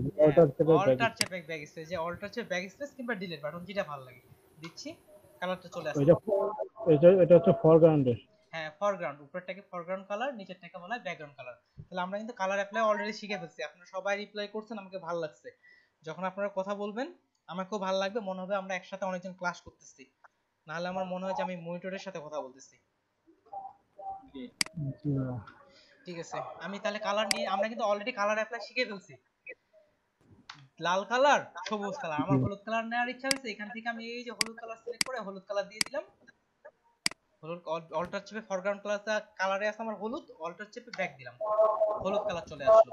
চেপে ব্যাক স্পেস, যে অল্টার চেপে ব্যাক স্পেস কিংবা ডিলিট বাটন যেটা ভালো লাগে দিচ্ছি, কালারটা চলে আসছে। এটা হচ্ছে ফরগ্রাউন্ডের। হ্যাঁ, ফরগ্রাউন্ড। উপরেরটাকে ফরগ্রাউন্ড কালার, নিচেরটাকে বলা হয় ব্যাকগ্রাউন্ড কালার। তাহলে আমরা কিন্তু কালার অ্যাপ্লাই অলরেডি শিখে ফেলছি। আপনারা সবাই রিপ্লাই করছেন, আমাকে ভালো লাগছে। যখন আপনারা কথা বলবেন আমাকেও ভালো লাগবে, মনে হবে আমরা একসাথে অনেকজন ক্লাস করতেছি, নাহলে আমার মনে হয় যে আমি মনিটরের সাথে কথা বলতেছি। ঠিক আছে, আমি তাহলে কালার নিয়ে, আমরা কিন্তু অলরেডি কালার অ্যাপ্লাই শিখে ফেলছি। লাল কালার, সবুজ কালার, আমার হলুদ কালার নেওয়ার ইচ্ছা হয়েছে, এখান থেকে আমি এই যে হলুদ কালার সিলেক্ট করে হলুদ কালার দিয়ে দিলাম। হলুদ, অল্টার চেপে ফরগ্রাউন্ড কালারে আছে আমার হলুদ, অল্টার চেপে ব্যাক দিলাম, হলুদ কালার চলে আসলো।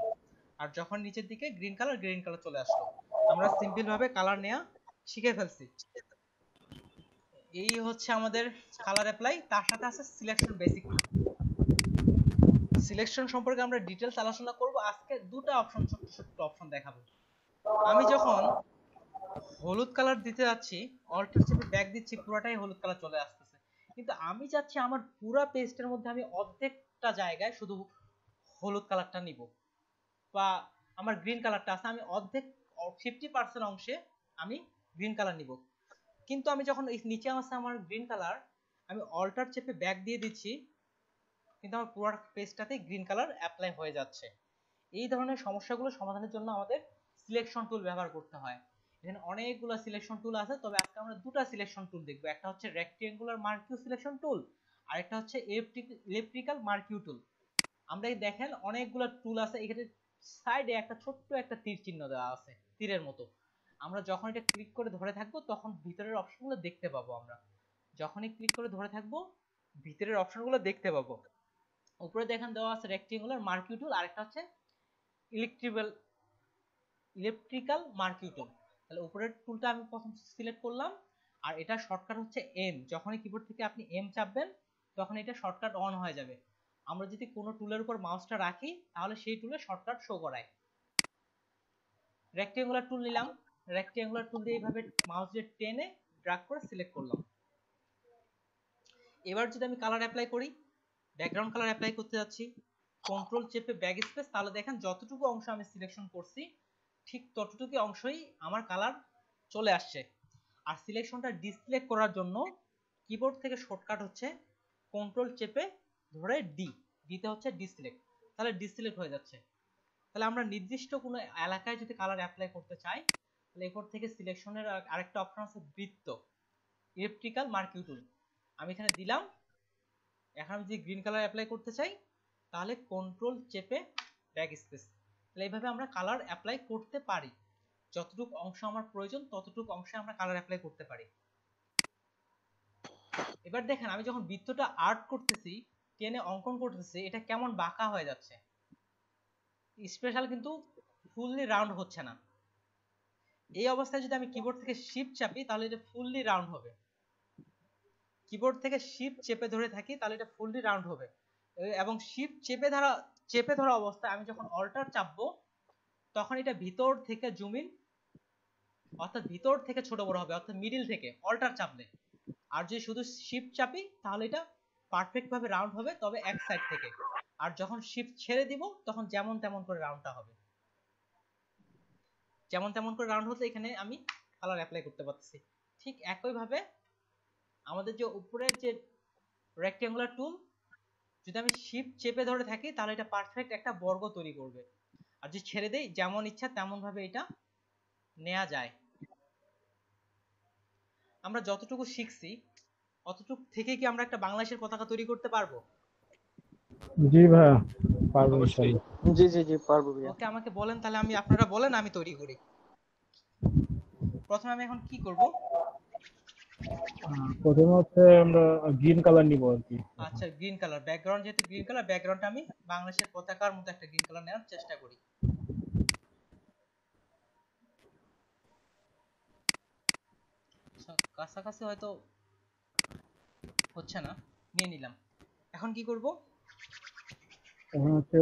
আর যখন নিচের দিকে গ্রিন কালার চলে আসলো। আমরা সিম্পল ভাবে কালার নেওয়া শিখে ফেলছি। এই হচ্ছে আমাদের কালার অ্যাপ্লাই। তার সাথে আছে সিলেকশন বেসিক। সিলেকশন সম্পর্কে আমরা ডিটেইলস আলোচনা করব। আজকে দুটো অপশন, ছোট্ট ছোট্ট অপশন দেখাবো। আমি যখন হলুদ কালার দিতে যাচ্ছি, অল্টার চেপে ব্যাক দিচ্ছি, পুরোটাই হলুদ কালার চলে আসতেছে। কিন্তু আমি চাচ্ছি আমার পুরো পেজটার মধ্যে আমি অর্ধেকটা জায়গায় শুধু হলুদ কালারটা নিব, বা আমার গ্রিন কালারটা আছে, আমি অর্ধেক 50% অংশে আমি গ্রিন কালার নিব। কিন্তু আমি যখন এই নিচে আছে আমার গ্রিন কালার, আমি অল্টার চেপে ব্যাক দিয়ে দিচ্ছি, কিন্তু আমার পুরো পেজটাতে গ্রিন কালার অ্যাপ্লাই হয়ে যাচ্ছে। এই ধরনের সমস্যাগুলো সমাধানের জন্য আমাদের সিলেকশন টুল ব্যবহার করতে হয়। এখানে অনেকগুলো সিলেকশন টুল আছে, তবে আজকে আমরা দুটো সিলেকশন টুল দেখব। একটা হচ্ছে রেক্টেঙ্গুলার মার্কিউ সিলেকশন টুল, আর একটা হচ্ছে ইলেকট্রিক্যাল মার্কিউ টুল। আমরা এই দেখেন অনেকগুলো টুল আছে, এখানে সাইডে একটা ছোট্ট একটা তীর চিহ্ন দেওয়া আছে, তীরের মতো। আমরা যখন এটা ক্লিক করে ধরে থাকবো তখন ভিতরের অপশনগুলো দেখতে পাবো। আমরা যখনই ক্লিক করে ধরে থাকবো ভিতরের অপশনগুলো দেখতে পাবো। উপরে দেখেন দেওয়া আছে রেক্টেঙ্গুলার মার্কিউ টুল, আর একটা হচ্ছে ইলেকট্রিক্যাল মার্কিউ টুল। তাহলে উপরের টুলটা আমি প্রথম সিলেক্ট করলাম, আর এটা শর্টকাট হচ্ছে এম। যখনই কিবোর্ড থেকে আপনি এম চাপবেন তখন এটা শর্টকাট অন হয়ে যাবে। আমরা যদি কোনো টুলের উপর মাউসটা রাখি তাহলে সেই টুলে শর্টকাট শো করায়। রেক্টেঙ্গুলার টুল নিলাম, রেক্টেঙ্গুলার টুল দিয়ে এইভাবে মাউস দিয়ে টেনে ড্র্যাগ করে সিলেক্ট করলাম। এবার যদি আমি কালার অ্যাপ্লাই করি, ব্যাকগ্রাউন্ড কালার অ্যাপ্লাই করতে যাচ্ছি, কন্ট্রোল চেপে ব্যাক স্পেস, তাহলে দেখেন যতটুকু অংশ আমি সিলেকশন করছি ঠিক ততটুকু অংশই আমার কালার চলে আসছে। আর সিলেকশনটা ডিসপ্লে করার জন্য কিবোর্ড থেকে শর্টকাট হচ্ছে কন্ট্রোল চেপে ধরে দিতে হচ্ছে ডিসিলেক্ট, তাহলে ডিসিলেক্ট হয়ে যাচ্ছে। তাহলে আমরা নির্দিষ্ট কোনো এলাকায় যদি কালার অ্যাপ্লাই করতে চাই তাহলে এরপর থেকে সিলেকশনের আরেকটা অপশন আছে বৃত্ত, ইলেকট্রিক্যাল মার্কিং টুল, আমি এখানে দিলাম। এখন আমি যদি গ্রিন কালার অ্যাপ্লাই করতে চাই তাহলে কন্ট্রোল চেপে ব্যাক স্পেস। তাহলে এইভাবে আমরা কালার অ্যাপ্লাই করতে পারি, যতটুকু অংশ আমার প্রয়োজন ততটুকু অংশে আমরা কালার অ্যাপ্লাই করতে পারি। এবার দেখেন আমি যখন বৃত্তটা আর্ট করতেছি, টেনে অঙ্কন করতেছি, এটা কেমন বাঁকা হয়ে যাচ্ছে, স্পেশাল কিন্তু ফুললি রাউন্ড হচ্ছে না। এই অবস্থায় যদি আমি কিবোর্ড থেকে শিফট চাপি তাহলে এটা ফুললি রাউন্ড হবে, কিবোর্ড থেকে শিফট চেপে ধরে থাকি তাহলে এটা ফুললি রাউন্ড হবে, এবং শিফট চেপে ধরা অবস্থায় আমি যখন অল্টার চাপবো তখন এটা ভিতর থেকে জুম ইন, অর্থাৎ ভিতর থেকে ছোট বড় হবে, অর্থাৎ মিডিল থেকে অল্টার চাপলে। আর যদি শুধু শিফট চাপি তাহলে এটা পারফেক্ট ভাবে রাউন্ড হবে, তবে এক সাইড থেকে। আর যখন শিফট ছেড়ে দিব তখন যেমন তেমন করে রাউন্ডটা হবে, যেমন তেমন করে রাউন্ড হতে এখানে আমি কালার অ্যাপ্লাই করতে পারতেছি। ঠিক একই ভাবে আমাদের যে উপরের যে রেক্ট্যাঙ্গুলার টুল, যদি আমি শিফট চেপে ধরে থাকি তাহলে এটা পারফেক্ট একটা বর্গ তৈরি করবে, আর যদি ছেড়ে দেই যেমন ইচ্ছা তেমন ভাবে এটা নেওয়া যায়। আমরা যতটুকু শিখছি অতটুকু থেকে কি আমরা একটা বাংলাদেশের পতাকা তৈরি করতে পারবো? জি ভাইয়া, পারবো ইনশাআল্লাহ। জি জি জি পারবো ভাইয়া। ওকে, আমাকে বলেন তাহলে, আমি আপনারা বলেন আমি তৈরি করি। প্রথমে আমি এখন কি করব? প্রথমে হচ্ছে আমরা গ্রিন কালার নিব আর কি। আচ্ছা, গ্রিন কালার ব্যাকগ্রাউন্ড, যেহেতু গ্রিন কালার ব্যাকগ্রাউন্ডটা আমি বাংলাদেশের পতাকার মতো একটা গ্রিন কালার নেওয়ার চেষ্টা করি। কাছাকাছি হয়তো হচ্ছে না, নিয়ে নিলাম। এখন কি করব? এখন হচ্ছে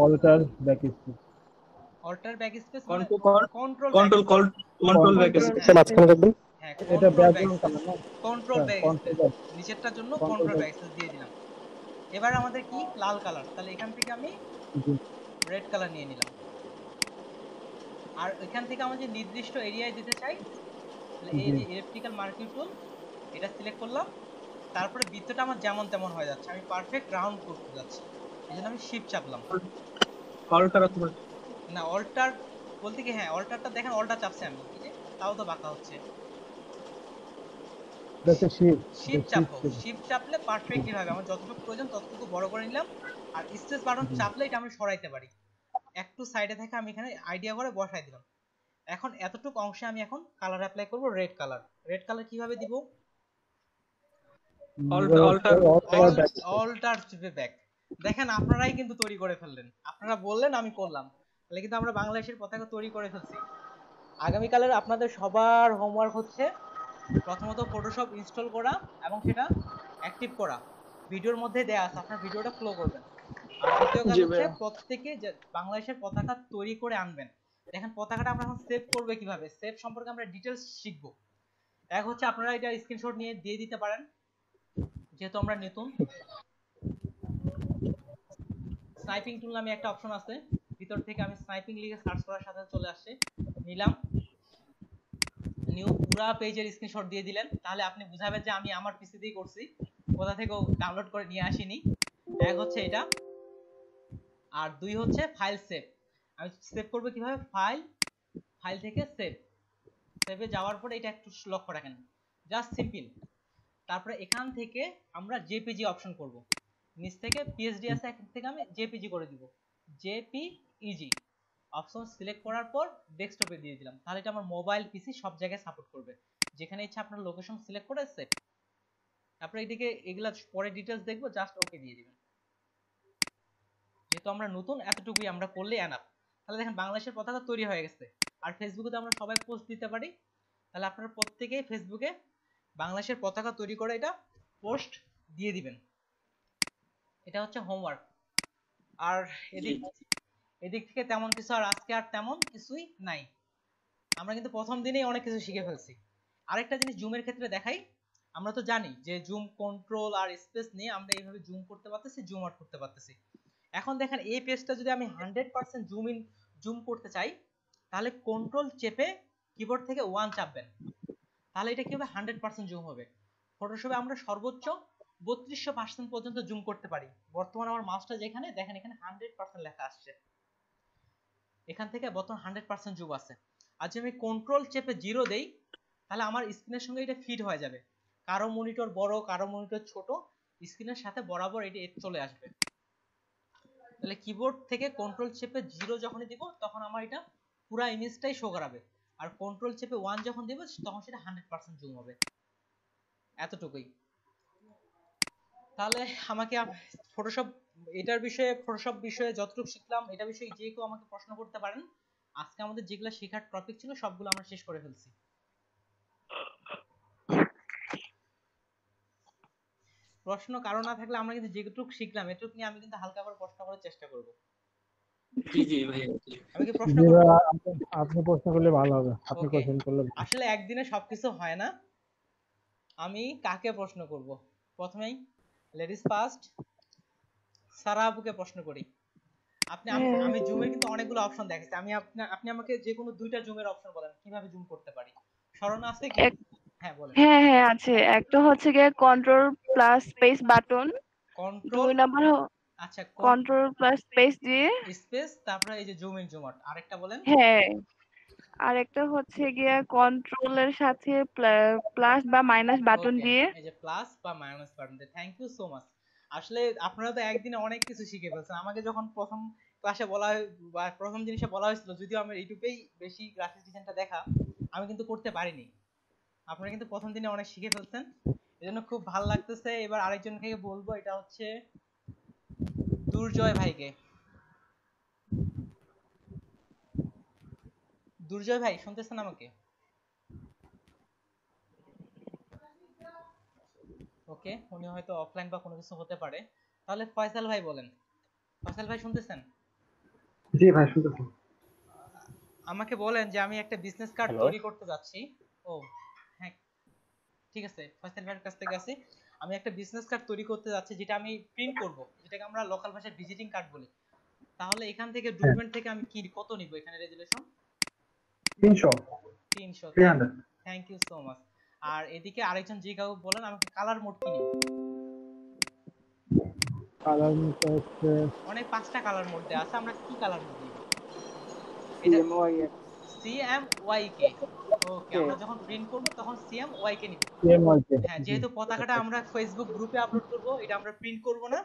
alter back space, alter back space control back space মাঝখানে রাখবেন। হ্যাঁ, এটা ব্যাকগ্রাউন্ড কালার না? কন্ট্রোল ব্যাক স্পেস, নিচেরটার জন্য কন্ট্রোল ব্যাক স্পেস দিয়ে দিলাম। এবার আমাদের কি লাল কালার, তাহলে এখান থেকে আমি রেড কালার নিয়ে নিলাম। আর এখান থেকে আমি যে নির্দিষ্ট এরিয়ায় দিতে চাই, তাহলে এই যে ইলেকট্রিক্যাল মার্কিং টুল, এটা সিলেক্ট করলাম। তারপরে বৃত্তটা আমার যেমন তেমন হয়ে যাচ্ছে, আমি পারফেক্ট রাউন্ড করতে যাচ্ছি, এজন্য আমি শিফট চাপলাম। অল্টার না, অল্টার বলতে কি, হ্যাঁ অল্টারটা দেখেন, অল্টার চাপছি আমি, এই যে তাও তো বাঁকা হচ্ছে। শিফট চাপবো, শিফট চাপলে পারফেক্টলি ভাবে আমার যতটুকু প্রয়োজন ততটুকু বড় করে নিলাম। আর স্পেস বাটন চাপলে এটা আমি সরাইতে পারি, একটু সাইডে থেকে আমি এখানে আইডিয়া করে বসাই দিলাম। এখন এতটুকু অংশে আমি এখন কালার অ্যাপ্লাই করব রেড কালার। রেড কালার কিভাবে দিব? অল্টার চেপে ব্যাক। দেখেন আপনারাই কিন্তু তৈরি করে ফেললেন, আপনারা বললেন আমি করলাম, তাহলে কিন্তু আমরা বাংলাদেশের পতাকা তৈরি করে ফেলছি। আগামীকালের আপনাদের সবার হোমওয়ার্ক হচ্ছে প্রথমত ফটোশপ ইনস্টল করা এবং সেটা অ্যাক্টিভ করা, ভিডিওর মধ্যে দেয়া আছে, আপনারা ভিডিওটা ফলো করবেন। আর দ্বিতীয় কাজ হচ্ছে প্রত্যেকে যে বাংলাদেশের পতাকা তৈরি করে আনবেন। দেখেন পতাকাটা আমরা এখন সেভ করবে কিভাবে, সেভ সম্পর্কে আমরা ডিটেইলস শিখব। এক হচ্ছে আপনারা এটা স্ক্রিনশট নিয়ে দিয়ে দিতে পারেন, যেহেতু আমরা নতুন। স্নাইপিং টুল নামে একটা অপশন আছে, ভিতর থেকে আমি স্নাইপিং লিখে সার্চ করার সাথে চলে আসছে, নিলাম, নিউ, পুরো পেজের স্ক্রিনশট দিয়ে দিলেন, তাহলে আপনি বুঝাবেন যে আমি আমার পিসি দিয়ে করছি, কোথা থেকেও ডাউনলোড করে নিয়ে আসিনি। এক হচ্ছে এটা, আর দুই হচ্ছে ফাইল সেভ। আমি সেভ করব কিভাবে, ফাইল থেকে সেভে যাওয়ার পরে এটা একটু লক্ষ্য রাখেন, জাস্ট সিম্পল। তারপরে এখান থেকে আমরা জেপিজি অপশন করব, নিচ থেকে পিএসডি আছে, এখান থেকে আমি জেপিজি করে দিব, জেপিইজি অপশন সিলেক্ট করার পর ডেস্কটপে দিয়ে দিলাম, তাহলে এটা আমার মোবাইল পিসি সব জায়গায় সাপোর্ট করবে, যেখানে ইচ্ছা আপনার লোকেশন সিলেক্ট করে সেভ। তারপরে এদিকে এগুলা পরে ডিটেইলস দেখবো, জাস্ট ওকে দিয়ে দিবেন। যেহেতু আমরা নতুন, এতটুকুই আমরা করলে এনাফ। তাহলে দেখেন বাংলাদেশের পতাকা তৈরি হয়ে গেছে। আর ফেসবুকে তো আমরা সবাই পোস্ট দিতে পারি, তাহলে আপনারা প্রত্যেকেই ফেসবুকে বাংলাদেশের পতাকা তৈরি করে এটা পোস্ট দিয়ে দিবেন। এটা হচ্ছে হোমওয়ার্ক। আর এদিক থেকে তেমন কিছু আর আজকে আর তেমন কিছুই নাই, আমরা কিন্তু প্রথম দিনেই অনেক কিছু শিখে ফেলছি। আরেকটা জিনিস জুমের ক্ষেত্রে দেখাই, আমরা তো জানি যে জুম কন্ট্রোল আর স্পেস নিয়ে আমরা এইভাবে জুম করতে পারতেছি, জুম আউট করতে পারতেছি। এখন দেখেন এই পেজটা যদি আমি 100% জুম করতে চাই, তাহলে কন্ট্রোল চেপে কিবোর্ড থেকে 1 চাপবেন, তাহলে এটা কি হবে, 100% জুম হবে। ফটোশপে আমরা সর্বোচ্চ 3200% পর্যন্ত জুম করতে পারি। বর্তমানে আমার মাউসটা যেখানে দেখেন, এখানে 100% লেখা আসছে, এখান থেকে বর্তমান 100% জুম আছে। আর যদি আমি কন্ট্রোল চেপে 0 দেই তাহলে আমার স্ক্রিনের সঙ্গে এটা ফিট হয়ে যাবে। কারো মনিটর বড় কারো মনিটর ছোট, স্ক্রিনের সাথে বরাবর এটা চলে আসবে। তাহলে কিবোর্ড থেকে কন্ট্রোল চেপে 0 যখনই দিব তখন আমার এটা পুরো ইমেজটাই শো করাবে, আর কন্ট্রোল চেপে 1 যখন দেব তখন সেটা 100% জুম হবে। এতটুকুই। তাহলে আমাকে ফটোশপ এটার বিষয়ে ফটোশপ বিষয়ে যতটুকু শিখলাম এটা বিষয়ে যে কেউ আমাকে প্রশ্ন করতে পারেন। আজকে আমাদের যেগুলো শেখার টপিক ছিল সবগুলো আমরা শেষ করে ফেলছি। প্রশ্ন কারো না থাকলে আমরা কিন্তু যেটুকু শিখলাম এটুকু নিয়ে আমি কিন্তু হালকা করে প্রশ্ন করার চেষ্টা করব। জি জি ভাই, আমি কি প্রশ্ন করব? আপনি প্রশ্ন করলে ভালো হবে, আপনি কোশ্চেন করলে। আসলে একদিনে সবকিছু হয় না। আমি কাকে প্রশ্ন করব? প্রথমেই লেডিস ফার্স্ট, সারা আপুকে প্রশ্ন করি। আমি জুমের কিন্তু অনেকগুলো অপশন দেখাচ্ছি, আপনি আমাকে যে কোনো দুইটা জুমের অপশন বলেন কিভাবে জুম করতে পারি। স্মরণ আছে কি? হ্যাঁ বলেন। হ্যাঁ আছে। একটা হচ্ছে গিয়ে control plus space button, control, দুই নাম্বার আচ্ছা কন্ট্রোল প্লাস স্পেস দিয়ে স্পেস, তারপরে এই যে জুম ইন জুম আউট। আরেকটা বলেন। হ্যাঁ, আরেকটা হচ্ছে গিয়ে কন্ট্রোলের সাথে প্লাস বা মাইনাস বাটন দিয়ে। এই যে প্লাস বা মাইনাস বাটন দিয়ে। Thank you so much. আসলে আপনারা তো একদিনে অনেক কিছু শিখে ফেলছেন। আমাকে যখন প্রথম ক্লাসে বলা বা প্রথম জিনিসে বলা হয়েছিল, যদিও আমার ইউটিউবেই বেশি গ্রাফিক্স ডিজাইনটা দেখা, আমি কিন্তু করতে পারিনি। আপনারা কিন্তু প্রথম দিনে অনেক শিখে ফেলছেন, এজন্য খুব ভালো লাগতেছে। এবার আরেকজনকে বলবো, এটা হচ্ছে দুর্জয় ভাইকে। দুর্জয় ভাই শুনতেছেন আমাকে? ওকে, উনি হয়তো অফলাইন বা কোনো কিছু হতে পারে। তাহলে ফয়সাল ভাই বলেন। ফয়সাল ভাই শুনতেছেন? জি ভাই শুনতেছি। আমাকে বলেন যে আমি একটা বিজনেস কার্ড তৈরি করতে যাচ্ছি। ও হ্যাঁ ঠিক আছে, ফয়সাল ভাইয়ের কাছ থেকে আসি। আমি একটা বিজনেস কার্ড তৈরি করতে যাচ্ছি যেটা আমি প্রিন্ট করব, যেটাকে আমরা লোকাল ভাষায় ভিজিটিং কার্ড বলি। তাহলে এখান থেকে ডকুমেন্ট থেকে আমি কি কত নিব এখানে resolution? 300। Thank you so much. আর এদিকে আরেকজন যে কাউ বলেন আমাকে কালার মোড কি নিব? কালার মোড হচ্ছে অনেক 5টা কালার মোড দেয়া আছে, আমরা কি কালার মোড নিব? CMYK। ওকে, আমরা যখন প্রিন্ট করব তখন CMYK নিব। হ্যাঁ, যেহেতু পতাকাটা আমরা ফেসবুক গ্রুপে আপলোড করব, এটা আমরা প্রিন্ট করব না,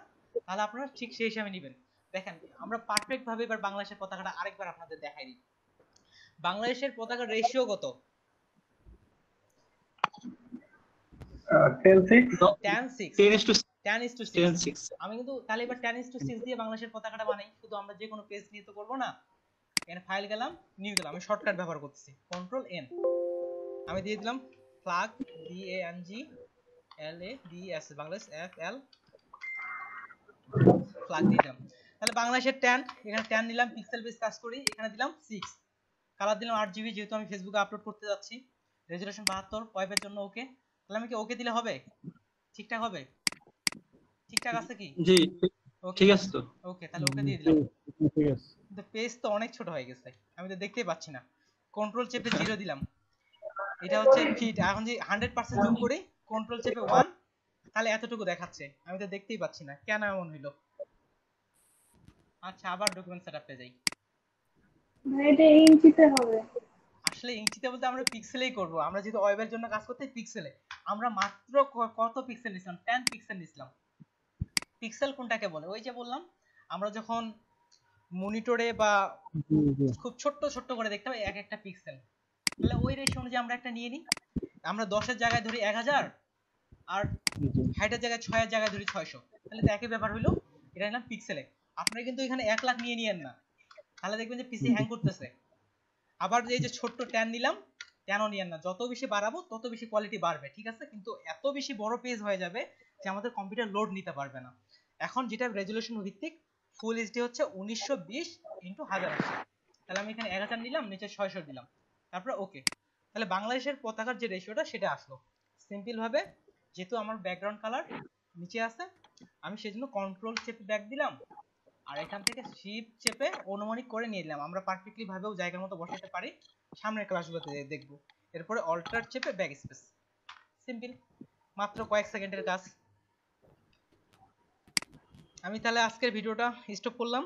তাহলে আপনারা ঠিক সেই হিসাবে নেবেন। দেখেন আমরা পারফেক্ট ভাবে এবার বাংলাদেশের পতাকাটা আরেকবার আপনাদের দেখাই দিই। বাংলাদেশের পতাকার রেশিও কত? 10:6। আমি কিন্তু তাহলে এবার 10:6 দিয়ে বাংলাদেশের পতাকাটা বানাই। শুধু আমরা যে কোনো পেজ নিয়ে তো করব না। এখানে ফাইল গেলাম, নিউ গেলাম, আমি শর্টকাট ব্যবহার করতেছি কন্ট্রোল এন। আমি দিয়ে দিলাম flag BANGLADS Bangladesh FL flag দিয়ে দিলাম। তাহলে বাংলাদেশের 10, এখানে 10 নিলাম, পিক্সেল বেস কাজ করি, এখানে দিলাম 6, কালার দিলাম 8GB, যেহেতু আমি ফেসবুকে আপলোড করতে যাচ্ছি। রেজুলেশন 72, ওয়েবের জন্য ওকে। তাহলে আমি কি ওকে দিলে হবে? ঠিকঠাক হবে? ঠিকঠাক আছে কি? জি ঠিক আছে তো। ওকে, তাহলে ওকে দিয়ে দিলাম। ঠিক আছে, কিন্তু পেজ তো অনেক ছোট হয়ে গেছে, আমি তো দেখতেই পাচ্ছি না। কন্ট্রোল চেপে 0 দিলাম, এটা হচ্ছে ফিট। এখন যদি 100% জুম করি, কন্ট্রোল চেপে 1, তাহলে এতটুকু দেখাচ্ছে, আমি তো দেখতেই পাচ্ছি না, কেন এমন হইলো? আচ্ছা, আবার ডকুমেন্ট সেটআপে যাই। এটা ইঞ্চিতে হবে। আসলে ইঞ্চিতে বলতে আমরা পিক্সেলেই করব, আমরা যেহেতু ওয়েবের জন্য কাজ করতে পিক্সেলে। আমরা মাত্র কত পিক্সেল নিছিলাম? 10 পিক্সেল নিছিলাম। পিক্সেল কোনটাকে বলে? ওই যে বললাম আমরা যখন মনিটরে বা খুব ছোট্ট ছোট্ট করে দেখতে পাই এক একটা পিক্সেল, তাহলে ওই রেশিও অনুযায়ী আমরা একটা নিয়ে নিই। আমরা 10 এর জায়গায় ধরি 1000, আর হাইটের জায়গায় 6 এর জায়গায় ধরি 600, তাহলে তো একই ব্যাপার হলো। এটা নিলাম পিক্সেলে। আপনারা কিন্তু এখানে 1 লাখ নিয়ে নিয়েন না, তাহলে দেখবেন যে পিসি হ্যাং করতেছে। আবার এই যে ছোট্ট 10 নিলাম, 10ও নিয়েন না, যত বেশি বাড়াবো তত বেশি কোয়ালিটি বাড়বে, ঠিক আছে? কিন্তু এত বেশি বড় পেজ হয়ে যাবে যে আমাদের কম্পিউটার লোড নিতে পারবে না। এখন যেটা রেজুলেশন ভিত্তিক, ফুল এইচডি হচ্ছে 1920x1080। তাহলে আমি এখানে 1000 নিলাম, নিচে 600 দিলাম, তারপর ওকে। তাহলে বাংলাদেশের পতাকার যে রেশিওটা সেটা আসলো সিম্পল ভাবে। যেহেতু আমার ব্যাকগ্রাউন্ড কালার নিচে আছে, আমি সেজন্য কন্ট্রোল চেপে ব্যাক দিলাম, আর এখান থেকে শিফট চেপে অনুমানিক করে নিয়ে নিলাম। আমরা পারফেক্টলি ভাবেও জায়গার মতো বসাতে পারি, সামনের ক্লাসগুলোতে দেখব। এরপরে অল্টার চেপে ব্যাক স্পেস, সিম্পল, মাত্র কয়েক সেকেন্ডের কাজ। আমি তাহলে আজকের ভিডিওটা স্টপ করলাম।